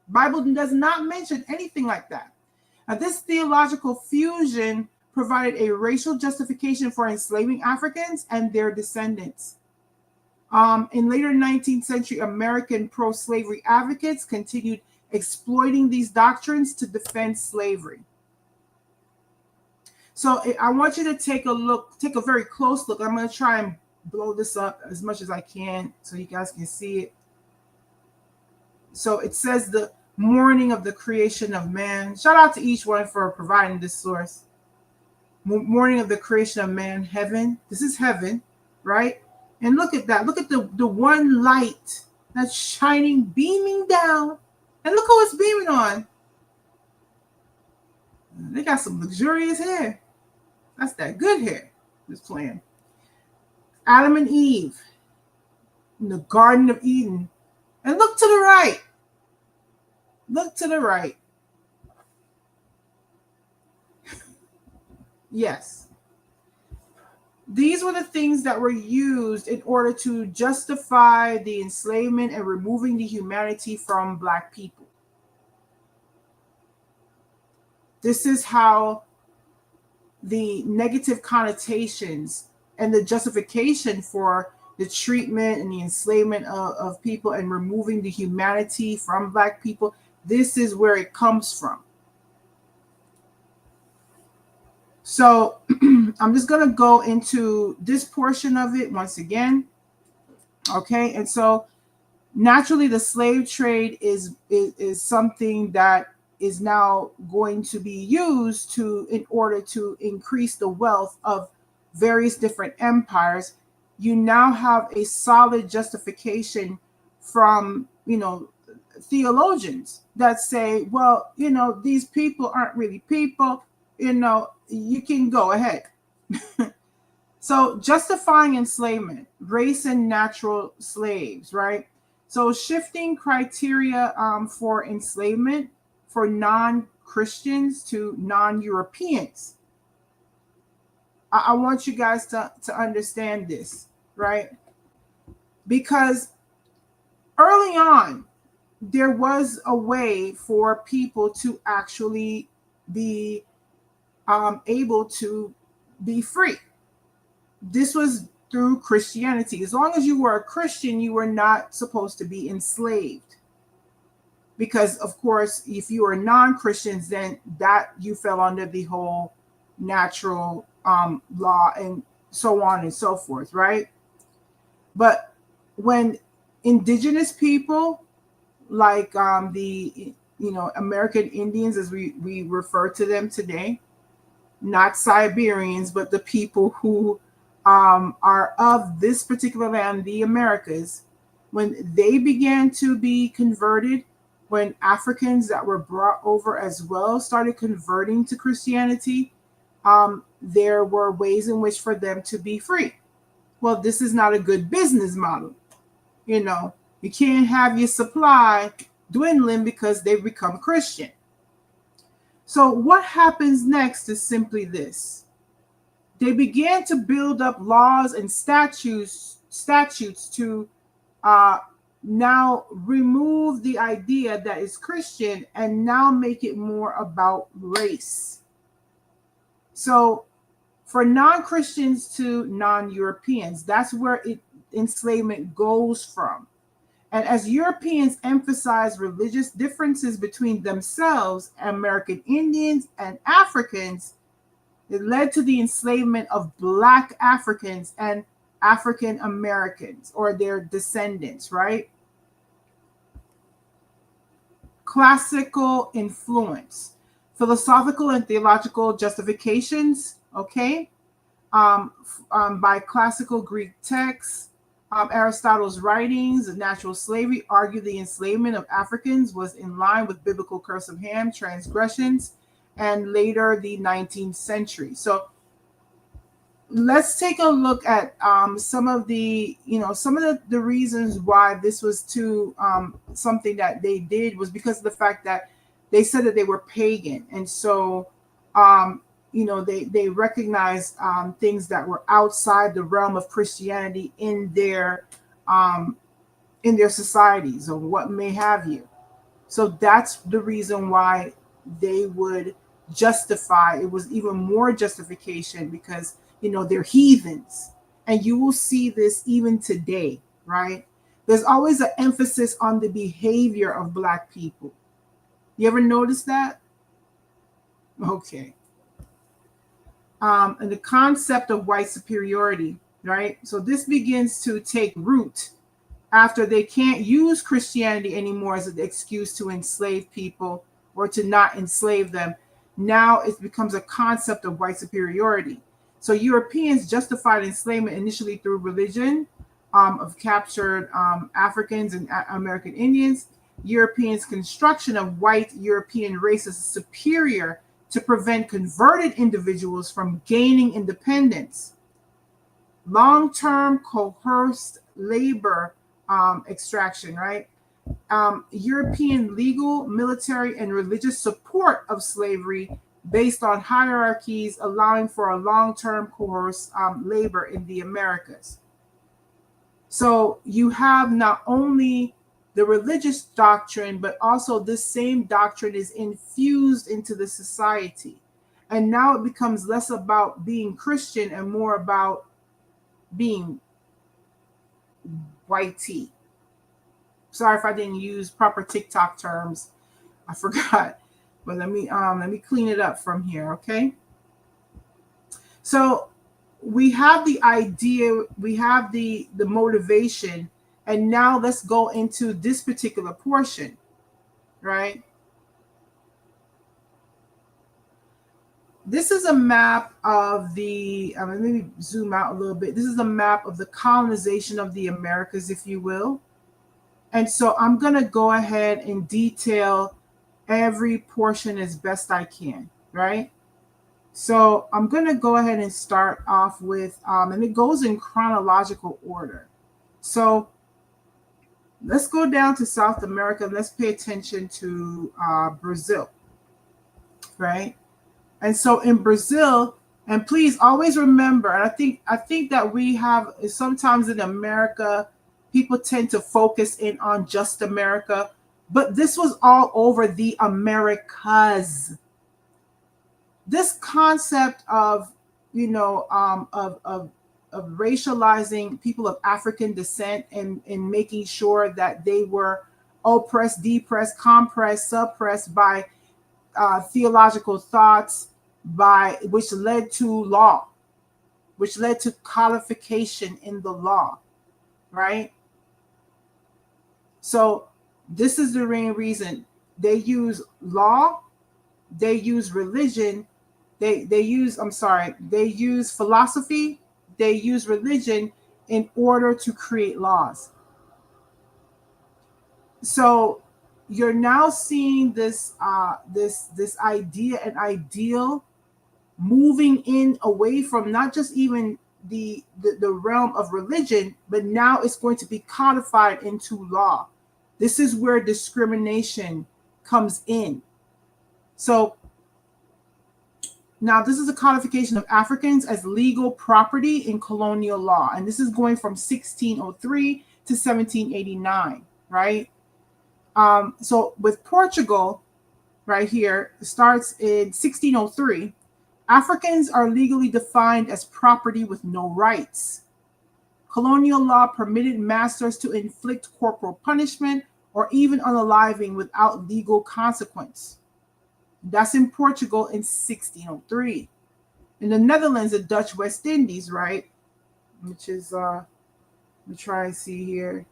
Bible does not mention anything like that. Now, this theological fusion provided a racial justification for enslaving Africans and their descendants. In later 19th century, American pro-slavery advocates continued exploiting these doctrines to defend slavery. So I want you to take a very close look. I'm going to try and blow this up as much as I can so you guys can see it. So it says the morning of the creation of man. Shout out to each one for providing this source. Morning of the creation of man, heaven. This is heaven, right? And look at that. Look at the one light that's shining, beaming down. And look who it's beaming on. They got some luxurious hair. That's that good hair. This playing. Adam and Eve in the Garden of Eden. And look to the right. Look to the right. Yes. These were the things that were used in order to justify the enslavement and removing the humanity from Black people. This is how the negative connotations and the justification for the treatment and the enslavement of people and removing the humanity from Black people, this is where it comes from. So I'm just going to go into this portion of it once again. Okay. And so naturally the slave trade is something that is now going to be used in order to increase the wealth of various different empires. You now have a solid justification from, theologians that say, well, these people aren't really people, you can go ahead. So justifying enslavement, race and natural slaves, right? So shifting criteria for enslavement for non-Christians to non-Europeans. I want you guys to understand this, right? Because early on, there was a way for people to actually be able to be free. This was through Christianity. As long as you were a Christian, you were not supposed to be enslaved. Because, of course, if you were non-Christians, then that you fell under the whole natural law and so on and so forth, right? But when indigenous people, like the American Indians, as we refer to them today, not Siberians, but the people who are of this particular land, the Americas, when they began to be converted, when Africans that were brought over as well started converting to Christianity, there were ways in which for them to be free. Well, this is not a good business model. You can't have your supply dwindling because they've become Christian. So what happens next is simply this. They began to build up laws and statutes to now remove the idea that it's Christian and now make it more about race. So for non-Christians to non-Europeans, that's where enslavement goes from. And as Europeans emphasize religious differences between themselves, American Indians and Africans, it led to the enslavement of Black Africans and African Americans or their descendants, right? Classical influence, philosophical and theological justifications, okay, by classical Greek texts. Aristotle's writings of natural slavery argue the enslavement of Africans was in line with biblical curse of Ham transgressions, and later the 19th century. So let's take a look at some of the reasons why this was something that they did was because of the fact that they said that they were pagan. And so They recognized things that were outside the realm of Christianity um, in their societies or what may have you. So that's the reason why they would justify. It was even more justification because they're heathens, and you will see this even today, right? There's always an emphasis on the behavior of Black people. You ever notice that? Okay. And the concept of white superiority, right? So this begins to take root after they can't use Christianity anymore as an excuse to enslave people or to not enslave them. Now it becomes a concept of white superiority. So Europeans justified enslavement initially through religion of captured Africans and American Indians. Europeans' construction of white European races is superior to prevent converted individuals from gaining independence. Long-term coerced labor extraction, right? European legal, military, and religious support of slavery based on hierarchies allowing for a long-term coerced labor in the Americas. So you have not only the religious doctrine, but also this same doctrine is infused into the society. And now it becomes less about being Christian and more about being whitey. Sorry if I didn't use proper TikTok terms. I forgot. But let me clean it up from here, okay? So we have the idea, we have the motivation, and now let's go into this particular portion, right? This is a map of the, let me zoom out a little bit. This is a map of the colonization of the Americas, if you will. And so I'm going to go ahead and detail every portion as best I can, right? So I'm going to go ahead and start off with, and it goes in chronological order. So let's go down to South America. Let's pay attention to Brazil, right? And so in Brazil, and please always remember, and I think that we have sometimes in America, people tend to focus in on just America, but this was all over the Americas. This concept of of racializing people of African descent and making sure that they were oppressed, depressed, compressed, suppressed by theological thoughts, which led to law, which led to codification in the law, right? So this is the main reason they use law, they use religion, they use philosophy, they use religion in order to create laws. So you're now seeing this this idea and ideal moving in away from not just even the realm of religion, but now it's going to be codified into law. This is where discrimination comes in. So now this is a codification of Africans as legal property in colonial law. And this is going from 1603 to 1789, right? So with Portugal, right here, it starts in 1603. Africans are legally defined as property with no rights. Colonial law permitted masters to inflict corporal punishment or even unaliving without legal consequence. That's in Portugal in 1603. In the Netherlands, the Dutch West Indies, right? Which is, let me try and see here.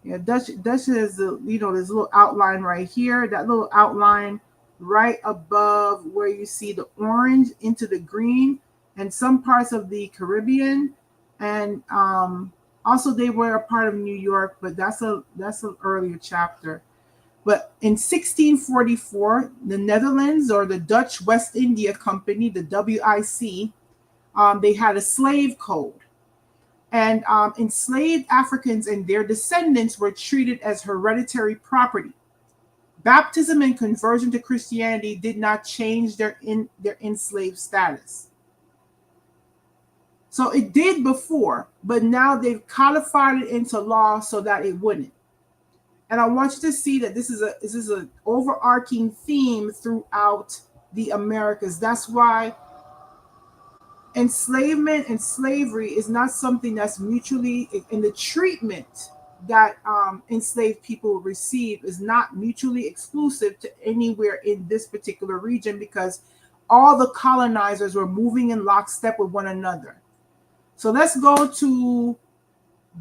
Yeah, Dutch is, there's a little outline right here. That little outline right above where you see the orange into the green, and some parts of the Caribbean, and also they were a part of New York, but that's an earlier chapter. But in 1644, the Netherlands, or the Dutch West India Company, the WIC, they had a slave code. And enslaved Africans and their descendants were treated as hereditary property. baptism and conversion to Christianity did not change their enslaved status. So it did before, but now they've codified it into law so that it wouldn't. And I want you to see that this is an overarching theme throughout the Americas. That's why enslavement and slavery is not something that's mutually, in the treatment that enslaved people receive is not mutually exclusive to anywhere in this particular region, because all the colonizers were moving in lockstep with one another. So let's go to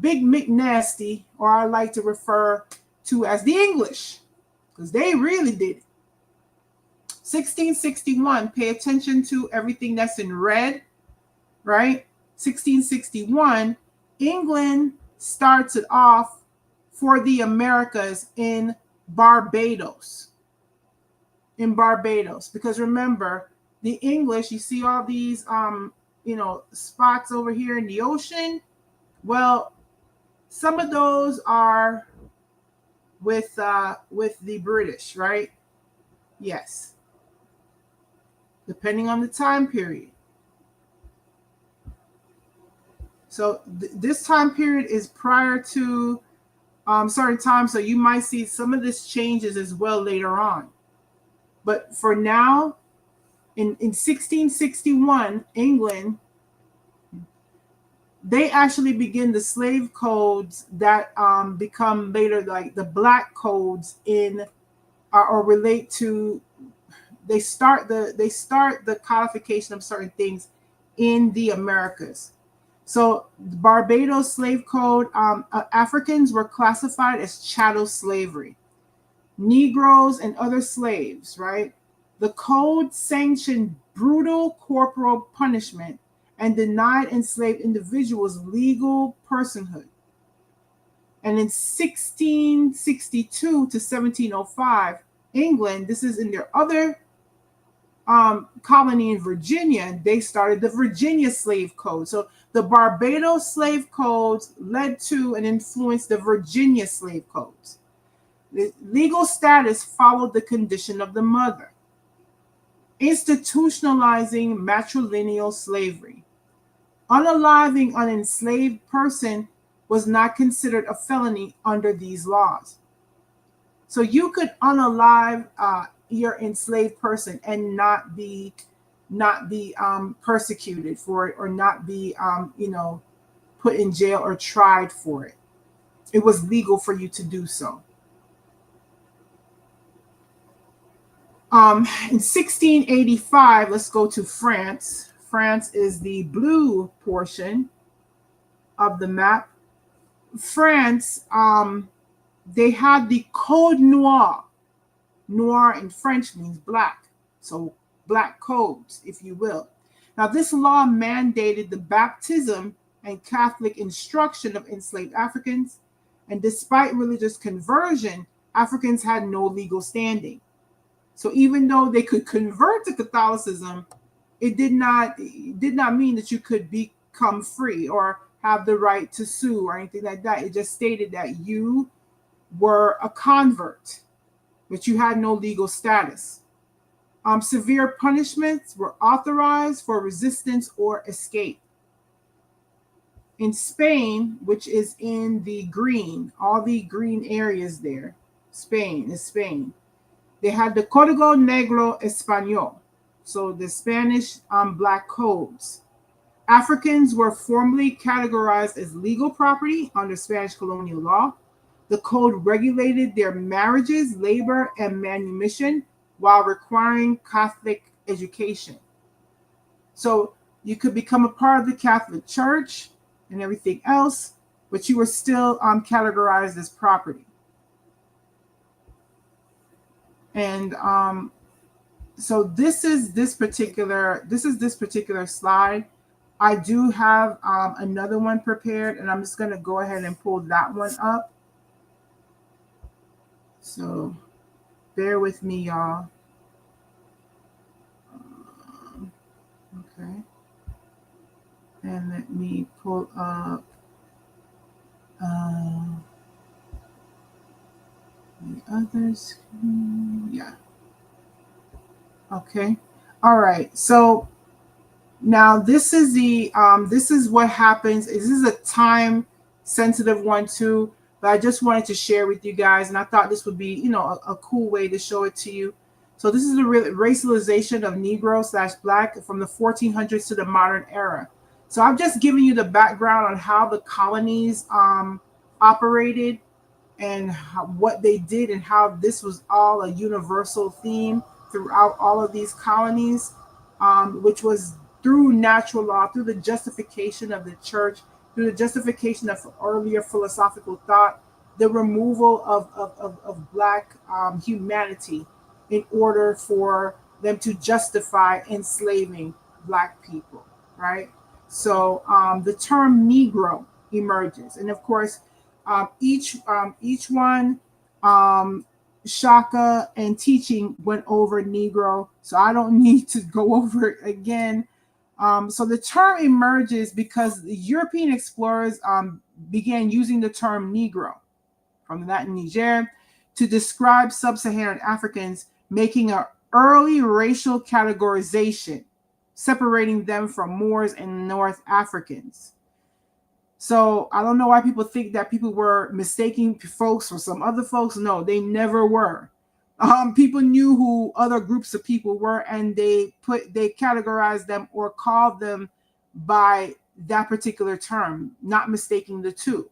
Big McNasty, or I like to refer to as the English, because they really did it. 1661, pay attention to everything that's in red, right? 1661, England starts it off for the Americas in Barbados. In Barbados, because remember, the English, you see all these spots over here in the ocean. Well, some of those are with the British, right? Yes. Depending on the time period. So this time period is prior to certain times, so you might see some of this changes as well later on. But for now, in 1661, England, they actually begin the slave codes that become later like the black codes in or relate to. They start the codification of certain things in the Americas. So the Barbados slave code, Africans were classified as chattel slavery, Negroes and other slaves, right? The code sanctioned brutal corporal punishment and denied enslaved individuals legal personhood. And in 1662 to 1705, England, this is in their other colony in Virginia, they started the Virginia slave code. So the Barbados slave codes led to and influenced the Virginia slave codes. The legal status followed the condition of the mother, institutionalizing matrilineal slavery. Unaliving an enslaved person was not considered a felony under these laws. So you could unalive your enslaved person and not be persecuted for it, or not be put in jail or tried for it. It was legal for you to do so. In 1685, let's go to France. France is the blue portion of the map. France, they had the Code Noir. Noir in French means black, so black codes, if you will. Now, this law mandated the baptism and Catholic instruction of enslaved Africans, and despite religious conversion, Africans had no legal standing. So even though they could convert to Catholicism, it did not mean that you could become free or have the right to sue or anything like that. It just stated that you were a convert, but you had no legal status. Severe punishments were authorized for resistance or escape. In Spain, which is in the green, all the green areas there, Spain, they had the Código Negro Español, so the Spanish black codes. Africans were formally categorized as legal property under Spanish colonial law. The code regulated their marriages, labor, and manumission while requiring Catholic education. So you could become a part of the Catholic Church and everything else, but you were still categorized as property. And so this is this particular slide. I do have another one prepared, and I'm just going to go ahead and pull that one up. So bear with me, y'all. Okay. And let me pull up the others. Yeah. Okay. All right. So now this is this is what happens. This is a time sensitive one too, but I just wanted to share with you guys, and I thought this would be, a cool way to show it to you. So this is the racialization of Negro/Black from the 1400s to the modern era. So I'm just giving you the background on how the colonies operated and what they did, and how this was all a universal theme throughout all of these colonies, which was through natural law, through the justification of the church, through the justification of earlier philosophical thought, the removal of Black humanity in order for them to justify enslaving Black people, right? So the term Negro emerges, and of course, each one, Shaka and teaching went over Negro, so I don't need to go over it again. So the term emerges because the European explorers began using the term Negro, from Latin Niger, to describe sub-Saharan Africans, making an early racial categorization, separating them from Moors and North Africans. So I don't know why people think that people were mistaking folks for some other folks. No, they never were. People knew who other groups of people were, and they categorized them or called them by that particular term, not mistaking the two.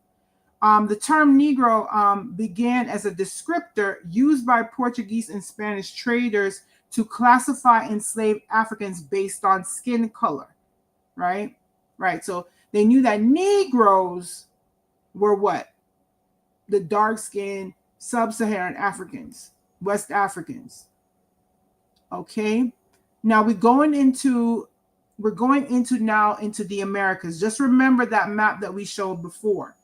The term Negro began as a descriptor used by Portuguese and Spanish traders to classify enslaved Africans based on skin color, right? Right. So they knew that Negroes were what? The dark-skinned sub-Saharan Africans, West Africans. Okay. Now we're going into now into the Americas. Just remember that map that we showed before.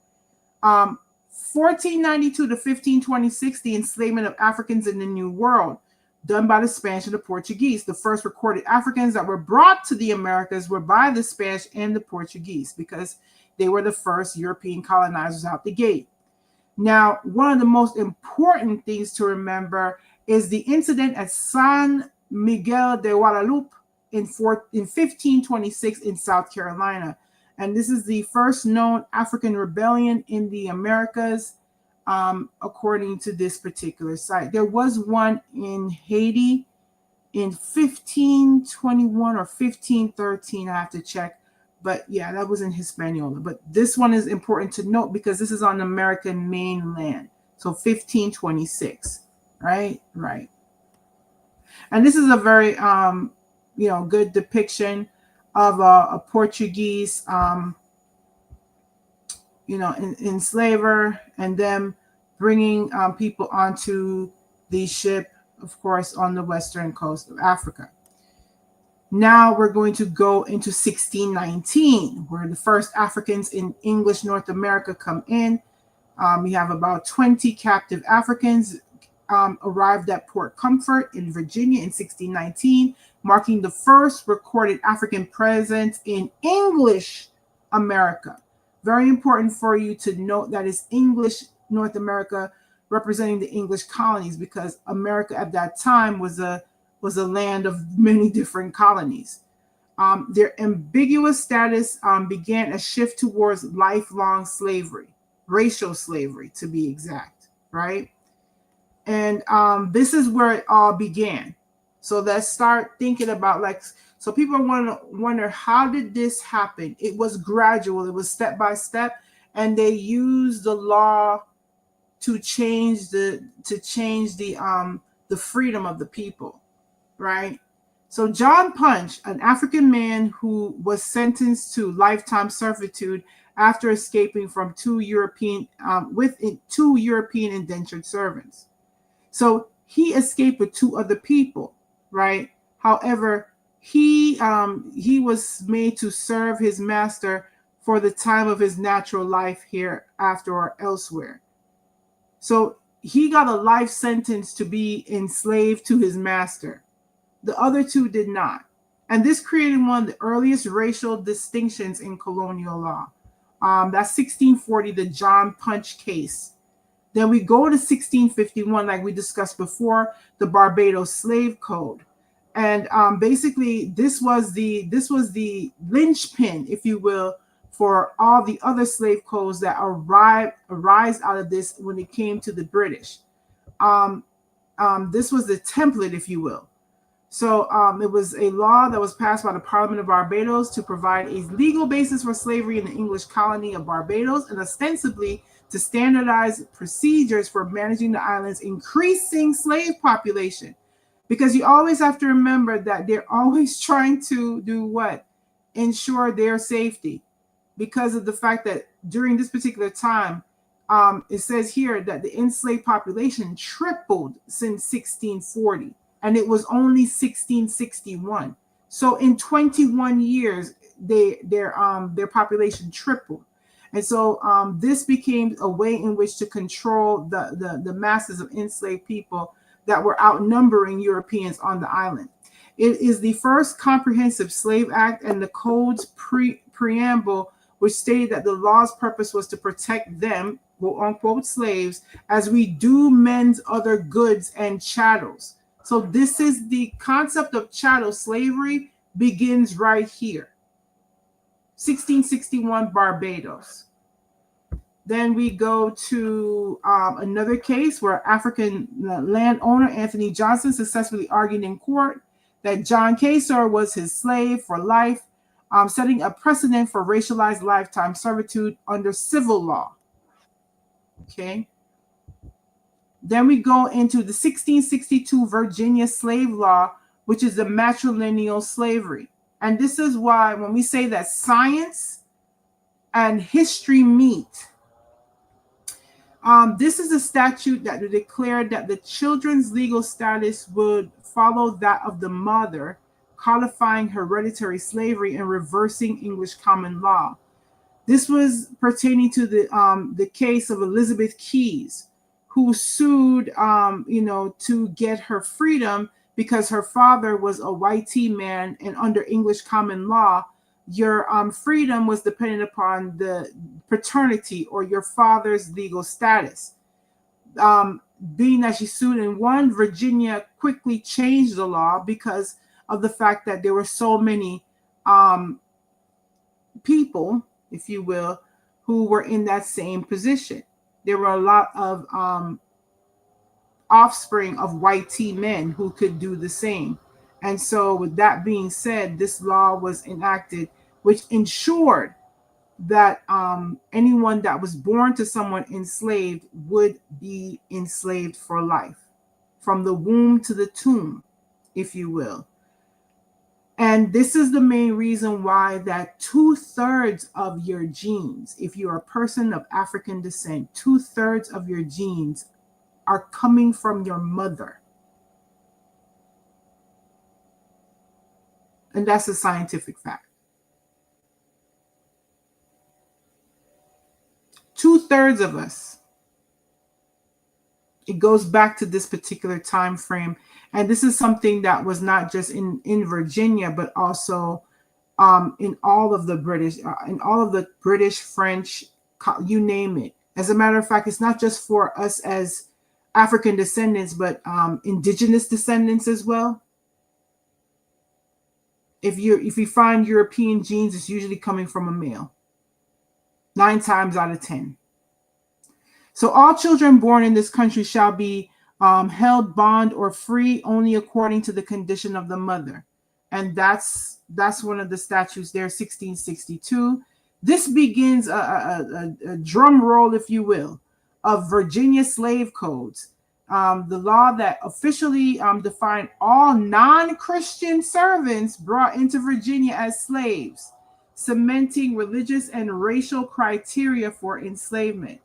1492 to 1526, the enslavement of Africans in the New World, done by the Spanish and the Portuguese. The first recorded Africans that were brought to the Americas were by the Spanish and the Portuguese, because they were the first European colonizers out the gate. Now, one of the most important things to remember is the incident at San Miguel de Guadalupe in 1526 in South Carolina. And this is the first known African rebellion in the Americas, according to this particular site. There was one in Haiti in 1521 or 1513. I have to check. But yeah, that was in Hispaniola. But this one is important to note because this is on the American mainland. So 1526, right? Right. And this is a very, good depiction of a Portuguese, enslaver, and them bringing people onto the ship, of course, on the western coast of Africa. Now we're going to go into 1619, where the first Africans in English North America come in. We have about 20 captive Africans arrived at Port Comfort in Virginia in 1619, marking the first recorded African presence in English America. Very important for you to note that it's English North America, representing the English colonies, because America at that time was a land of many different colonies. Their ambiguous status began a shift towards lifelong slavery, racial slavery to be exact, right? And this is where it all began. So let's start thinking about, so people want to wonder, how did this happen? It was gradual. It was step by step, and they used the law to change the freedom of the people, right? So John Punch, an African man who was sentenced to lifetime servitude after escaping from two European indentured servants. So he escaped with two other people, right? However, he was made to serve his master for the time of his natural life hereafter or elsewhere. So he got a life sentence to be enslaved to his master. The other two did not. And this created one of the earliest racial distinctions in colonial law. That's 1640, the John Punch case. Then we go to 1651, like we discussed before, the Barbados Slave Code. And basically, this was the linchpin, if you will, for all the other slave codes that arise out of this when it came to the British. This was the template, if you will. So it was a law that was passed by the Parliament of Barbados to provide a legal basis for slavery in the English colony of Barbados, and ostensibly to standardize procedures for managing the island's increasing slave population. Because you always have to remember that they're always trying to do what? Ensure their safety. Because of the fact that during this particular time, it says here that the enslaved population tripled since 1640, and it was only 1661. So in 21 years, their population tripled. And so this became a way in which to control the masses of enslaved people that were outnumbering Europeans on the island. It is the first comprehensive slave act, and the code's preamble, which stated that the law's purpose was to protect them, quote unquote, slaves, as we do men's other goods and chattels. So this is the concept of chattel slavery begins right here. 1661 Barbados. Then we go to another case where African landowner Anthony Johnson successfully argued in court that John Kasor was his slave for life, setting a precedent for racialized lifetime servitude under civil law. Okay. Then we go into the 1662 Virginia slave law, which is the matrilineal slavery. And this is why when we say that science and history meet, this is a statute that declared that the children's legal status would follow that of the mother, codifying hereditary slavery and reversing English common law. This was pertaining to the case of Elizabeth Keyes, who sued, to get her freedom because her father was a whitey man, and under English common law, your freedom was dependent upon the paternity or your father's legal status. Being that she sued and won, Virginia quickly changed the law because of the fact that there were so many people, if you will, who were in that same position. There were a lot of offspring of whitey men who could do the same. And so with that being said, this law was enacted, which ensured that anyone that was born to someone enslaved would be enslaved for life, from the womb to the tomb, if you will. And this is the main reason why that 2/3 of your genes, if you're a person of African descent, 2/3 of your genes are coming from your mother. And that's a scientific fact. 2/3 of us. It goes back to this particular time frame. And this is something that was not just in Virginia, but also in all of the British, French, you name it. As a matter of fact, it's not just for us as African descendants, but indigenous descendants as well. If you find European genes, it's usually coming from a male. 9 times out of 10. So all children born in this country shall be held bond or free only according to the condition of the mother. And that's one of the statutes there, 1662. This begins a drum roll, if you will, of Virginia slave codes. The law that officially defined all non-Christian servants brought into Virginia as slaves, cementing religious and racial criteria for enslavement.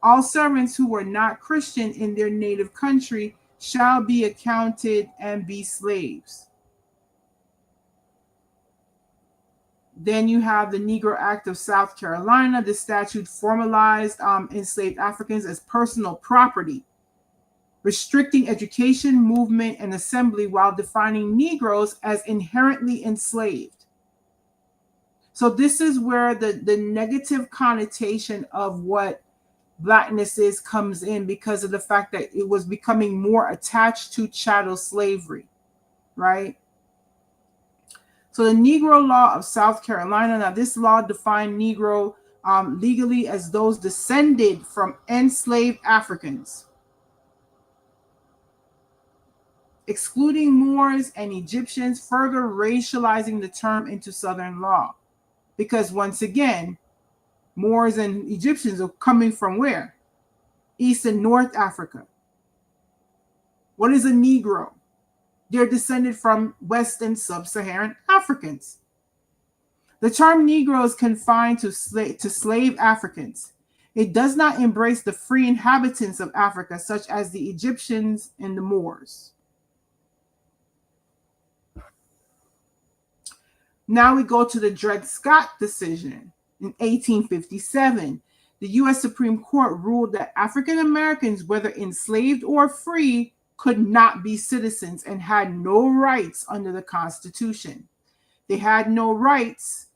All servants who were not Christian in their native country shall be accounted and be slaves. Then you have the Negro Act of South Carolina. The statute formalized enslaved Africans as personal property, restricting education, movement, and assembly while defining Negroes as inherently enslaved. So this is where the negative connotation of what blackness is comes in because of the fact that it was becoming more attached to chattel slavery, right? So the Negro Law of South Carolina, now this law defined Negro legally as those descended from enslaved Africans, excluding Moors and Egyptians, further racializing the term into Southern law. Because once again, Moors and Egyptians are coming from where? East and North Africa. What is a Negro? They're descended from West and Sub-Saharan Africans. The term Negro is confined to slave Africans. It does not embrace the free inhabitants of Africa, such as the Egyptians and the Moors. Now we go to the Dred Scott decision in 1857. The U.S. Supreme Court ruled that African Americans, whether enslaved or free, could not be citizens and had no rights under the Constitution. They had no rights,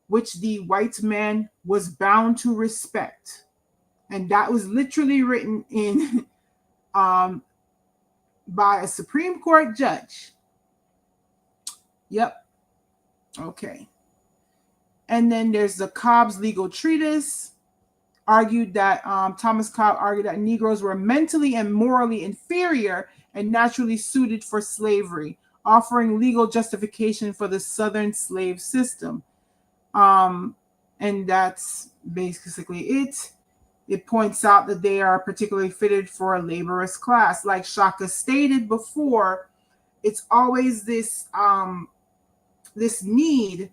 which the white man was bound to respect. And that was literally written in by a Supreme Court judge. Yep. Okay. And then there's the Cobb's legal treatise, argued that Thomas Cobb argued that Negroes were mentally and morally inferior and naturally suited for slavery, offering legal justification for the Southern slave system. And that's basically it. It points out that they are particularly fitted for a laborious class. Like Shaka stated before, it's always this this need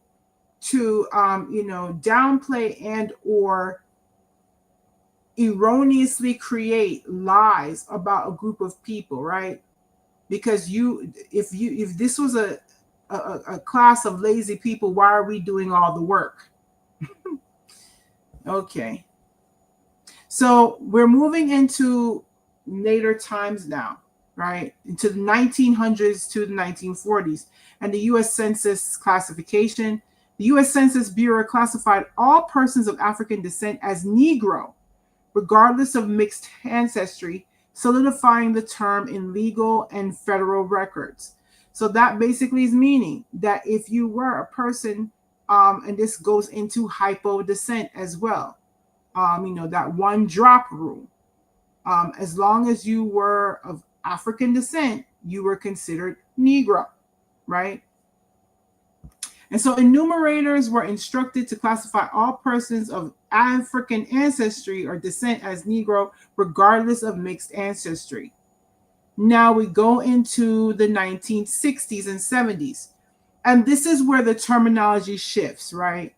to downplay and or erroneously create lies about a group of people, right? Because if this was a class of lazy people, why are we doing all the work? Okay. So we're moving into later times now, right? Into the 1900s to the 1940s, and the U.S. Census classification. The U.S. Census Bureau classified all persons of African descent as Negro, regardless of mixed ancestry, solidifying the term in legal and federal records. So that basically is meaning that if you were a person, and this goes into hypo descent as well, that one drop rule. As long as you were of African descent, you were considered Negro, right? And so enumerators were instructed to classify all persons of African ancestry or descent as Negro, regardless of mixed ancestry. Now we go into the 1960s and 70s. And this is where the terminology shifts, right?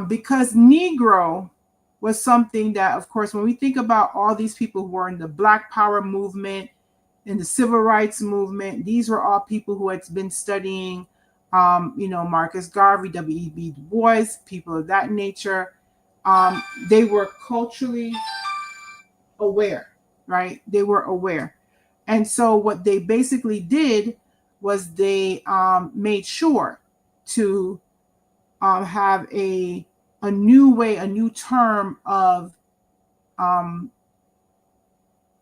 Because Negro was something that, of course, when we think about all these people who were in the Black Power movement, in the Civil Rights movement, these were all people who had been studying, Marcus Garvey, W.E.B. Du Bois, people of that nature. They were culturally aware, right? They were aware. And so what they basically did was they made sure to have a new way, a new term of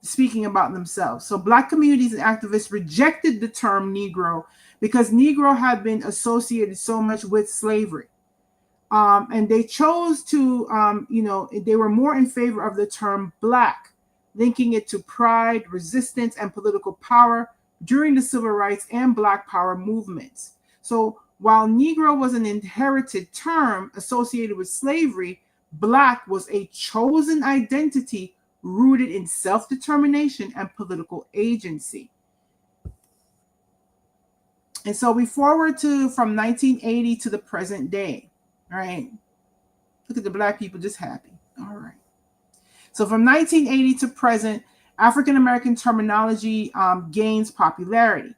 speaking about themselves. So Black communities and activists rejected the term Negro because Negro had been associated so much with slavery. And they chose to, they were more in favor of the term Black, linking it to pride, resistance, and political power during the Civil Rights and Black Power movements. So while Negro was an inherited term associated with slavery, Black was a chosen identity rooted in self-determination and political agency. And so we forward to from 1980 to the present day, right? Look at the Black people just happy. All right. So from 1980 to present, African-American terminology gains popularity.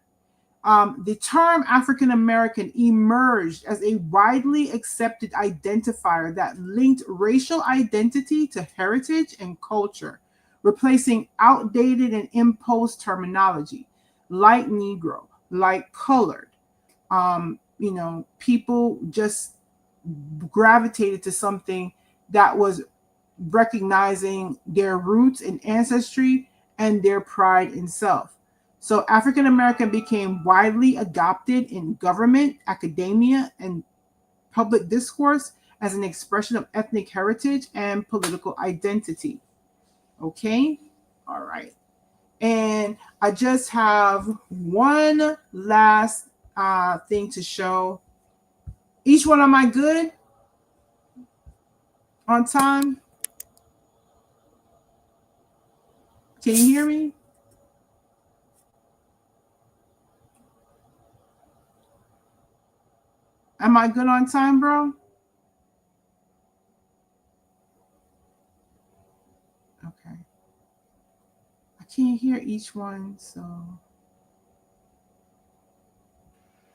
The term African-American emerged as a widely accepted identifier that linked racial identity to heritage and culture, replacing outdated and imposed terminology like Negro, like colored. People just gravitated to something that was recognizing their roots and ancestry and their pride in self. So African American became widely adopted in government, academia, and public discourse as an expression of ethnic heritage and political identity. Okay? All right. And I just have one last thing to show. Each one, am I good on time? Can you hear me? Am I good on time, bro? Okay. I can't hear each one, so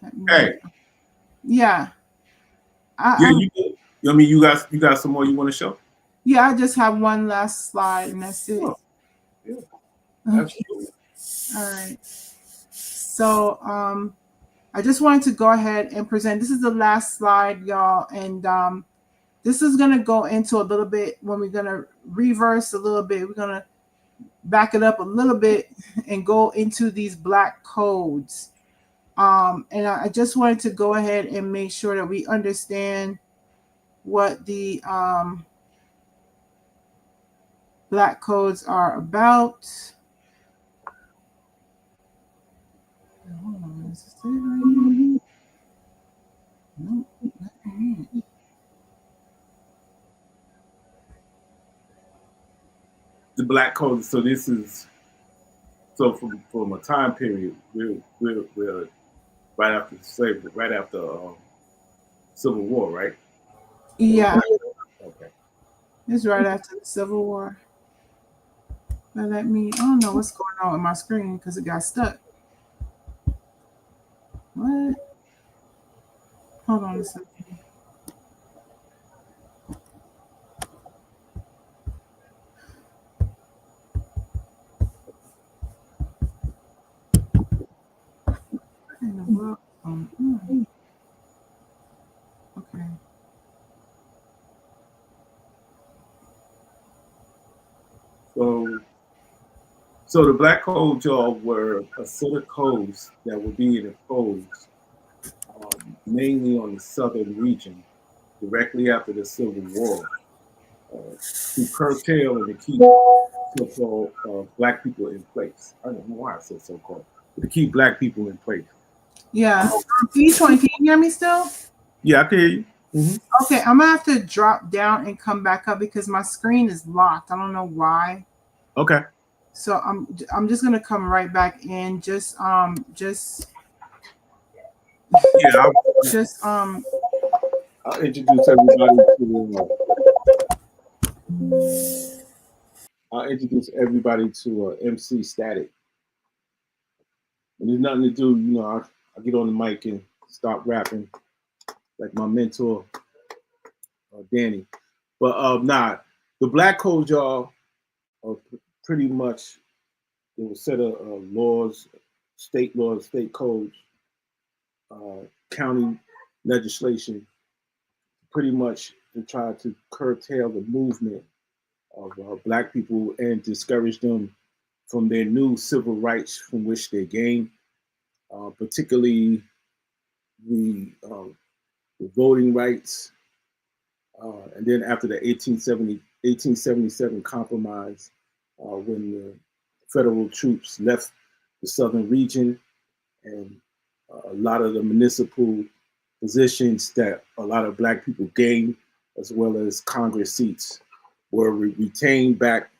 let me. Hey, Yeah. yeah, I, I mean, you got some more you want to show? yeah, I just have one last slide and that's it. Oh, yeah, Okay. absolutely. All right. So I just wanted to go ahead and present. This is the last slide, y'all, and this is gonna go into a little bit when we're gonna reverse a little bit. We're gonna back it up a little bit and go into these black codes. And I just wanted to go ahead and make sure that we understand what the black codes are about. Hold on, is this it right here? Nope, not it. The black code. So this is from a time period. We're right after slavery, right after Civil War, right? Yeah, Okay. it's right after the Civil War. But let me, I don't know what's going on with my screen because it got stuck. What? Hold on a second. What in the world? Okay. So so the black codes, y'all, were a set of codes that were being imposed mainly on the southern region directly after the Civil War to curtail and to keep so-called black people in place. I don't know why I said so-called, but to keep black people in place. Yeah. P20, can you hear me still? Yeah, I can hear you. Okay, I'm gonna have to drop down and come back up because my screen is locked. I don't know why. Okay. So I'm just gonna come right back in. Yeah, Just I'll introduce everybody to. I'll introduce everybody to MC Static. And there's nothing to do, I get on the mic and start rapping like my mentor, Danny. But nah, the black code, y'all, are pretty much it was a set of laws, state codes, county legislation, pretty much to try to curtail the movement of black people and discourage them from their new civil rights from which they gained, particularly the voting rights. And then after the 1877 compromise, when the federal troops left the southern region and a lot of the municipal positions that a lot of black people gained, as well as Congress seats, were retained back.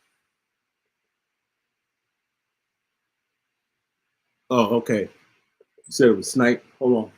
Oh, okay. You said it was Snipe. Hold on.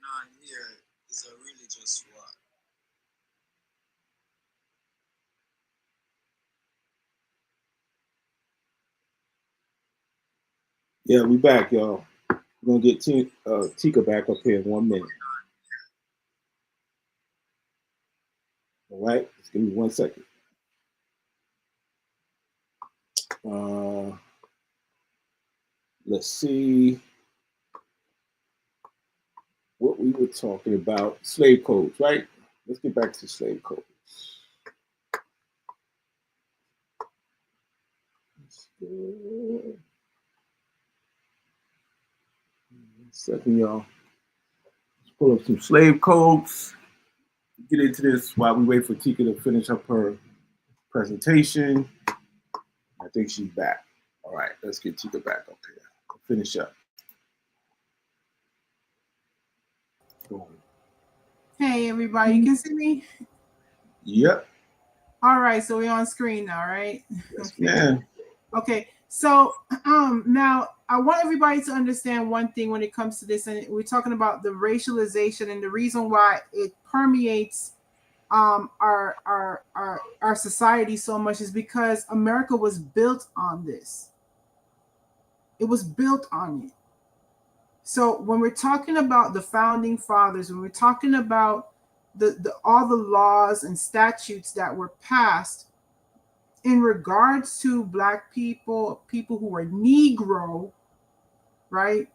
on here is a religious war. Yeah, we back, y'all. We're gonna get Tika back up here in 1 minute. All right, just give me 1 second. Let's see what we were talking about. Slave codes, right? Let's get back to slave codes. Second, y'all. Let's pull up some slave codes. Get into this while we wait for Tika to finish up her presentation. I think she's back. All right, let's get Tika back up here. Finish up. Boom. Hey, everybody, you can see me? Yep. All right, so we're on screen now, right? Yes, Okay. ma'am. Okay, so now I want everybody to understand one thing when it comes to this, and we're talking about the racialization and the reason why it permeates our society so much is because America was built on this. It was built on it. So when we're talking about the founding fathers, when we're talking about the all the laws and statutes that were passed in regards to Black people, people who were Negro, right?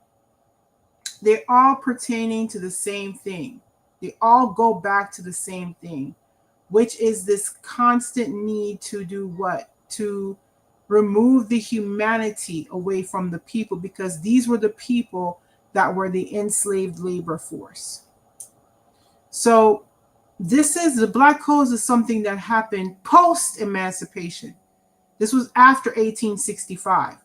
They're all pertaining to the same thing. They all go back to the same thing, which is this constant need to do what? To remove the humanity away from the people, because these were the people that were the enslaved labor force. So this is the Black codes is something that happened post-emancipation. This was after 1865.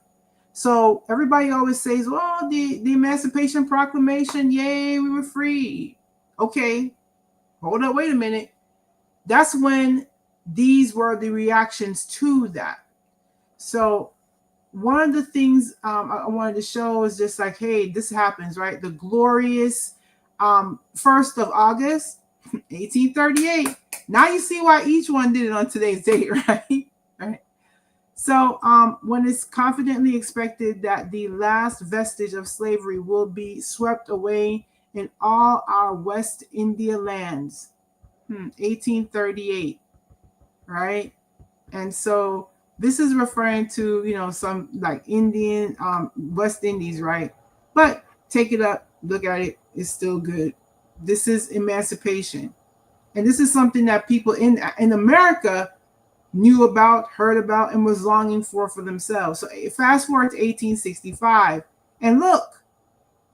So everybody always says, well, the Emancipation Proclamation, yay, we were free. Okay, hold up, wait a minute. That's when these were the reactions to that. So one of the things I wanted to show is just like, hey, this happens, right? The glorious 1st of August, 1838. Now you see why each one did it on today's date, right? Right. So when it's confidently expected that the last vestige of slavery will be swept away in all our West India lands, 1838, right? And so this is referring to, you know, some like Indian, West Indies, right? But take it up, look at it, it's still good. This is emancipation. And this is something that people in America knew about, heard about, and was longing for themselves. So fast forward to 1865, and look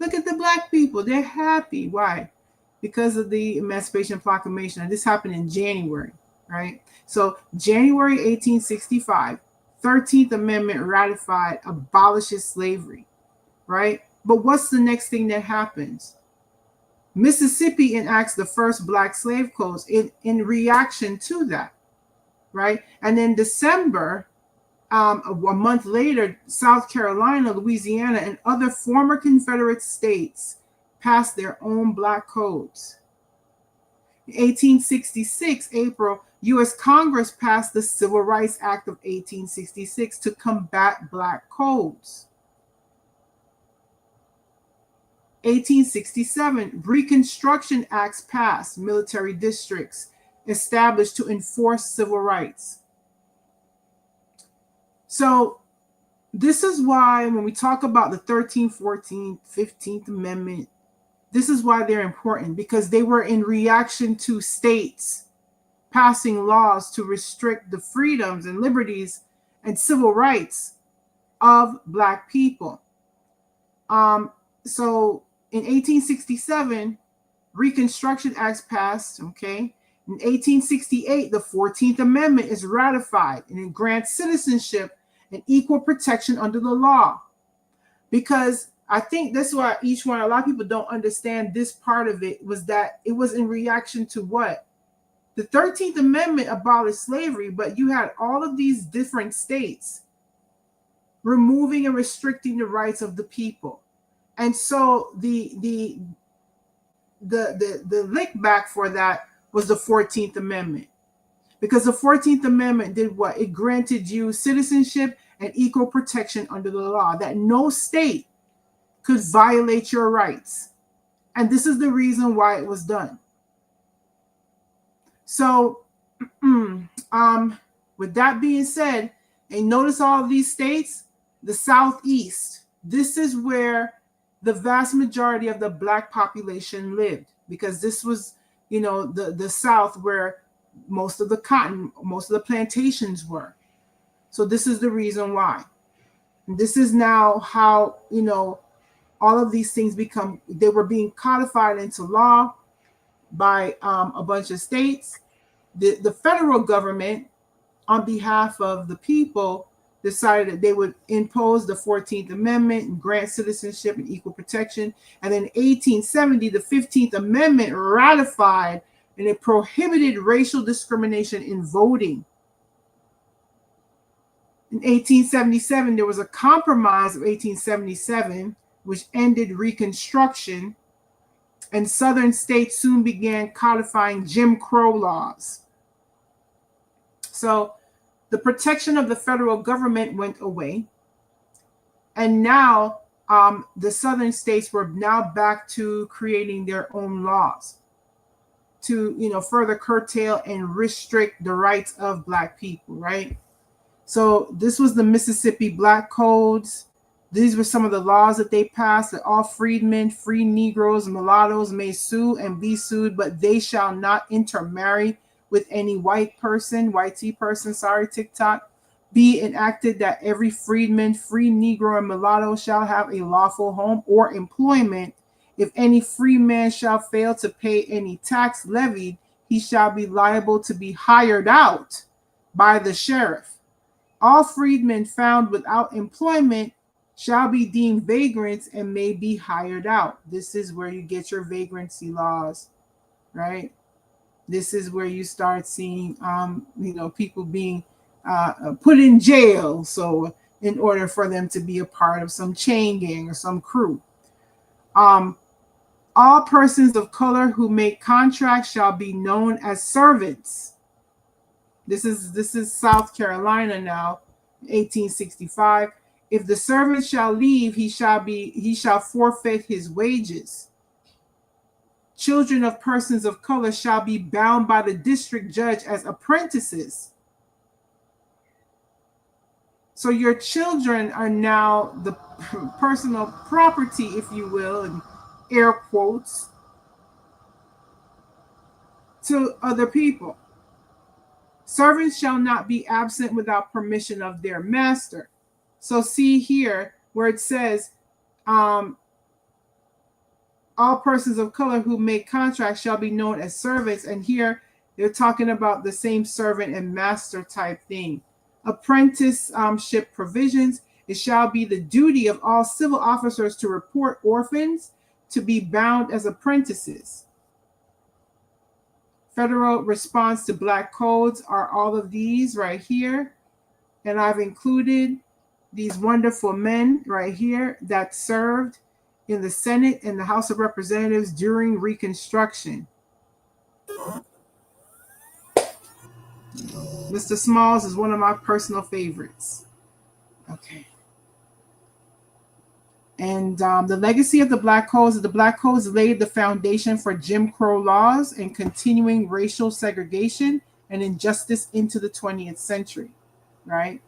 at the Black people. They're happy. Why? Because of the Emancipation Proclamation. And this happened in January, right? So January 1865, 13th Amendment ratified, abolishes slavery, right? But what's the next thing that happens? Mississippi enacts the first Black slave codes in reaction to that, right? And then December, a month later, South Carolina, Louisiana, and other former Confederate states passed their own Black codes. In 1866, April, U.S. Congress passed the Civil Rights Act of 1866 to combat Black codes. 1867, Reconstruction Acts passed, military districts established to enforce civil rights. So this is why when we talk about the 13th, 14th, 15th Amendment, this is why they're important, because they were in reaction to states passing laws to restrict the freedoms and liberties and civil rights of Black people. So in 1867, Reconstruction Acts passed, okay? In 1868, the 14th Amendment is ratified, and it grants citizenship and equal protection under the law. Because I think that's why a lot of people don't understand this part of it, was that it was in reaction to what? The 13th Amendment abolished slavery, but you had all of these different states removing and restricting the rights of the people. And so the the lick back for that was the 14th Amendment. Because the 14th Amendment did what? It granted you citizenship and equal protection under the law, that no state could violate your rights. And this is the reason why it was done. So, with that being said, and notice all of these states, the Southeast, this is where the vast majority of the Black population lived, because this was, the South where most of the cotton, most of the plantations were. So this is the reason why. And this is now how, all of these things they were being codified into law by a bunch of states. The federal government, on behalf of the people, decided that they would impose the 14th Amendment and grant citizenship and equal protection. And then in 1870, the 15th Amendment ratified, and it prohibited racial discrimination in voting. In 1877, there was a compromise of 1877, which ended Reconstruction, and Southern states soon began codifying Jim Crow laws. So the protection of the federal government went away. And now the Southern states were now back to creating their own laws to, further curtail and restrict the rights of Black people, right? So this was the Mississippi Black Codes. These were some of the laws that they passed, that all freedmen, free Negroes, mulattoes may sue and be sued, but they shall not intermarry with any white person, sorry, TikTok. Be enacted that every freedman, free Negro, and mulatto shall have a lawful home or employment. If any free man shall fail to pay any tax levied, he shall be liable to be hired out by the sheriff. All freedmen found without employment shall be deemed vagrants and may be hired out. This is where you get your vagrancy laws, right? This is where you start seeing, people being put in jail. So in order for them to be a part of some chain gang or some crew. All persons of color who make contracts shall be known as servants. This is South Carolina now, 1865. If the servant shall leave, he shall forfeit his wages. Children of persons of color shall be bound by the district judge as apprentices. So your children are now the personal property, if you will, in air quotes, to other people. Servants shall not be absent without permission of their master. So see here where it says, all persons of color who make contracts shall be known as servants. And here they're talking about the same servant and master type thing. Apprenticeship provisions. It shall be the duty of all civil officers to report orphans to be bound as apprentices. Federal response to Black codes are all of these right here. And I've included these wonderful men right here that served in the Senate and the House of Representatives during Reconstruction. Mr. Smalls is one of my personal favorites. Okay. And the legacy of the Black Codes is the Black Codes laid the foundation for Jim Crow laws and continuing racial segregation and injustice into the 20th century, right?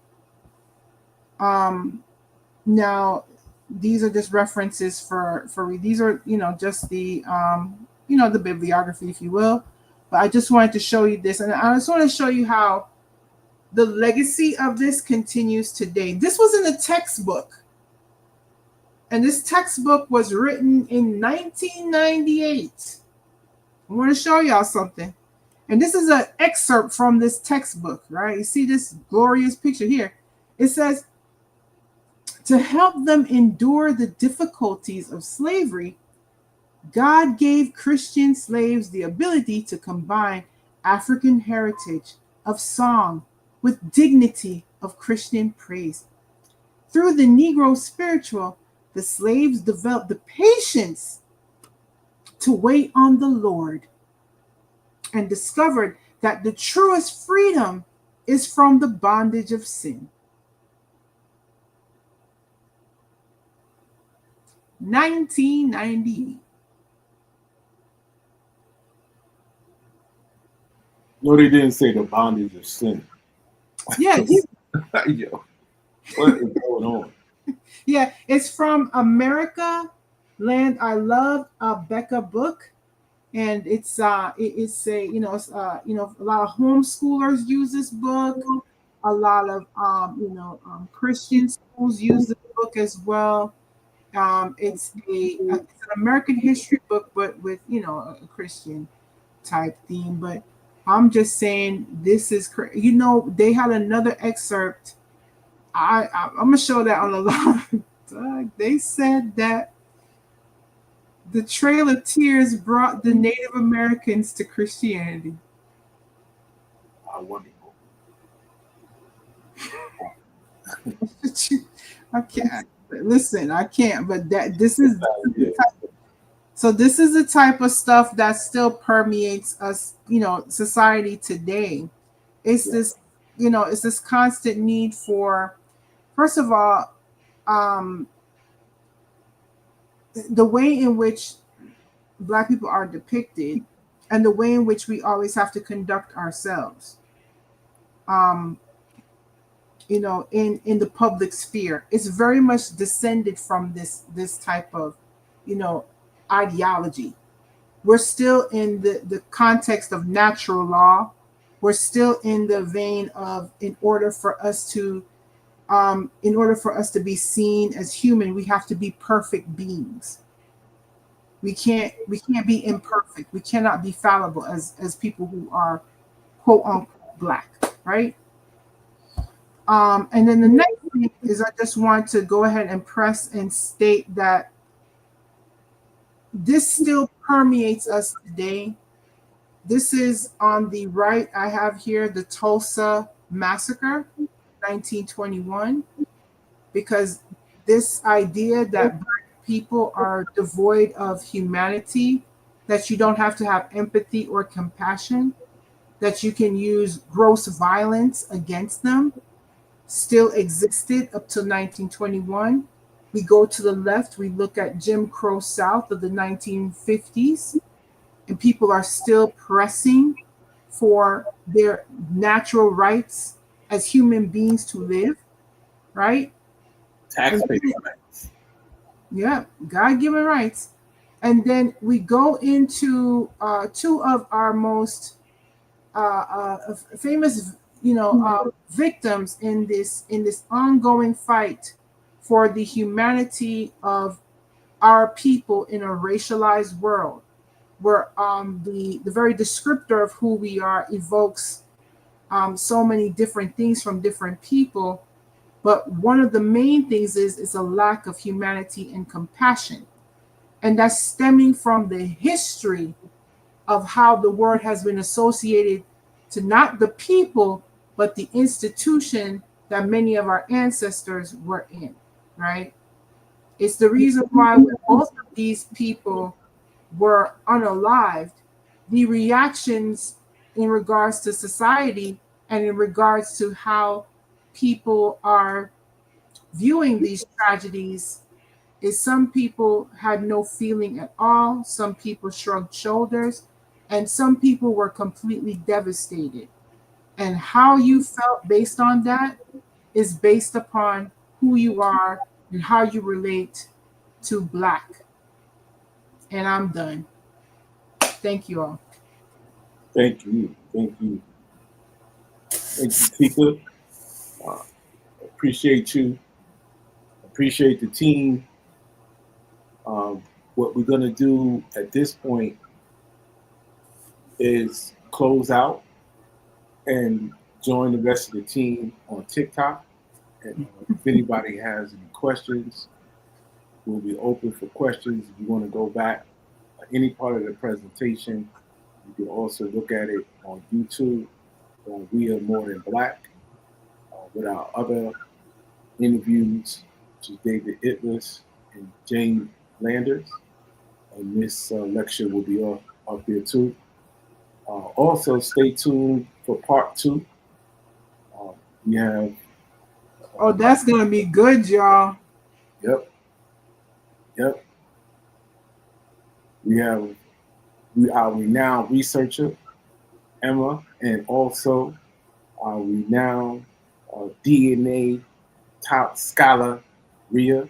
Now, these are just references for these are, just the, the bibliography, if you will. But I just wanted to show you this. And I just want to show you how the legacy of this continues today. This was in a textbook. And this textbook was written in 1998. I want to show y'all something. And this is an excerpt from this textbook, right? You see this glorious picture here. It says, to help them endure the difficulties of slavery, God gave Christian slaves the ability to combine African heritage of song with dignity of Christian praise. Through the Negro spiritual, the slaves developed the patience to wait on the Lord and discovered that the truest freedom is from the bondage of sin. 1998. No, they didn't say the bondage of sin. Yeah, Yo, what is going on? yeah, it's from America Land I Love, Becca book, and it's it's a a lot of homeschoolers use this book, a lot of Christian schools use this book as well. It's an American history book, but with a Christian type theme. But I'm just saying this is they had another excerpt. I'm gonna show that on the live. They said that the Trail of Tears brought the Native Americans to Christianity. Wonderful. I can't listen. I can't. But this is so. This is the type of stuff that still permeates us. Society today. It's this. It's this constant need for. First of all, the way in which Black people are depicted, and the way in which we always have to conduct ourselves. In the public sphere, it's very much descended from this type of ideology. We're still in the context of natural law. We're still in the vein of in order for us to be seen as human, we have to be perfect beings. We can't be imperfect. We cannot be fallible as people who are quote unquote Black, right? And then the next thing is I just want to go ahead and press and state that this still permeates us today. This is on the right. I have here the Tulsa Massacre, 1921, because this idea that Black people are devoid of humanity, that you don't have to have empathy or compassion, that you can use gross violence against them, still existed up till 1921. We go to the left, we look at Jim Crow South of the 1950s, and people are still pressing for their natural rights as human beings to live, right? Taxpayer rights. Yeah, God-given rights. And then we go into two of our most famous, victims in this ongoing fight for the humanity of our people in a racialized world, where the very descriptor of who we are evokes so many different things from different people. But one of the main things is a lack of humanity and compassion. And that's stemming from the history of how the word has been associated to not the people, but the institution that many of our ancestors were in, right? It's the reason why when both of these people were unalived, the reactions in regards to society and in regards to how people are viewing these tragedies is some people had no feeling at all, some people shrugged shoulders, and some people were completely devastated. And how you felt based on that is based upon who you are and how you relate to Black. And I'm done. Thank you all. Thank you. Thank you. Thank you, Tika. Appreciate you. Appreciate the team. What we're going to do at this point is close out and join the rest of the team on TikTok. And if anybody has any questions, we'll be open for questions. If you want to go back any part of the presentation, you can also look at it on YouTube on We Are More Than Black with our other interviews, which is David Itlis and Jane Landers. and this lecture will be up there too. Also, stay tuned for part 2. We have. Oh, that's gonna be good, y'all. Yep. We have our renowned researcher Emma, and also our renowned DNA top scholar Ria,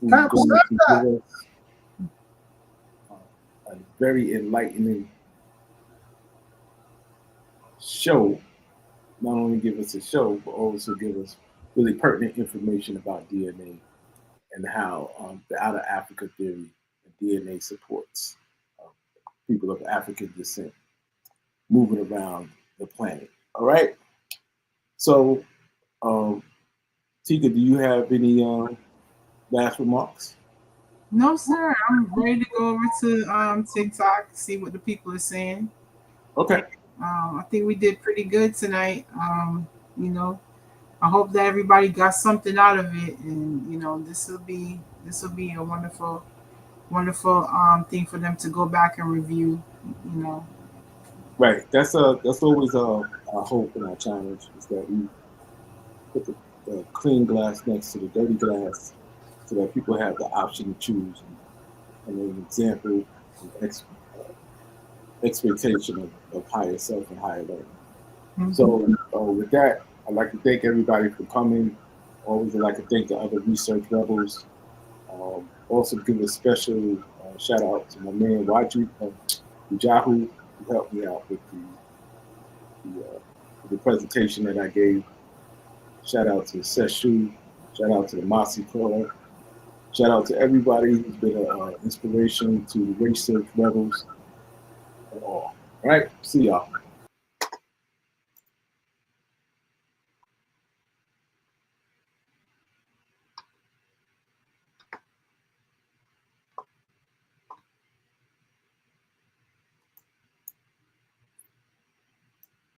who's Top going to give us a very enlightening show. Not only give us a show, but also give us really pertinent information about DNA and how the Out of Africa theory and DNA supports people of African descent moving around the planet. All right. So, Tika, do you have any last remarks? No, sir. I'm ready to go over to TikTok, see what the people are saying. Okay. I think we did pretty good tonight. You know, I hope that everybody got something out of it, and you know, this will be a wonderful thing for them to go back and review. You know, Right. That's always our hope and our challenge is that we put the clean glass next to the dirty glass, so that people have the option to choose and an example and expectation of higher self and higher learning. mm-hmm. So with that, I'd like to thank everybody for coming. Always, I'd like to thank the other research rebels. Also, give a special shout out to my man Waju Ujahu, who helped me out with the presentation that I gave. Shout out to Seshu. Shout out to the Masi Club. Shout out to everybody who's been an inspiration to the research rebels and all. All right, see y'all.